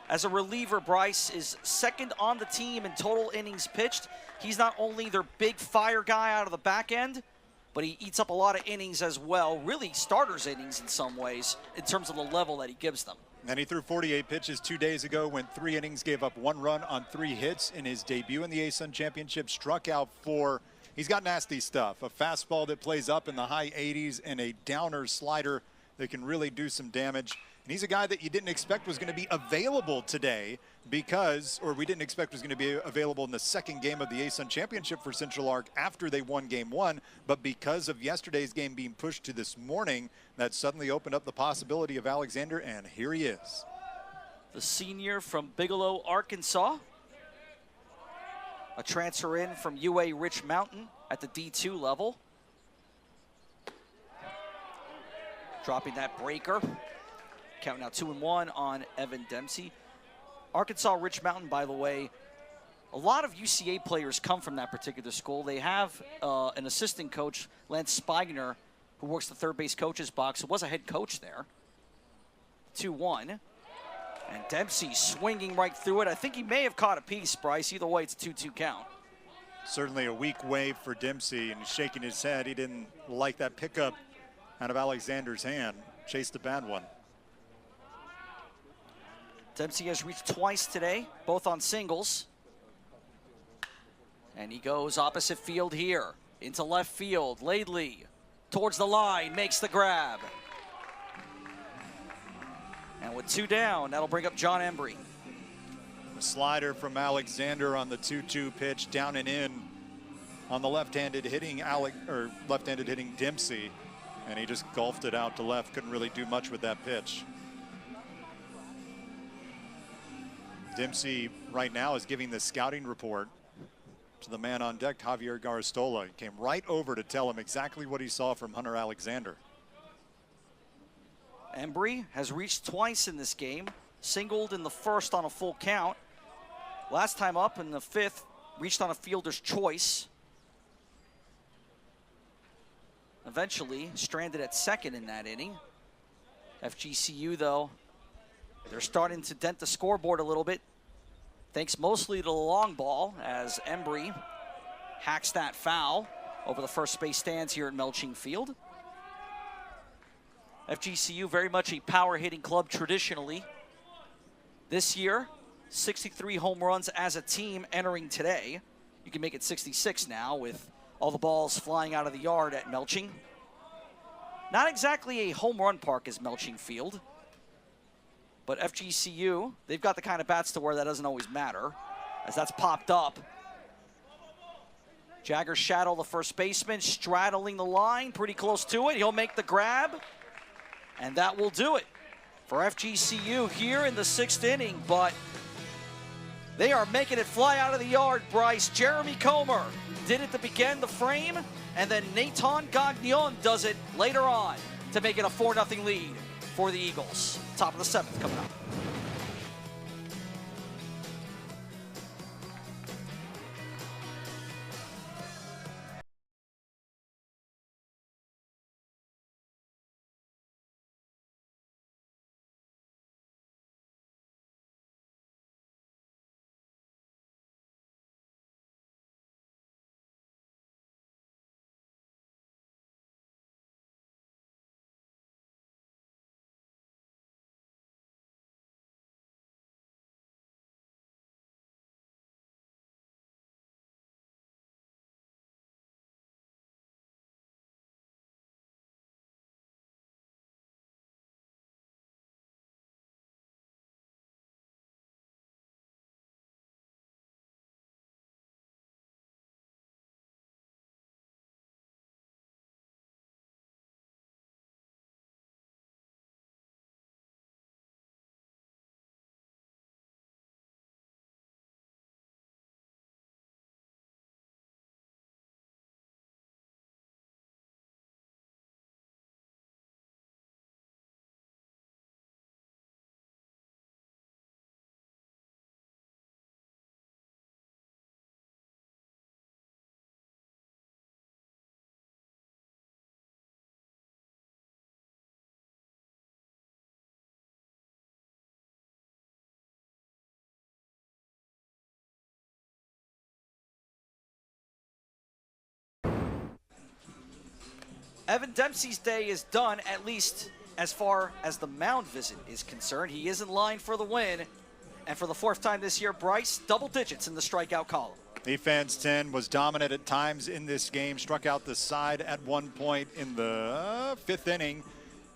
as a reliever, Bryce, is second on the team in total innings pitched. He's not only their big fire guy out of the back end, but he eats up a lot of innings as well, really starters innings in some ways, in terms of the level that he gives them. And he threw 48 pitches 2 days ago, went 3 innings, gave up 1 run on 3 hits in his debut in the ASUN Championship, struck out 4. He's got nasty stuff, a fastball that plays up in the high 80s and a downer slider that can really do some damage. And he's a guy that you didn't expect was going to be available today because, or we didn't expect was going to be available in the second game of the ASUN Championship for Central Ark after they won game 1. But because of yesterday's game being pushed to this morning, that suddenly opened up the possibility of Alexander, and here he is. The senior from Bigelow, Arkansas. A transfer in from UA Rich Mountain at the D2 level. Dropping that breaker. Count now 2-1 on Evan Dempsey. Arkansas Rich Mountain, by the way, a lot of UCA players come from that particular school. They have an assistant coach, Lance Spigner, who works the third base coach's box, who was a head coach there. 2-1. And Dempsey swinging right through it. I think he may have caught a piece, Bryce. Either way, it's a 2-2 count. Certainly a weak wave for Dempsey, and shaking his head. He didn't like that pickup out of Alexander's hand. Chased a bad one. Dempsey has reached twice today, both on singles. And he goes opposite field here, into left field. Laidley towards the line, makes the grab. And with 2 down, that'll bring up John Embry. A slider from Alexander on the 2-2 pitch, down and in on the left-handed hitting Dempsey, and he just golfed it out to left. Couldn't really do much with that pitch. Dempsey right now is giving the scouting report to the man on deck, Javier Garastola. He came right over to tell him exactly what he saw from Hunter Alexander. Embry has reached twice in this game, singled in the first on a full count. Last time up in the 5th, reached on a fielder's choice. Eventually stranded at second in that inning. FGCU, though, they're starting to dent the scoreboard a little bit, thanks mostly to the long ball, as Embry hacks that foul over the first base stands here at Melching Field. FGCU very much a power hitting club traditionally. This year, 63 home runs as a team entering today. You can make it 66 now with all the balls flying out of the yard at Melching. Not exactly a home run park as Melching Field, but FGCU, they've got the kind of bats to where that doesn't always matter, as that's popped up. Jagger Shadow, the first baseman, straddling the line, pretty close to it. He'll make the grab, and that will do it for FGCU here in the 6th inning, but they are making it fly out of the yard, Bryce. Jeremy Comer did it to begin the frame, and then Nathan Gagnon does it later on to make it a 4-0 lead for the Eagles. Top of the 7th coming up. Evan Dempsey's day is done, at least as far as the mound visit is concerned. He is in line for the win. And for the fourth time this year, Bryce, double digits in the strikeout column. Defense 10 was dominant at times in this game, struck out the side at one point in the fifth inning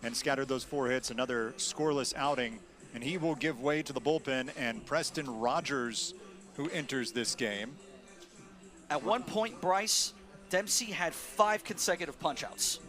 and scattered those 4 hits, another scoreless outing. And he will give way to the bullpen and Preston Rogers, who enters this game. At one point, Bryce, Dempsey had 5 consecutive punch-outs.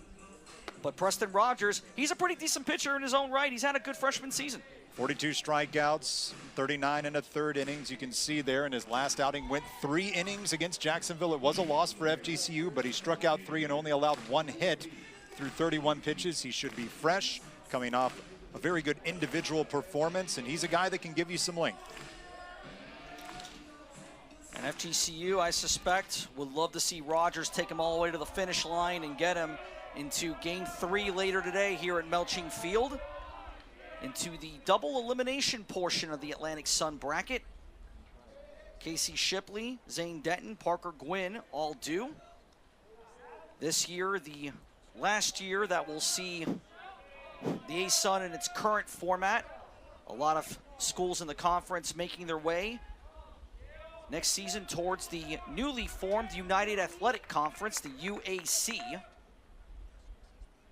But Preston Rogers, he's a pretty decent pitcher in his own right. He's had a good freshman season. 42 strikeouts, 39 and a third innings. You can see there in his last outing went 3 innings against Jacksonville. It was a loss for FGCU, but he struck out 3 and only allowed 1 hit through 31 pitches. He should be fresh, coming off a very good individual performance, and he's a guy that can give you some length. And FGCU, I suspect, would love to see Rogers take him all the way to the finish line and get him into Game 3 later today here at Melching Field, into the double elimination portion of the Atlantic Sun bracket. Casey Shipley, Zane Denton, Parker Gwynn all due. This year, the last year that we'll see the A-Sun in its current format. A lot of schools in the conference making their way next season towards the newly formed United Athletic Conference, the UAC.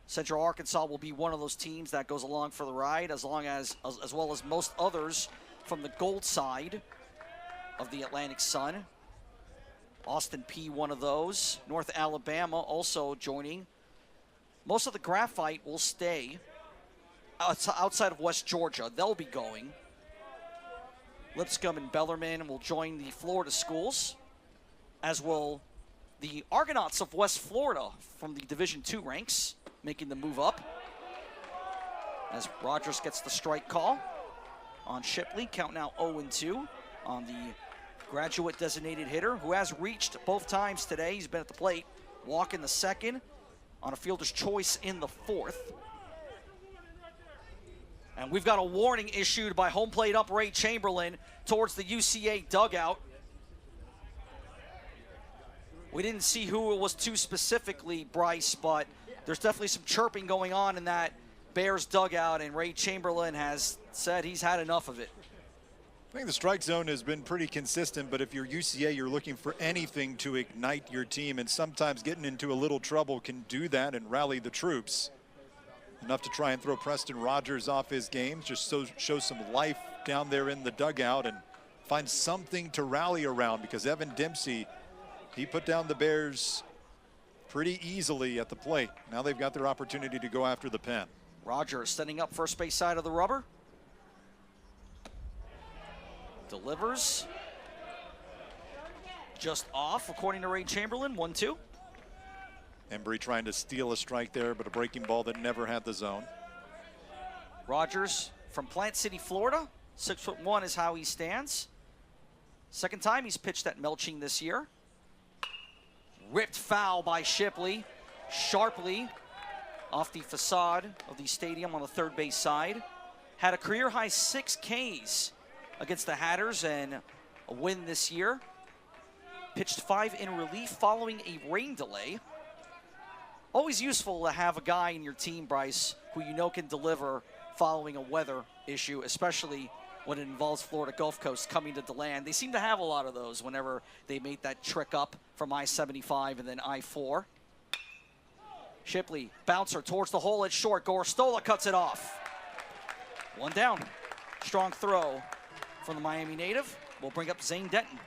Central Arkansas will be one of those teams that goes along for the ride, as well as most others from the gold side of the Atlantic Sun. Austin P, one of those. North Alabama also joining. Most of the graphite will stay outside of West Georgia. They'll be going. Lipscomb and Bellarmine will join the Florida schools, as will the Argonauts of West Florida from the Division II ranks, making the move up. As Rogers gets the strike call on Shipley, count now 0-2 on the graduate designated hitter, who has reached both times today. He's been at the plate, walk in the second, on a fielder's choice in the fourth. And we've got a warning issued by home plate ump Ray Chamberlain towards the UCA dugout. We didn't see who it was to specifically, Bryce, but there's definitely some chirping going on in that Bears dugout, and Ray Chamberlain has said he's had enough of it. I think the strike zone has been pretty consistent, but if you're UCA, you're looking for anything to ignite your team, and sometimes getting into a little trouble can do that and rally the troops. Enough to try and throw Preston Rogers off his game, just show some life down there in the dugout and find something to rally around, because Evan Dempsey, he put down the Bears pretty easily at the plate. Now they've got their opportunity to go after the pen. Rogers setting up first base side of the rubber. Delivers. Just off, according to Ray Chamberlain, 1-2. Embry trying to steal a strike there, but a breaking ball that never had the zone. Rogers from Plant City, Florida. 6'1" is how he stands. Second time he's pitched at Melching this year. Ripped foul by Shipley, sharply off the facade of the stadium on the third base side. Had a career-high 6 Ks against the Hatters and a win this year. Pitched 5 in relief following a rain delay. Always useful to have a guy in your team, Bryce, who you know can deliver following a weather issue, especially when it involves Florida Gulf Coast coming to DeLand. They seem to have a lot of those whenever they make that trick up from I-75 and then I-4. Shipley, bouncer towards the hole at short. Gorostola cuts it off. 1 down. Strong throw from the Miami native. We'll bring up Zane Denton.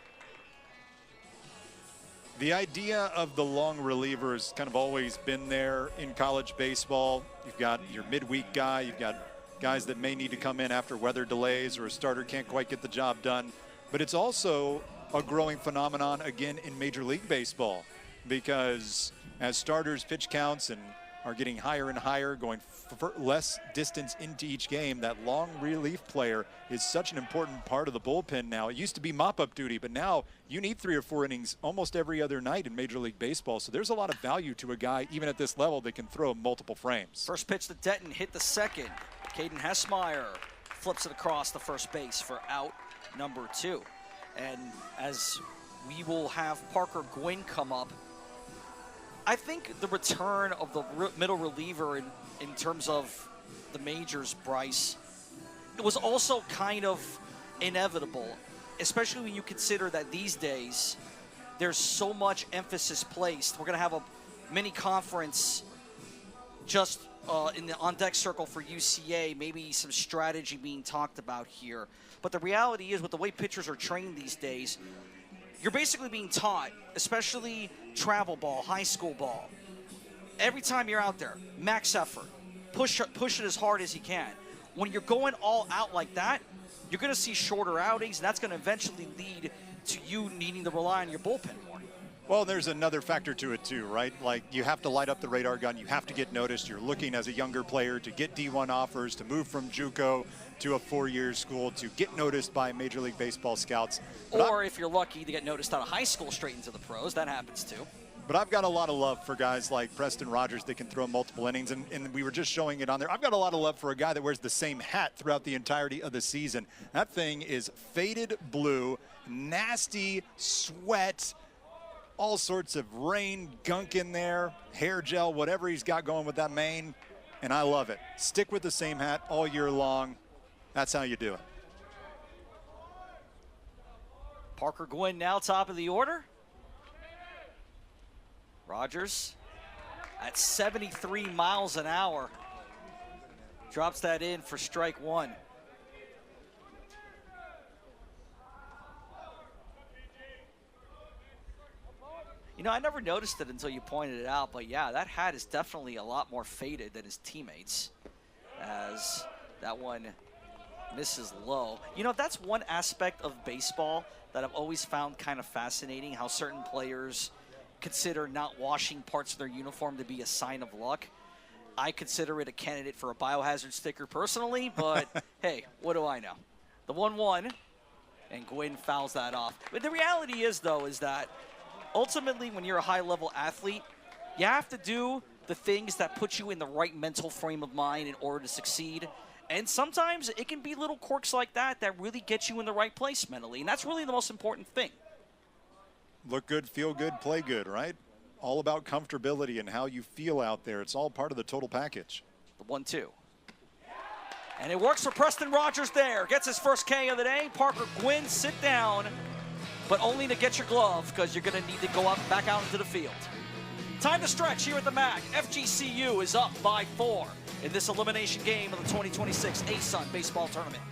The idea of the long reliever has kind of always been there in college baseball. You've got your midweek guy, you've got guys that may need to come in after weather delays or a starter can't quite get the job done. But it's also a growing phenomenon again in Major League Baseball, because as starters pitch counts and are getting higher and higher, going for less distance into each game, that long relief player is such an important part of the bullpen now. It used to be mop-up duty, but now you need 3 or 4 innings almost every other night in Major League Baseball. So there's a lot of value to a guy, even at this level, that can throw multiple frames. First pitch to Denton, hit the second. Caden Hessmeyer flips it across the first base for out number 2. And as we will have Parker Gwynn come up I think the return of the middle reliever in terms of the majors, Bryce, it was also kind of inevitable, especially when you consider that these days there's so much emphasis placed. We're going to have a mini conference just in the on-deck circle for UCA, maybe some strategy being talked about here. But the reality is, with the way pitchers are trained these days, you're basically being taught, especially travel ball, high school ball. Every time you're out there, max effort, push it as hard as you can. When you're going all out like that, you're going to see shorter outings, and that's going to eventually lead to you needing to rely on your bullpen more. Well, there's another factor to it too, right? Like, you have to light up the radar gun. You have to get noticed. You're looking as a younger player to get D1 offers, to move from JUCO to a 4-year school, to get noticed by Major League Baseball scouts. Or if you're lucky to get noticed out of high school straight into the pros, that happens too. But I've got a lot of love for guys like Preston Rogers that can throw multiple innings, and we were just showing it on there. I've got a lot of love for a guy that wears the same hat throughout the entirety of the season. That thing is faded blue, nasty sweat, all sorts of rain gunk in there, hair gel, whatever he's got going with that mane, and I love it. Stick with the same hat all year long. That's how you do it. Parker Gwynn now top of the order. Rogers at 73 miles an hour. Drops that in for strike one. You know, I never noticed it until you pointed it out, but yeah, that hat is definitely a lot more faded than his teammates, as that one misses low. You know, that's one aspect of baseball that I've always found kind of fascinating, how certain players consider not washing parts of their uniform to be a sign of luck. I consider it a candidate for a biohazard sticker personally, but hey, what do I know? The 1-1, and Gwynn fouls that off. But the reality is, though, is that ultimately when you're a high-level athlete, you have to do the things that put you in the right mental frame of mind in order to succeed. And sometimes it can be little quirks like that that really get you in the right place mentally, and that's really the most important thing. Look good, feel good, play good, right? All about comfortability and how you feel out there. It's all part of the total package. The 1-2. And it works for Preston Rogers there. Gets his first K of the day. Parker Gwynn, sit down, but only to get your glove because you're going to need to go back out into the field. Time to stretch here at the MAC. FGCU is up by 4 in this elimination game of the 2026 ASUN Baseball Tournament.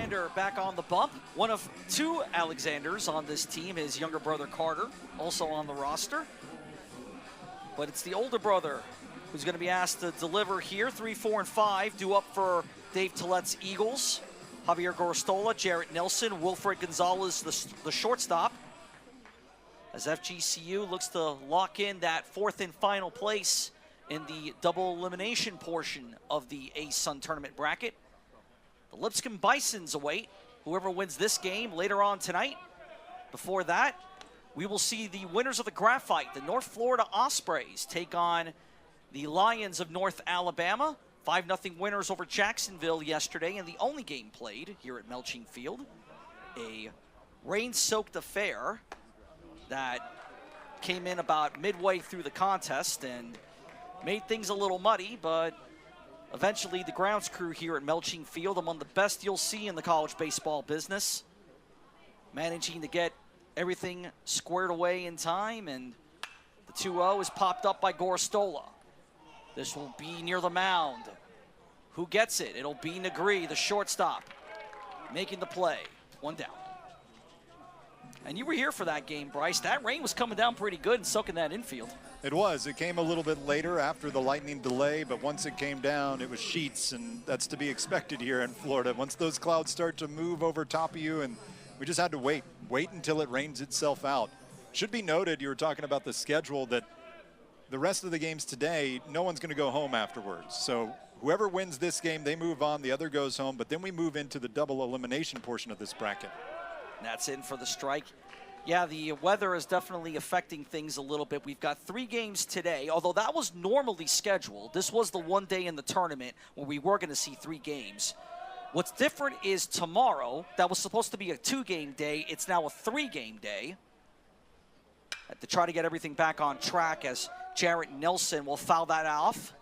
Alexander back on the bump. One of 2 Alexanders on this team, his younger brother Carter, also on the roster. But it's the older brother who's going to be asked to deliver here. 3, 4, and 5 due up for Dave Tillette's Eagles. Javier Gorostola, Jarrett Nelson, Wilfred Gonzalez, the shortstop. As FGCU looks to lock in that 4th and final place in the double elimination portion of the ASUN tournament bracket. The Lipscomb Bisons await whoever wins this game later on tonight. Before that, we will see the winners of the Graphite, the North Florida Ospreys, take on the Lions of North Alabama. 5-0 winners over Jacksonville yesterday, and the only game played here at Melching Field. A rain-soaked affair that came in about midway through the contest and made things a little muddy, but eventually the grounds crew here at Melching Field, among the best you'll see in the college baseball business, managing to get everything squared away in time, and the 2-0 is popped up by Gorostola. This will be near the mound. Who gets it? It'll be Negri, the shortstop, making the play. 1 down. And you were here for that game, Bryce. That rain was coming down pretty good and soaking that infield. It was. It came a little bit later after the lightning delay, but once it came down, it was sheets, and that's to be expected here in Florida. Once those clouds start to move over top of you, and we just had to wait until it rains itself out. Should be noted, you were talking about the schedule, that the rest of the games today, no one's going to go home afterwards. So whoever wins this game, they move on, the other goes home, but then we move into the double elimination portion of this bracket. That's in for the strike. Yeah, the weather is definitely affecting things a little bit. We've got 3 games today, although that was normally scheduled. This was the one day in the tournament where we were going to see 3 games. What's different is tomorrow, that was supposed to be a 2-game day. It's now a 3-game day. To try to get everything back on track, as Jarrett Nelson will foul that off.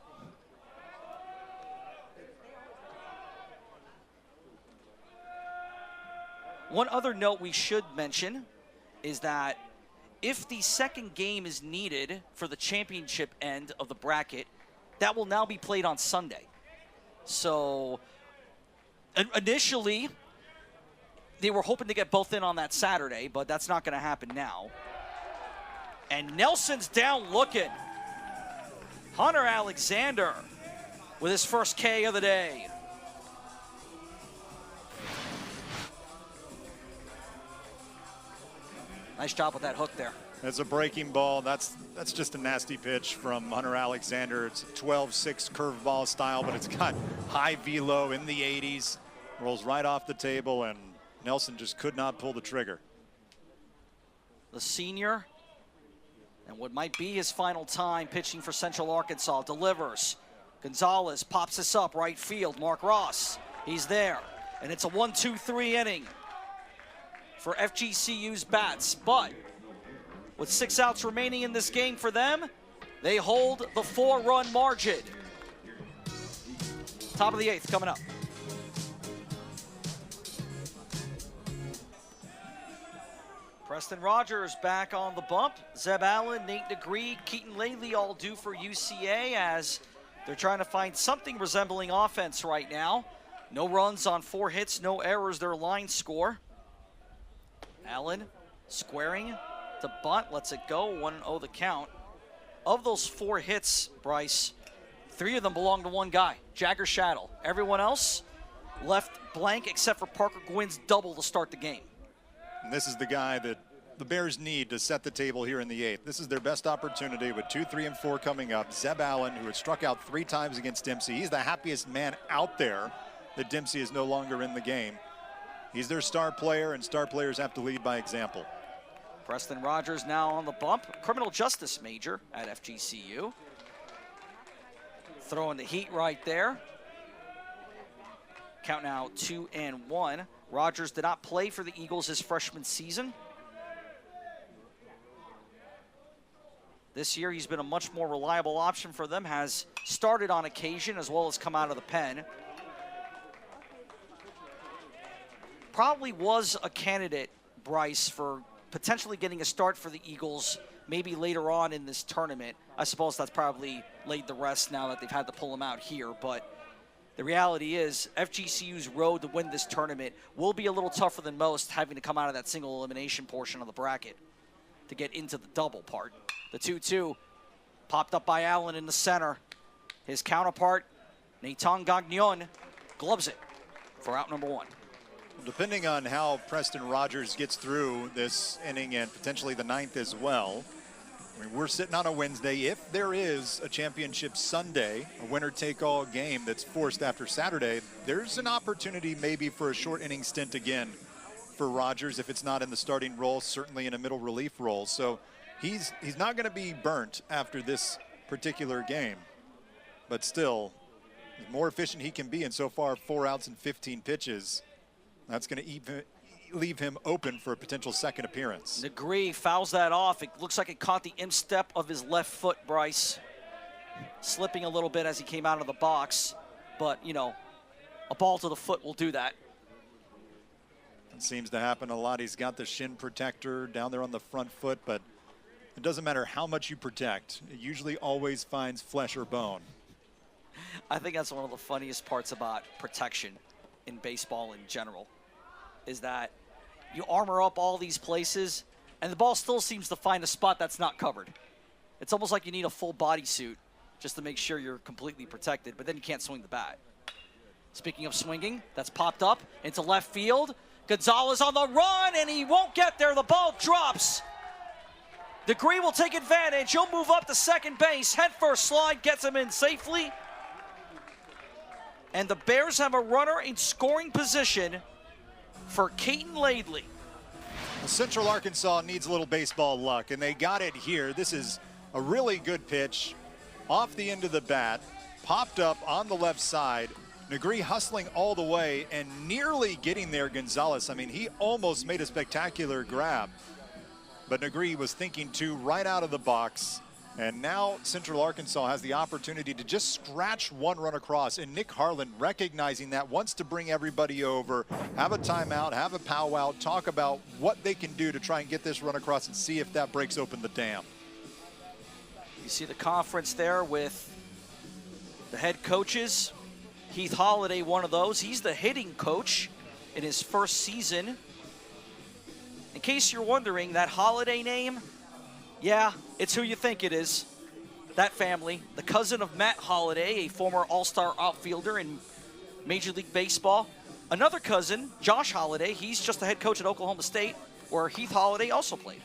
One other note we should mention is that if the second game is needed for the championship end of the bracket, that will now be played on Sunday. So initially, they were hoping to get both in on that Saturday, but that's not going to happen now. And Nelson's down looking. Hunter Alexander with his first K of the day. Nice job with that hook there. It's a breaking ball. That's just a nasty pitch from Hunter Alexander. It's a 12-6 curveball style, but it's got high velo in the 80s. Rolls right off the table, and Nelson just could not pull the trigger. The senior, and what might be his final time pitching for Central Arkansas, delivers. Gonzalez pops this up right field. Mark Ross, he's there. And it's a 1-2-3 inning for FGCU's bats. But with 6 outs remaining in this game for them, they hold the 4-run margin. Top of the 8th coming up. Preston Rogers back on the bump. Zeb Allen, Nate Negri, Keaton Laley all due for UCA as they're trying to find something resembling offense right now. No runs on 4 hits, no errors, their line score. Allen squaring to bunt, lets it go, 1-0 the count. Of those 4 hits, Bryce, 3 of them belong to one guy, Jagger Shaddle. Everyone else left blank except for Parker Gwynn's double to start the game. And this is the guy that the Bears need to set the table here in the 8th. This is their best opportunity with 2, 3, and 4 coming up. Zeb Allen, who had struck out 3 times against Dempsey. He's the happiest man out there that Dempsey is no longer in the game. He's their star player, and star players have to lead by example. Preston Rogers now on the bump. Criminal justice major at FGCU. Throwing the heat right there. Count now 2-1. Rogers did not play for the Eagles his freshman season. This year he's been a much more reliable option for them, has started on occasion as well as come out of the pen. Probably was a candidate, Bryce, for potentially getting a start for the Eagles maybe later on in this tournament. I suppose that's probably laid the rest now that they've had to pull him out here, but the reality is FGCU's road to win this tournament will be a little tougher than most, having to come out of that single elimination portion of the bracket to get into the double part. The 2-2 popped up by Allen in the center. His counterpart, Nathan Gagnon, gloves it for out number 1. Depending on how Preston Rogers gets through this inning and potentially the 9th as well, I mean, we're sitting on a Wednesday. If there is a championship Sunday, a winner-take-all game that's forced after Saturday, there's an opportunity maybe for a short inning stint again for Rogers. If it's not in the starting role, certainly in a middle relief role. So he's not going to be burnt after this particular game. But still, the more efficient he can be, and so far 4 outs and 15 pitches, that's going to leave him open for a potential second appearance. Negree fouls that off. It looks like it caught the instep of his left foot, Bryce. Slipping a little bit as he came out of the box. But, you know, a ball to the foot will do that. It seems to happen a lot. He's got the shin protector down there on the front foot, but it doesn't matter how much you protect. It usually always finds flesh or bone. I think that's one of the funniest parts about protection in baseball in general, is that you armor up all these places, and the ball still seems to find a spot that's not covered. It's almost like you need a full bodysuit just to make sure you're completely protected, but then you can't swing the bat. Speaking of swinging, that's popped up into left field. Gonzalez on the run, and he won't get there. The ball drops. Negree will take advantage. He'll move up to second base. Head first slide gets him in safely. And the Bears have a runner in scoring position for Keaton Laidley. Well, Central Arkansas needs a little baseball luck, and they got it here. This is a really good pitch off the end of the bat, popped up on the left side. Negree hustling all the way and nearly getting there Gonzalez. I mean, he almost made a spectacular grab, but Negree was thinking too right out of the box. And now Central Arkansas has the opportunity to just scratch one run across. And Nick Harlan, recognizing that, wants to bring everybody over, have a timeout, have a powwow, talk about what they can do to try and get this run across and see if that breaks open the dam. You see the conference there with the head coaches. Heath Holliday, one of those. He's the hitting coach in his first season. In case you're wondering, that Holliday name, yeah, it's who you think it is. That family, the cousin of Matt Holliday, a former all-star outfielder in Major League Baseball. Another cousin, Josh Holliday, he's just the head coach at Oklahoma State, where Heath Holliday also played.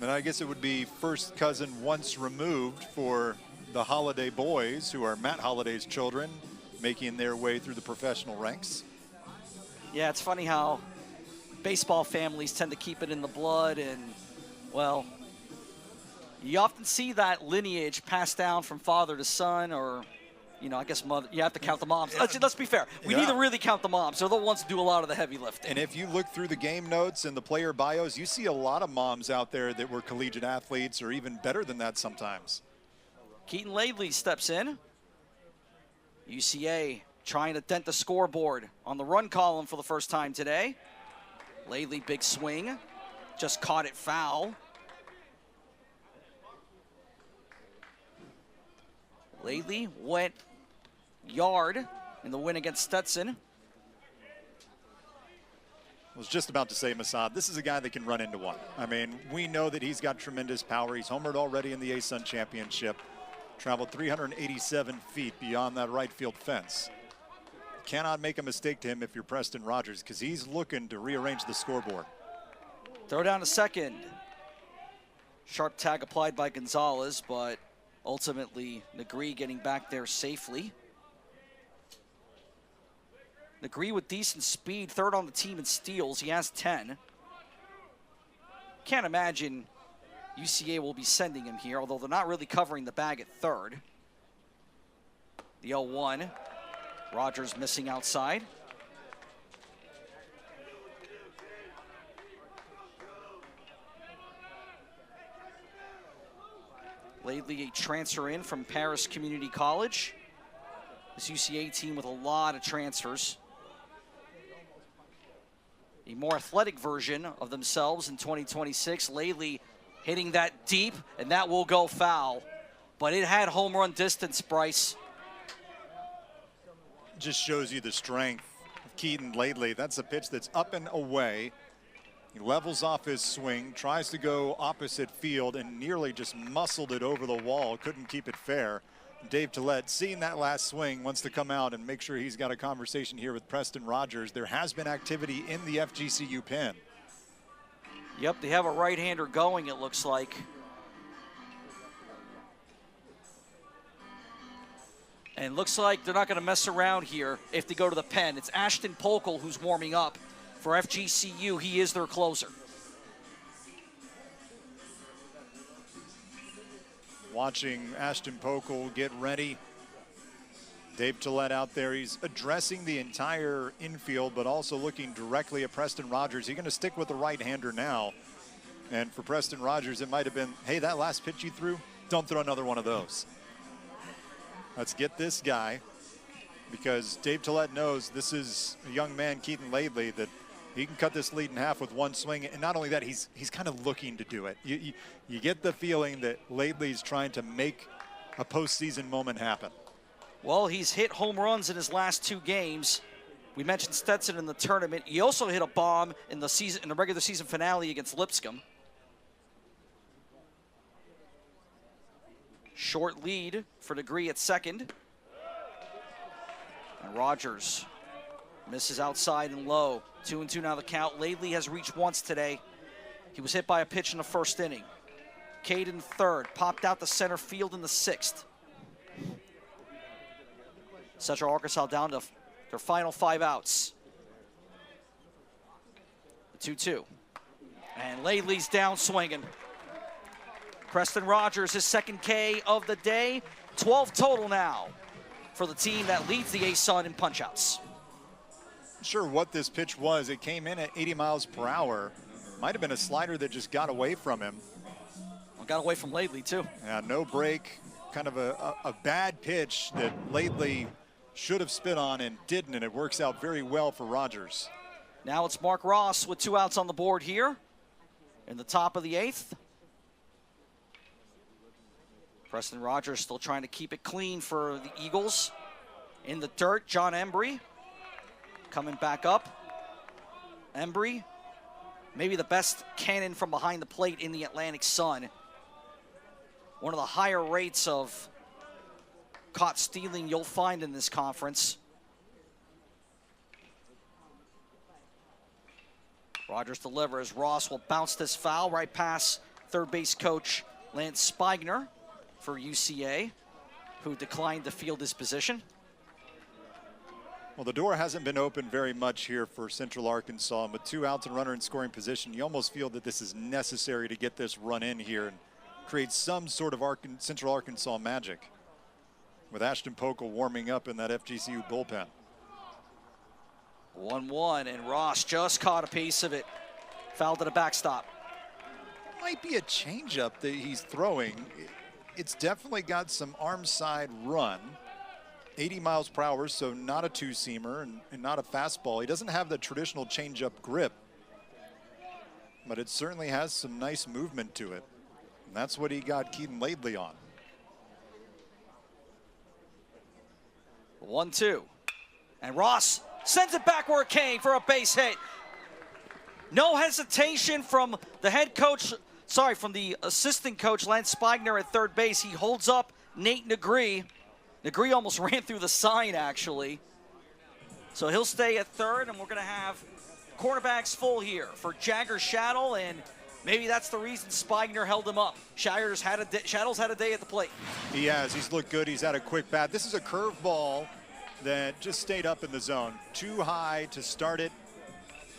And I guess it would be first cousin once removed for the Holliday boys, who are Matt Holliday's children, making their way through the professional ranks. Yeah, it's funny how baseball families tend to keep it in the blood, and, well, you often see that lineage passed down from father to son, or, you know, I guess mother. You have to count the moms. Let's be fair. We need to really count the moms. They're the ones who do a lot of the heavy lifting. And if you look through the game notes and the player bios, you see a lot of moms out there that were collegiate athletes, or even better than that sometimes. Keaton Laidley steps in. UCA trying to dent the scoreboard on the run column for the first time today. Laidley, big swing. Just caught it foul. Laidley went yard in the win against Stetson. I was just about to say, Masad, this is a guy that can run into one. I mean, we know that he's got tremendous power. He's homered already in the A-Sun Championship. Traveled 387 feet beyond that right field fence. Cannot make a mistake to him if you're Preston Rogers, because he's looking to rearrange the scoreboard. Throw down to second. Sharp tag applied by Gonzalez, but ultimately Negree getting back there safely. Negree with decent speed, third on the team in steals. He has 10. Can't imagine UCA will be sending him here, although they're not really covering the bag at third. The 0-1. Rogers missing outside. Laidley, a transfer in from Paris Community College. This UCA team with a lot of transfers. A more athletic version of themselves in 2026. Laidley hitting that deep, and that will go foul. But it had home run distance, Bryce. Just shows you the strength of Keaton Laidley. That's a pitch that's up and away. He levels off his swing, tries to go opposite field, and nearly just muscled it over the wall. Couldn't keep it fair. Dave Tillett, seeing that last swing, wants to come out and make sure he's got a conversation here with Preston Rogers. There has been activity in the FGCU pen. Yep, they have a right-hander going, it looks like. And looks like they're not going to mess around here if they go to the pen. It's Ashton Pokel who's warming up for FGCU. He is their closer. Watching Ashton Pokel get ready. Dave Tillett out there. He's addressing the entire infield, but also looking directly at Preston Rogers. He's going to stick with the right-hander now. And for Preston Rogers, it might have been, hey, that last pitch you threw, don't throw another one of those. Let's get this guy, because Dave Tillett knows this is a young man, Keaton Laidley, that he can cut this lead in half with one swing. And not only that, he's kind of looking to do it. You get the feeling that Laidley's trying to make a postseason moment happen. Well, he's hit home runs in his last 2 games. We mentioned Stetson in the tournament. He also hit a bomb in the regular season finale against Lipscomb. Short lead for Degree at second. And Rogers misses outside and low. 2-2 now the count. Laidley has reached once today. He was hit by a pitch in the first inning. Cade in third, popped out to center field in the 6th. Central Arkansas down to their final 5 outs. The 2-2. And Laidley's down swinging. Preston Rogers, his second K of the day. 12 total now for the team that leads the ASUN in punchouts. Not sure what this pitch was. It came in at 80 miles per hour. Might have been a slider that just got away from him. Well, got away from Laidley, too. Yeah, no break. Kind of a bad pitch that Laidley should have spit on and didn't, and it works out very well for Rogers. Now it's Mark Ross with 2 outs on the board here in the top of the 8th. Preston Rogers still trying to keep it clean for the Eagles. In the dirt, John Embry coming back up. Embry, maybe the best cannon from behind the plate in the Atlantic Sun. One of the higher rates of caught stealing you'll find in this conference. Rogers delivers. Ross will bounce this foul right past third base coach Lance Spigner for UCA, who declined to field his position. Well, the door hasn't been open very much here for Central Arkansas. And with 2 outs and runner in scoring position, you almost feel that this is necessary to get this run in here and create some sort of Central Arkansas magic, with Ashton Pokel warming up in that FGCU bullpen. 1-1, and Ross just caught a piece of it. Foul to the backstop. Might be a changeup that he's throwing. It's definitely got some arm side run. 80 miles per hour, so not a 2-seamer and not a fastball. He doesn't have the traditional changeup grip, but it certainly has some nice movement to it. And that's what he got Keaton Laidley on. 1-2. And Ross sends it back where it came for a base hit. No hesitation from the head coach, from the assistant coach, Lance Spigner at third base. He holds up Nate Negree. Negree almost ran through the sign, actually. So he'll stay at third, and we're going to have cornerbacks full here for Jagger Shaddle, and maybe that's the reason Spigner held him up. Shaddle's had a day at the plate. He has. He's looked good. He's had a quick bat. This is a curveball that just stayed up in the zone. Too high to start it.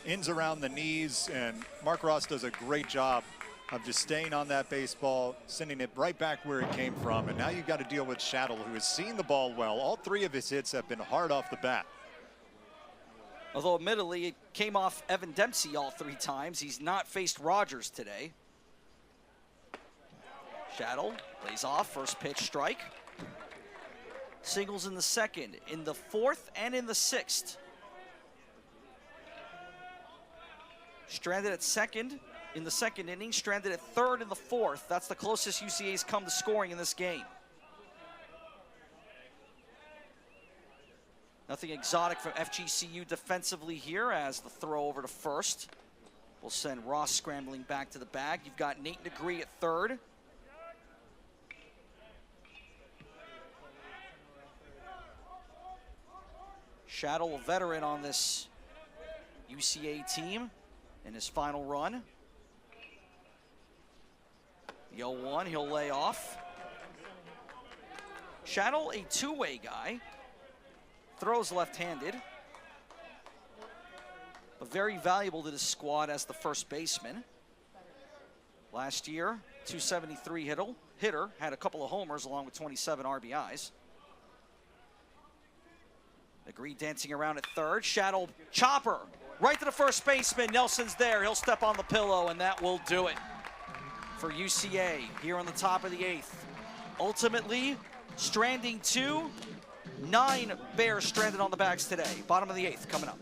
Ends around the knees, and Mark Ross does a great job of just staying on that baseball, sending it right back where it came from. And now you've got to deal with Shaddle, who has seen the ball well. All 3 of his hits have been hard off the bat. Although admittedly, it came off Evan Dempsey all 3 times. He's not faced Rogers today. Shaddle lays off, first pitch strike. Singles in the 2nd, in the 4th, and in the 6th. Stranded at second in the 2nd inning, stranded at 3rd in the 4th. That's the closest UCA's come to scoring in this game. Nothing exotic from FGCU defensively here, as the throw over to first will send Ross scrambling back to the bag. You've got Nate Negree at 3rd. Shaddle, a veteran on this UCA team in his final run. The 0-1, he'll lay off. Shaddle, a two-way guy, throws left-handed, but very valuable to this squad as the first baseman. Last year, 273 hitter, had a couple of homers along with 27 RBIs. Agreed dancing around at third. Shaddle, chopper, right to the first baseman. Nelson's there. He'll step on the pillow, and that will do it for UCA here on the top of the 8th. Ultimately, stranding 2, 9 Bears stranded on the bags today. Bottom of the 8th coming up.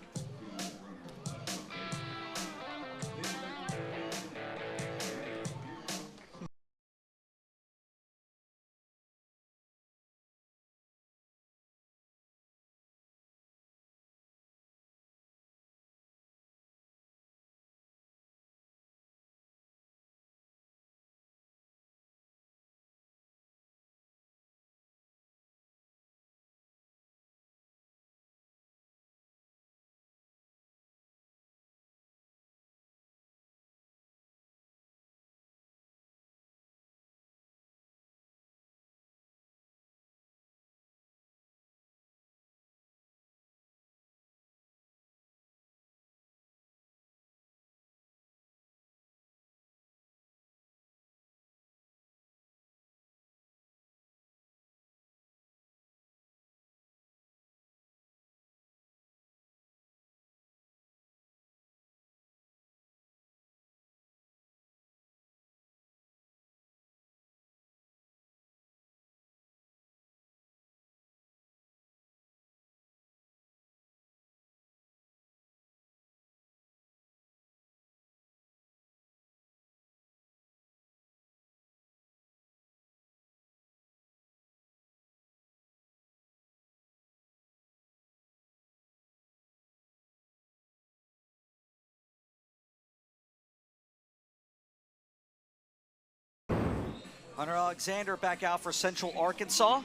Hunter Alexander back out for Central Arkansas.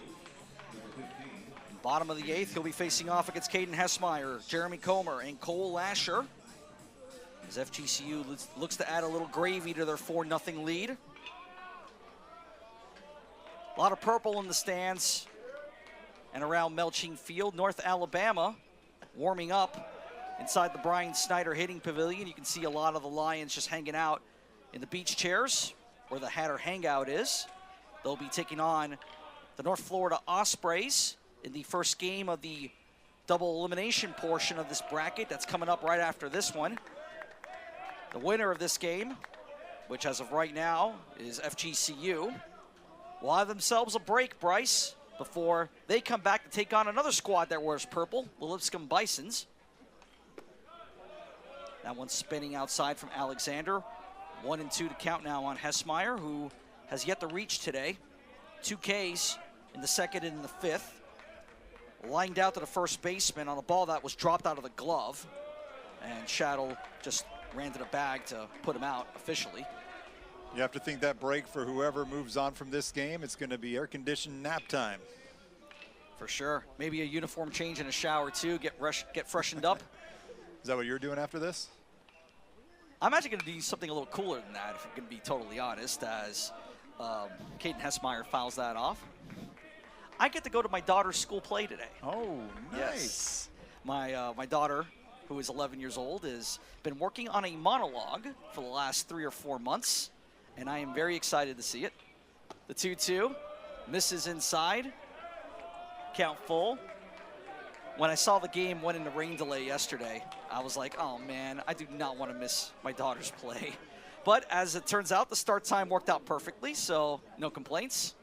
Bottom of the 8th, he'll be facing off against Caden Hessmeyer, Jeremy Comer, and Cole Lasher. As FGCU looks to add a little gravy to their 4-0 lead. A lot of purple in the stands and around Melching Field. North Alabama warming up inside the Brian Snyder hitting pavilion. You can see a lot of the Lions just hanging out in the beach chairs where the Hatter Hangout is. They'll be taking on the North Florida Ospreys in the first game of the double elimination portion of this bracket. That's coming up right after this one. The winner of this game, which as of right now is FGCU, will have themselves a break, Bryce, before they come back to take on another squad that wears purple, the Lipscomb Bisons. That one's spinning outside from Alexander. 1 and 2 to count now on Hessmeyer, who has yet to reach today. 2 Ks in the 2nd and in the 5th. Lined out to the first baseman on a ball that was dropped out of the glove. And Shaddle just ran to the bag to put him out officially. You have to think that break for whoever moves on from this game, it's going to be air-conditioned nap time. For sure. Maybe a uniform change and a shower too, get freshened up. Is that what you're doing after this? I'm actually going to do something a little cooler than that, if I'm going to be totally honest, as Caden Hessmeyer fouls that off. I get to go to my daughter's school play today. Oh, Yes. nice. My daughter, who is 11 years old, has been working on a monologue for the last 3 or 4 months, and I am very excited to see it. The 2-2, misses inside, count full. When I saw the game went into rain delay yesterday, I was like, oh man, I do not want to miss my daughter's play. But as it turns out, the start time worked out perfectly, so no complaints.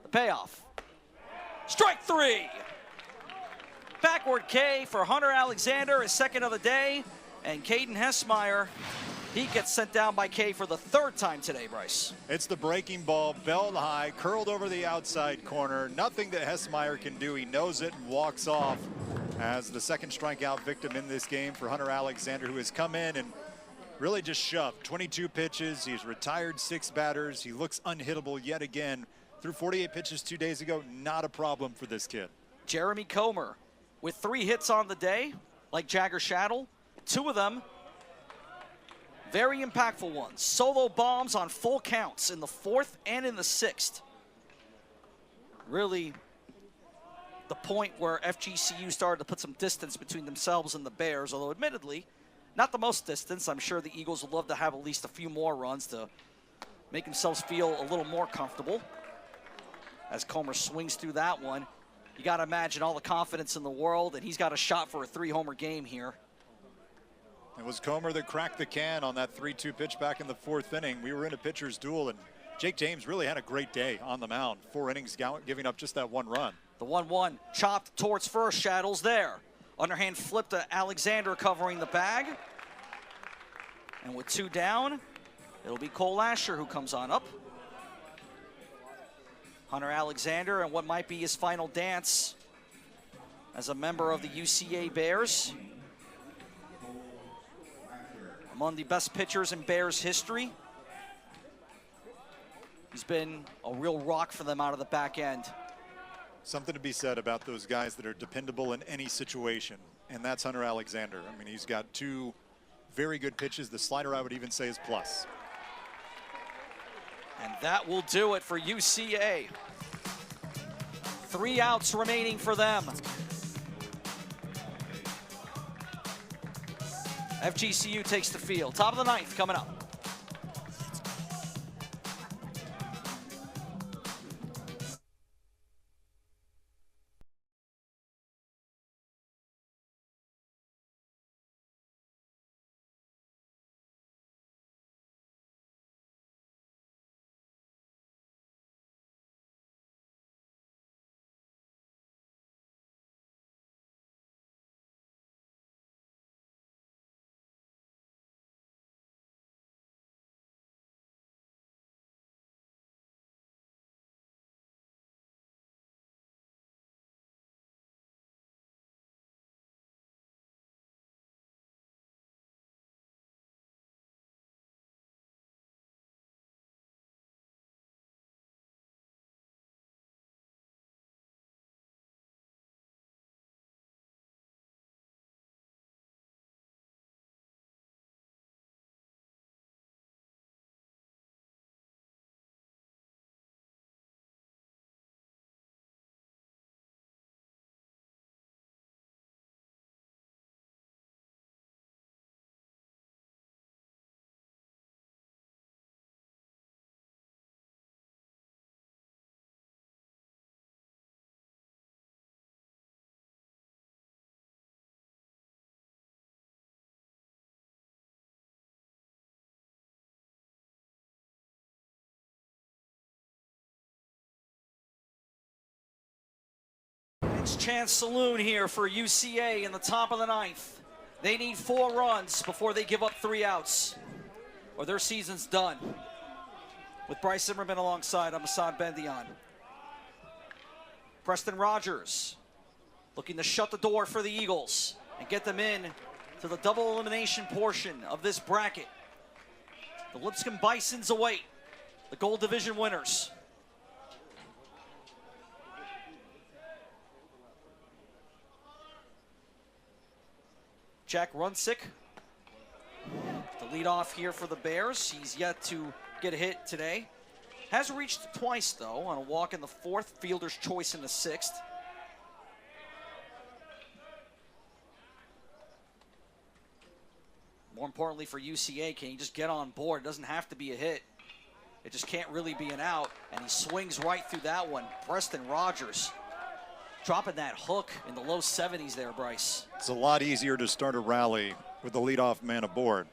The payoff. Strike 3. Backward K for Hunter Alexander, his 2nd of the day. And Caden Hessmeyer, he gets sent down by K for the 3rd time today, Bryce. It's the breaking ball, belled high, curled over the outside corner. Nothing that Hessmeyer can do. He knows it and walks off as the 2nd strikeout victim in this game for Hunter Alexander, who has come in and really just shoved. 22 pitches. He's retired 6 batters. He looks unhittable yet again. Threw 48 pitches 2 days ago. Not a problem for this kid. Jeremy Comer with 3 hits on the day, like Jagger Shaddle. 2 of them very impactful ones. Solo bombs on full counts in the 4th and in the 6th. really the point where FGCU started to put some distance between themselves and the Bears, although admittedly, not the most distance. I'm sure the Eagles would love to have at least a few more runs to make themselves feel a little more comfortable. As Comer swings through that one, you got to imagine all the confidence in the world, and he's got a shot for a 3-homer game here. It was Comer that cracked the can on that 3-2 pitch back in the 4th inning. We were in a pitcher's duel, and Jake James really had a great day on the mound. 4 innings, giving up just that 1 run. The 1-1 chopped towards first. Shadows there. Underhand flip to Alexander covering the bag. And with 2 down, it'll be Cole Asher who comes on up. Hunter Alexander and what might be his final dance as a member of the UCA Bears. Among the best pitchers in Bears history. He's been a real rock for them out of the back end. Something to be said about those guys that are dependable in any situation, and that's Hunter Alexander. I mean, he's got 2 very good pitches. The slider, I would even say, is plus. And that will do it for UCA. 3 outs remaining for them. FGCU takes the field. Top of the 9th coming up. It's Chance Saloon here for UCA in the top of the 9th. They need 4 runs before they give up 3 outs, or their season's done. With Bryce Zimmerman alongside, I'm Assad Bendion. Preston Rogers looking to shut the door for the Eagles and get them in to the double elimination portion of this bracket. The Lipscomb Bisons await the Gold Division winners. Jack Runsick, the leadoff here for the Bears. He's yet to get a hit today. Has reached twice, though, on a walk in the 4th, fielder's choice in the 6th. More importantly for UCA, can he just get on board? It doesn't have to be a hit. It just can't really be an out, and he swings right through that one. Preston Rogers dropping that hook in the low 70s there, Bryce. It's a lot easier to start a rally with the leadoff man aboard.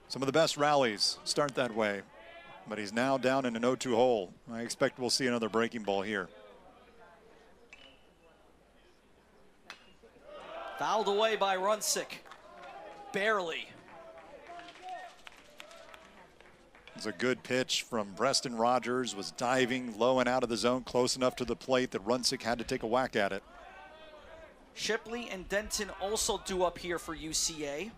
Some of the best rallies start that way, but he's now down in an 0-2 hole. I expect we'll see another breaking ball here. Fouled away by Runsick, barely. It's a good pitch from Preston Rogers, was diving low and out of the zone, close enough to the plate that Runsick had to take a whack at it. Shipley and Denton also due up here for UCA.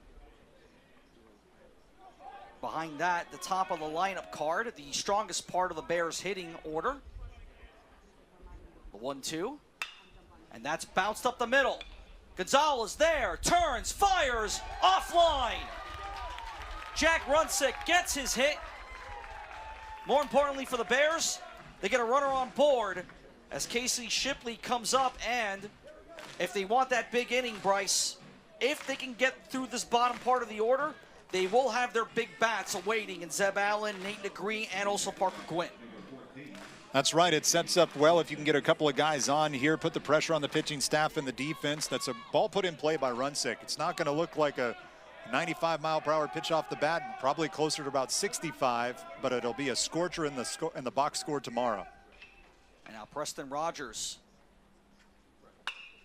Behind that, the top of the lineup card, the strongest part of the Bears hitting order. The 1-2, and that's bounced up the middle. Gonzalez there, turns, fires, offline. Jack Runsick gets his hit. More importantly for the Bears, they get a runner on board as Casey Shipley comes up, and if they want that big inning, Bryce, if they can get through this bottom part of the order, they will have their big bats awaiting in Zeb Allen, Nate Negree, and also Parker Gwynn. That's right. It sets up well if you can get a couple of guys on here, put the pressure on the pitching staff and the defense. That's a ball put in play by Runsick. It's not going to look like a 95-mile-per-hour pitch off the bat, probably closer to about 65, but it'll be a scorcher in the box score tomorrow. And now Preston Rogers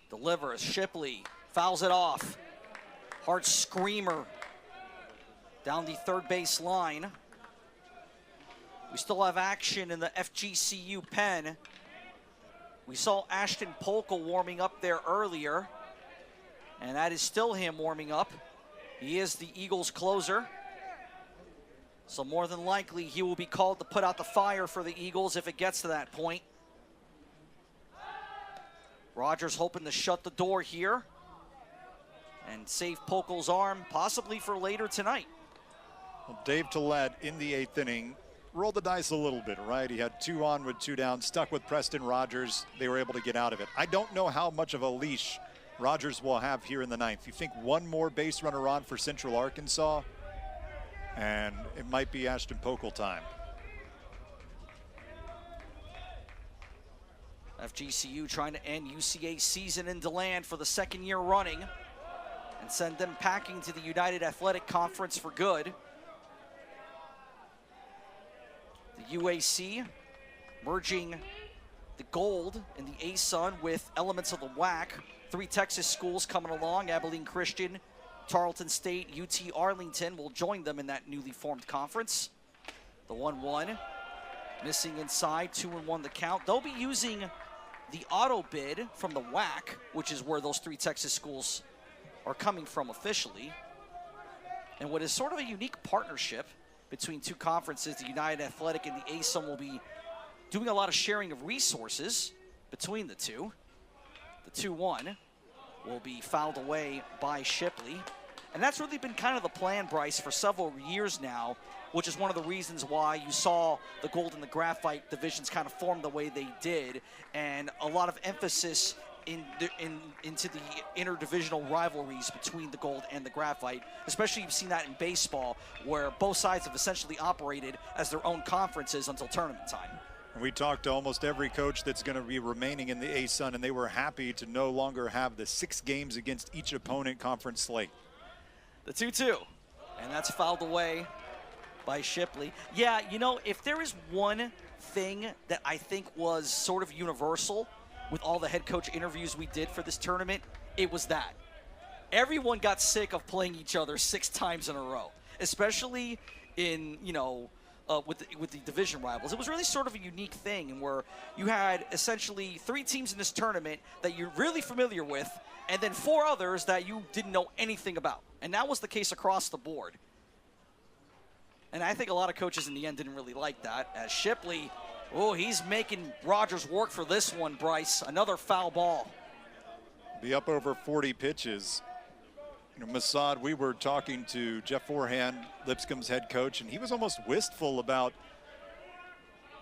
delivers. Shipley fouls it off. Hard screamer down the third base line. We still have action in the FGCU pen. We saw Ashton Polkel warming up there earlier, and that is still him warming up. He is the Eagles closer, so more than likely he will be called to put out the fire for the Eagles if it gets to that point. Rogers hoping to shut the door here and save Polkel's arm, possibly for later tonight. Well, Dave Tillett in the 8th inning rolled the dice a little bit, right? He had 2 on with 2 down, stuck with Preston Rogers. They were able to get out of it. I don't know how much of a leash Rogers will have here in the 9th. You think one more base runner on for Central Arkansas, and it might be Ashton Polkel time. FGCU trying to end UCA season in DeLand for the 2nd year running and send them packing to the United Athletic Conference for good. The UAC merging the gold in the ASUN with elements of the WAC. 3 Texas schools coming along: Abilene Christian, Tarleton State, UT Arlington will join them in that newly formed conference. The 1-1 missing inside, 2-1 the count. They'll be using the auto bid from the WAC, which is where those 3 Texas schools are coming from officially. And what is sort of a unique partnership between 2 conferences, the United Athletic and the ASUN, will be doing a lot of sharing of resources between the two. The 2-1 will be fouled away by Shipley. And that's really been kind of the plan, Bryce, for several years now, which is one of the reasons why you saw the gold and the graphite divisions kind of form the way they did, and a lot of emphasis into the interdivisional rivalries between the gold and the graphite. Especially you've seen that in baseball, where both sides have essentially operated as their own conferences until tournament time. We talked to almost every coach that's going to be remaining in the ASUN, and they were happy to no longer have the 6 games against each opponent conference slate. The 2-2, and that's fouled away by Shipley. Yeah, you know, if there is one thing that I think was sort of universal with all the head coach interviews we did for this tournament, it was that. Everyone got sick of playing each other 6 times in a row, especially in, you know, with the division rivals. It was really sort of a unique thing where you had essentially 3 teams in this tournament that you're really familiar with, and then 4 others that you didn't know anything about. And that was the case across the board. And I think a lot of coaches in the end didn't really like that, as Shipley, oh, he's making Rogers work for this one, Bryce. Another foul ball. Be up over 40 pitches. You know, Masad, we were talking to Jeff Forehand, Lipscomb's head coach, and he was almost wistful about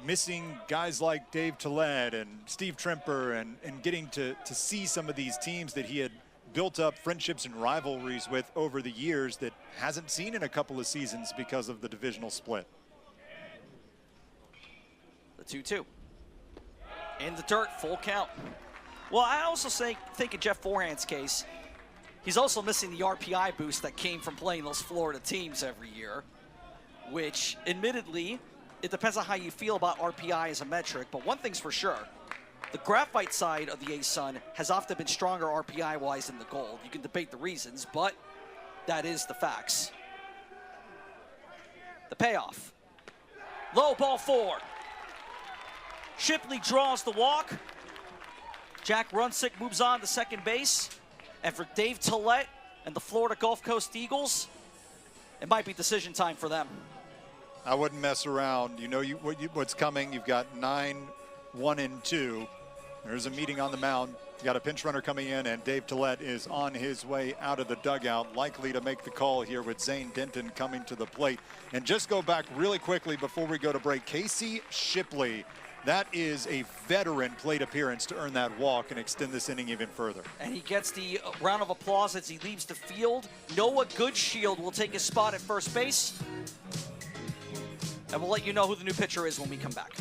missing guys like Dave Tillett and Steve Tremper and getting to see some of these teams that he had built up friendships and rivalries with over the years that hasn't seen in a couple of seasons because of the divisional split. The 2-2. In the dirt, full count. Well, I also think in Jeff Forehand's case, he's also missing the RPI boost that came from playing those Florida teams every year, which admittedly, it depends on how you feel about RPI as a metric, but one thing's for sure. The graphite side of the ASUN has often been stronger RPI-wise than the gold. You can debate the reasons, but that is the facts. The payoff. Low ball 4. Shipley draws the walk. Jack Runsick moves on to second base. And for Dave Tillett and the Florida Gulf Coast Eagles, it might be decision time for them. I wouldn't mess around. You know what's coming. You've got 9, 1, and 2. There's a meeting on the mound. You got a pinch runner coming in, and Dave Tillett is on his way out of the dugout, likely to make the call here with Zane Denton coming to the plate. And just go back really quickly before we go to break. Casey Shipley That is a veteran plate appearance to earn that walk and extend this inning even further. And he gets the round of applause as he leaves the field. Noah Goodshield will take his spot at first base. And we'll let you know who the new pitcher is when we come back.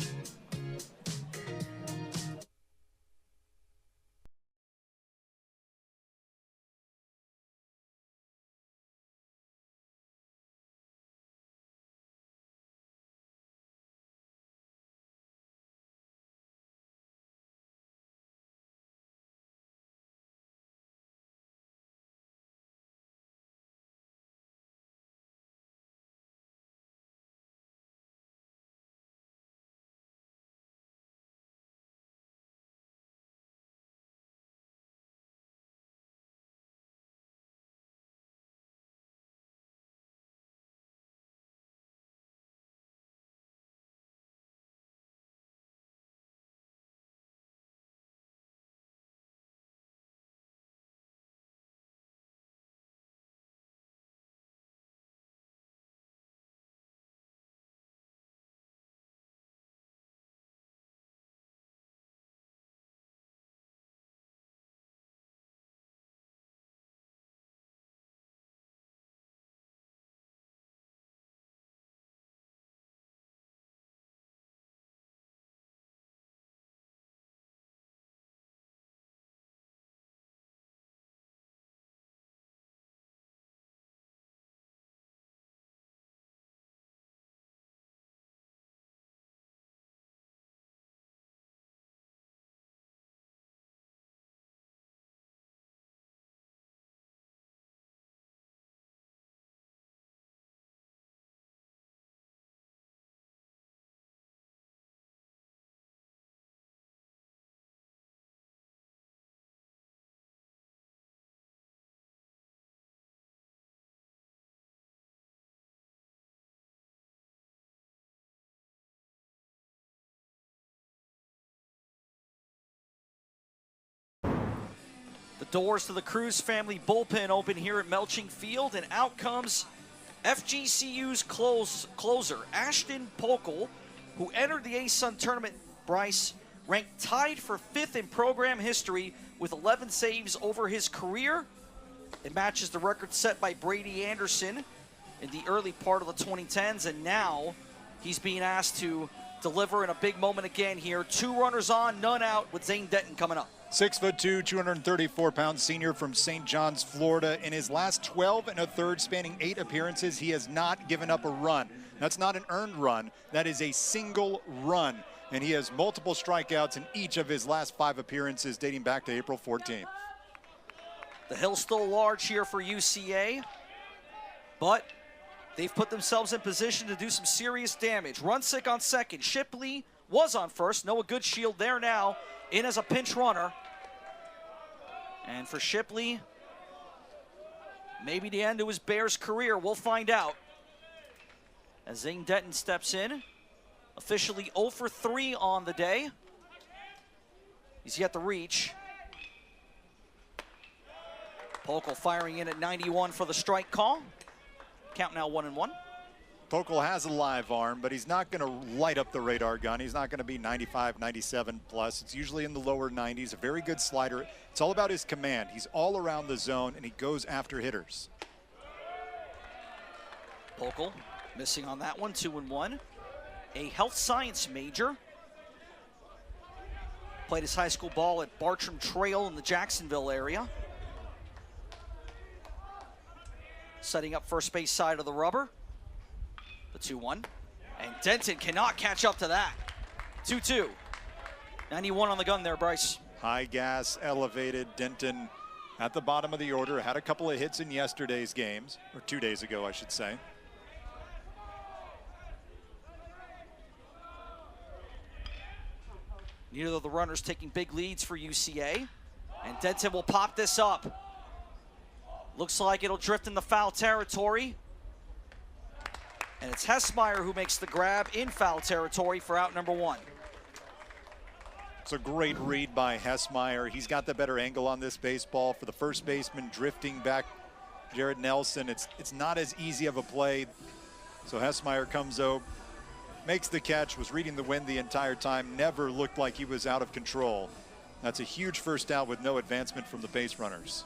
The doors to the Cruz family bullpen open here at Melching Field, and out comes FGCU's closer, Ashton Pokel, who entered the A-Sun tournament, Bryce, ranked tied for 5th in program history with 11 saves over his career. It matches the record set by Brady Anderson in the early part of the 2010s, and now he's being asked to deliver in a big moment again here. 2 runners on, none out, with Zane Denton coming up. 6'2", 234-pound senior from St. John's, Florida. In his last 12 1/3 spanning 8 appearances, he has not given up a run. That's not an earned run. That is a single run. And he has multiple strikeouts in each of his last 5 appearances dating back to April 14th. The hill's still large here for UCA, but they've put themselves in position to do some serious damage. Runsick on second. Shipley was on first. Noah Goodshield there now, in as a pinch runner. And for Shipley, maybe the end to his Bears career. We'll find out. As Zane Denton steps in, officially 0 for 3 on the day. He's yet to reach. Pokel firing in at 91 for the strike call. Count now 1-1. Pokel has a live arm, but he's not going to light up the radar gun. He's not going to be 95, 97 plus. It's usually in the lower 90s. A very good slider. It's all about his command. He's all around the zone, and he goes after hitters. Pokel missing on that one, 2-1. A health science major. Played his high school ball at Bartram Trail in the Jacksonville area. Setting up first base side of the rubber. The 2-1. And Denton cannot catch up to that. 2-2. 91 on the gun there, Bryce. High gas, elevated. Denton at the bottom of the order. Had a couple of hits in yesterday's games, or 2 days ago, I should say. Neither of the runners taking big leads for UCA. And Denton will pop this up. Looks like it'll drift in the foul territory. And it's Hessmeyer who makes the grab in foul territory for out number 1. It's a great read by Hessmeyer. He's got the better angle on this baseball. For the first baseman drifting back, Jared Nelson, it's not as easy of a play. So Hessmeyer comes makes the catch, was reading the wind the entire time, never looked like he was out of control. That's a huge first down with no advancement from the base runners.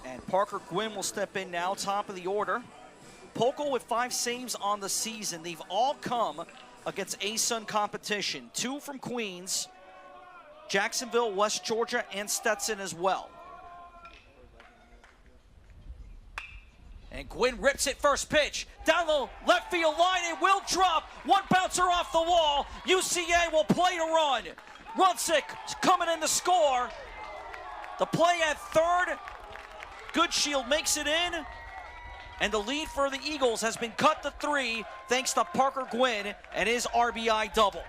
And Parker Gwynn will step in now, top of the order. Pokel with 5 saves on the season. They've all come against ASUN competition. 2 from Queens, Jacksonville, West Georgia, and Stetson as well. And Gwynn rips it first pitch. Down the left field line, it will drop. One bouncer off the wall. UCA will play to run. Runsick coming in to score. The play at third. Goodshield makes it in. And the lead for the Eagles has been cut to 3 thanks to Parker Gwynn and his RBI double.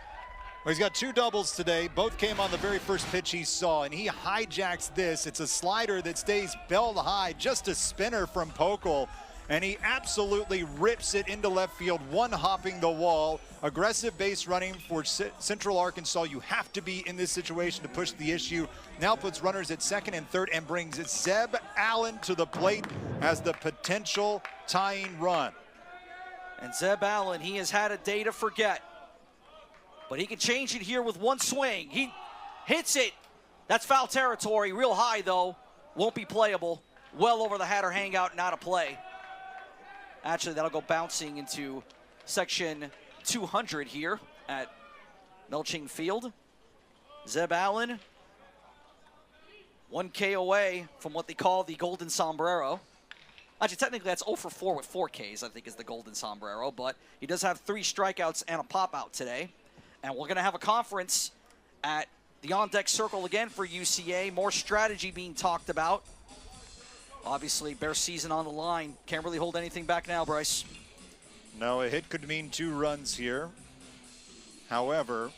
Well, he's got 2 doubles today. Both came on the very first pitch he saw, and he hijacks this. It's a slider that stays belt high, just a spinner from Pokel, and he absolutely rips it into left field, one-hopping the wall. Aggressive base running for Central Arkansas. You have to be in this situation to push the issue. Now puts runners at second and third and brings Zeb Allen to the plate as the potential tying run. And Zeb Allen, he has had a day to forget. But he can change it here with one swing. He hits it. That's foul territory. Real high, though. Won't be playable. Well over the Hatter hangout and out of play. Actually, that'll go bouncing into section 200 here at Melching Field. Zeb Allen, 1K away from what they call the Golden Sombrero. Actually, technically, that's 0 for 4 with 4 Ks, I think, is the Golden Sombrero. But he does have 3 strikeouts and a pop-out today. And we're going to have a conference at the on-deck circle again for UCA. More strategy being talked about. Obviously, Bear season on the line. Can't really hold anything back now, Bryce. No, a hit could mean 2 runs here. However,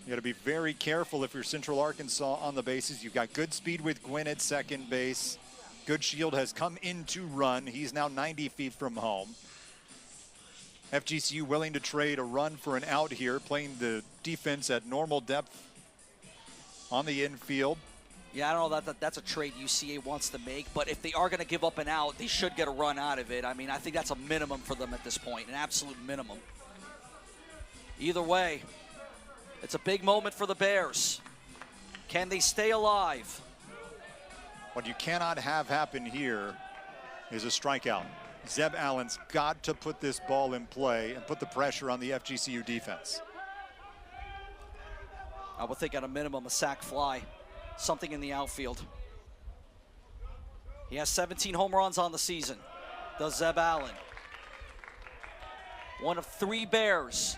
you got to be very careful if you're Central Arkansas on the bases. You've got good speed with Gwynn at second base. Goodshield has come in to run. He's now 90 feet from home. FGCU willing to trade a run for an out here, playing the defense at normal depth on the infield. Yeah, I don't know that's a trade UCA wants to make, but if they are going to give up an out, they should get a run out of it. I mean, I think that's a minimum for them at this point, an absolute minimum. Either way, it's a big moment for the Bears. Can they stay alive? What you cannot have happen here is a strikeout. Zeb Allen's got to put this ball in play and put the pressure on the FGCU defense. I would think at a minimum a sac fly, something in the outfield. He has 17 home runs on the season, does Zeb Allen. One of 3 Bears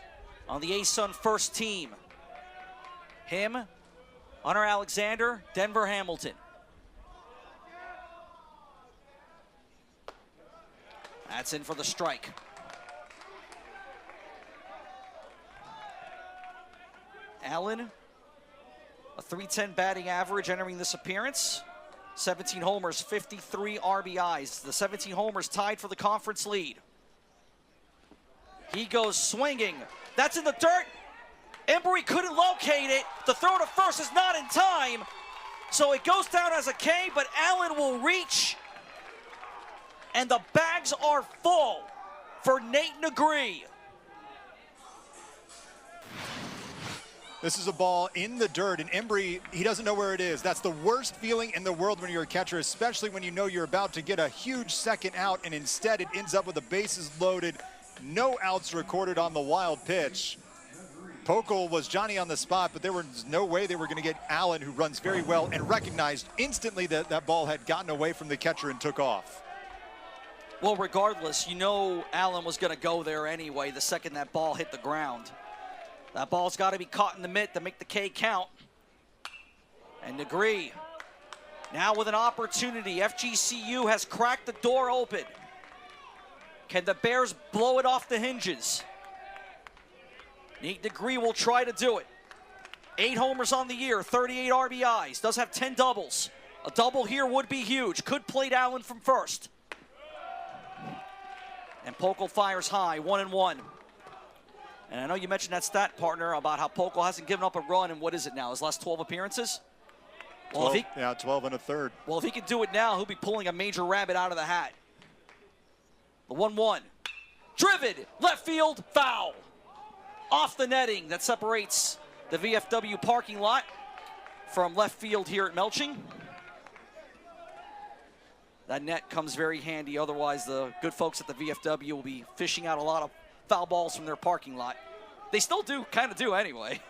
on the ASUN first team. Him, Hunter Alexander, Denver Hamilton. That's in for the strike. Allen, a .310 batting average entering this appearance. 17 homers, 53 RBIs. The 17 homers tied for the conference lead. He goes swinging. That's in the dirt. Embry couldn't locate it. The throw to first is not in time. So it goes down as a K, but Allen will reach. And the bags are full for Nate Negree. This is a ball in the dirt, and Embry, he doesn't know where it is. That's the worst feeling in the world when you're a catcher, especially when you know you're about to get a huge second out, and instead it ends up with the bases loaded. No outs recorded on the wild pitch. Pokel was Johnny on the spot, but there was no way they were going to get Allen, who runs very well, and recognized instantly that that ball had gotten away from the catcher and took off. Well, regardless, you know Allen was going to go there anyway the second that ball hit the ground. That ball's got to be caught in the mitt to make the K count. And Negree now with an opportunity. FGCU has cracked the door open. Can the Bears blow it off the hinges? Nate Negree will try to do it. 8 homers on the year, 38 RBIs. Does have 10 doubles. A double here would be huge. Could plate Allen from first. And Pokel fires high, 1-1. And I know you mentioned that stat, partner, about how Pokel hasn't given up a run in, what is it now, his last 12 appearances? Well, 12, yeah, 12 and a third. Well, if he can do it now, he'll be pulling a major rabbit out of the hat. The 1-1. Driven, left field, foul. Off the netting that separates the VFW parking lot from left field here at Melching. That net comes very handy. Otherwise, the good folks at the VFW will be fishing out a lot of foul balls from their parking lot. They still kind of do anyway.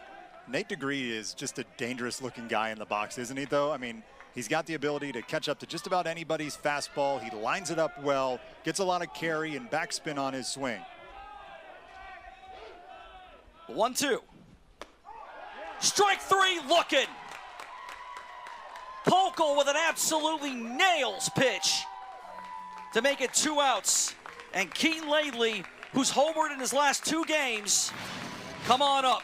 Nate DeGree is just a dangerous-looking guy in the box, isn't he, though? I mean, he's got the ability to catch up to just about anybody's fastball. He lines it up well, gets a lot of carry and backspin on his swing. 1-2. Strike three looking. Pokel with an absolutely nails pitch to make it 2 outs. And Keaton Laidley, who's homered in his last 2 games, come on up.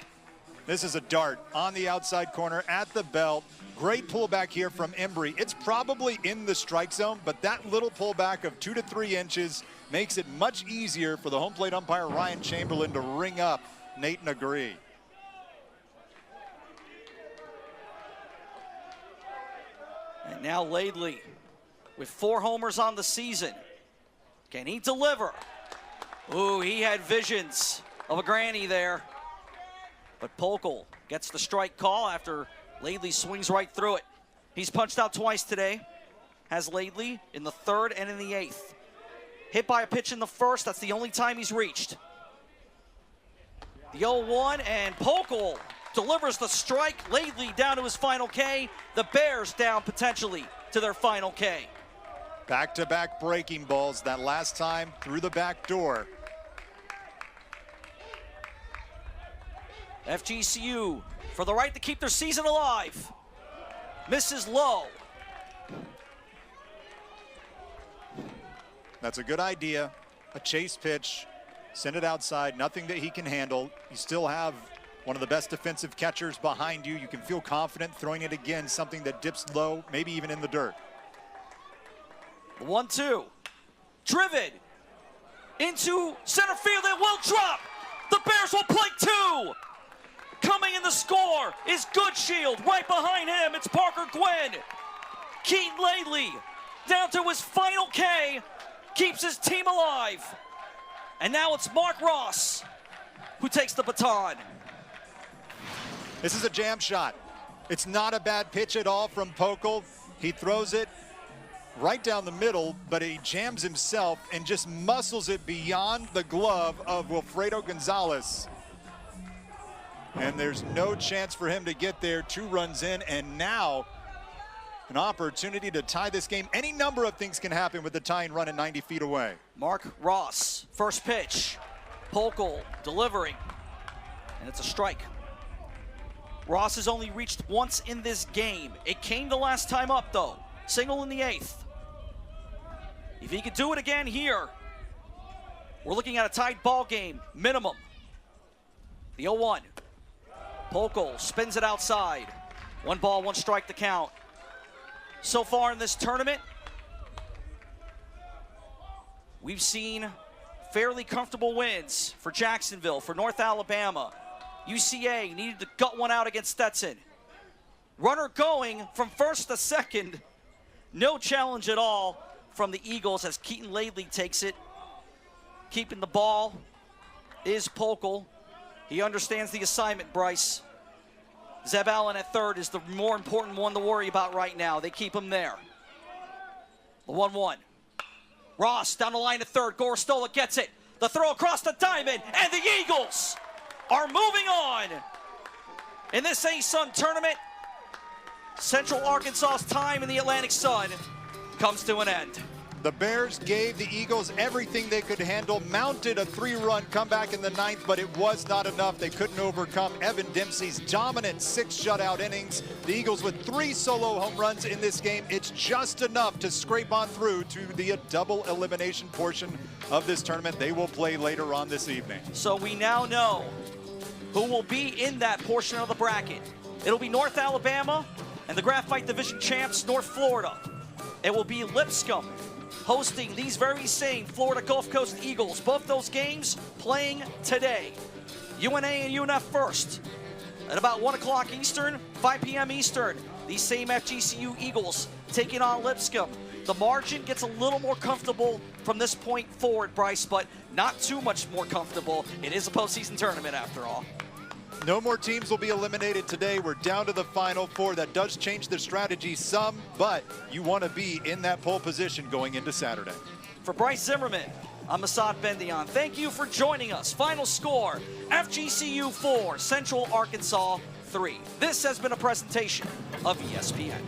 This is a dart on the outside corner at the belt. Great pullback here from Embry. It's probably in the strike zone, but that little pullback of 2 to 3 inches makes it much easier for the home plate umpire Ryan Chamberlain to ring up Nate DeGree. And now Laidley with 4 homers on the season. Can he deliver? Ooh, he had visions of a granny there. But Pokel gets the strike call after Laidley swings right through it. He's punched out twice today. Has Laidley in the 3rd and in the 8th. Hit by a pitch in the 1st. That's the only time he's reached. The 0-1, and Pokel delivers the strike. Laidley down to his final K. The Bears down potentially to their final K. Back-to-back breaking balls, that last time through the back door. FGCU for the right to keep their season alive. Misses low. That's a good idea. A chase pitch. Send it outside. Nothing that he can handle. You still have one of the best defensive catchers behind you. You can feel confident throwing it again, something that dips low, maybe even in the dirt. 1-2. Driven into center field. It will drop. The Bears will play 2. Coming in the score is Goodshield. Right behind him, it's Parker Gwynn. Keaton Laidley down to his final K. Keeps his team alive. And now it's Mark Ross who takes the baton. This is a jam shot. It's not a bad pitch at all from Pokel. He throws it right down the middle, but he jams himself and just muscles it beyond the glove of Wilfredo Gonzalez. And there's no chance for him to get there. 2 runs in, and now an opportunity to tie this game. Any number of things can happen with the tying run at 90 feet away. Mark Ross, first pitch. Pokel delivering, and it's a strike. Ross has only reached once in this game. It came the last time up, though. Single in the 8th. If he could do it again here, we're looking at a tied ball game, minimum. The 0-1. Pokel spins it outside. 1 ball, 1 strike to count. So far in this tournament, we've seen fairly comfortable wins for Jacksonville, for North Alabama. UCA needed to gut one out against Stetson. Runner going from 1st to 2nd. No challenge at all from the Eagles as Keaton Laidley takes it. Keeping the ball is Pokel. He understands the assignment, Bryce. Zeb Allen at 3rd is the more important one to worry about right now. They keep him there. The 1-1. Ross down the line at 3rd. Gorostola gets it. The throw across the diamond, and the Eagles are moving on in this A-Sun tournament. Central Arkansas's time in the Atlantic Sun comes to an end. The Bears gave the Eagles everything they could handle, mounted a 3-run comeback in the 9th, but it was not enough. They couldn't overcome Evan Dempsey's dominant 6 shutout innings. The Eagles with 3 solo home runs in this game. It's just enough to scrape on through to the double elimination portion of this tournament. They will play later on this evening. So we now know who will be in that portion of the bracket. It'll be North Alabama and the Graphite Division champs, North Florida. It will be Lipscomb hosting these very same Florida Gulf Coast Eagles. Both those games playing today. UNA and UNF first at about 1 o'clock Eastern, 5 p.m. Eastern. These same FGCU Eagles taking on Lipscomb. The margin gets a little more comfortable from this point forward, Bryce, but not too much more comfortable. It is a postseason tournament after all. No more teams will be eliminated today. We're down to the Final Four. That does change the strategy some, but you want to be in that pole position going into Saturday. For Bryce Zimmerman, I'm Assad Bendion. Thank you for joining us. Final score, FGCU 4, Central Arkansas 3. This has been a presentation of ESPN.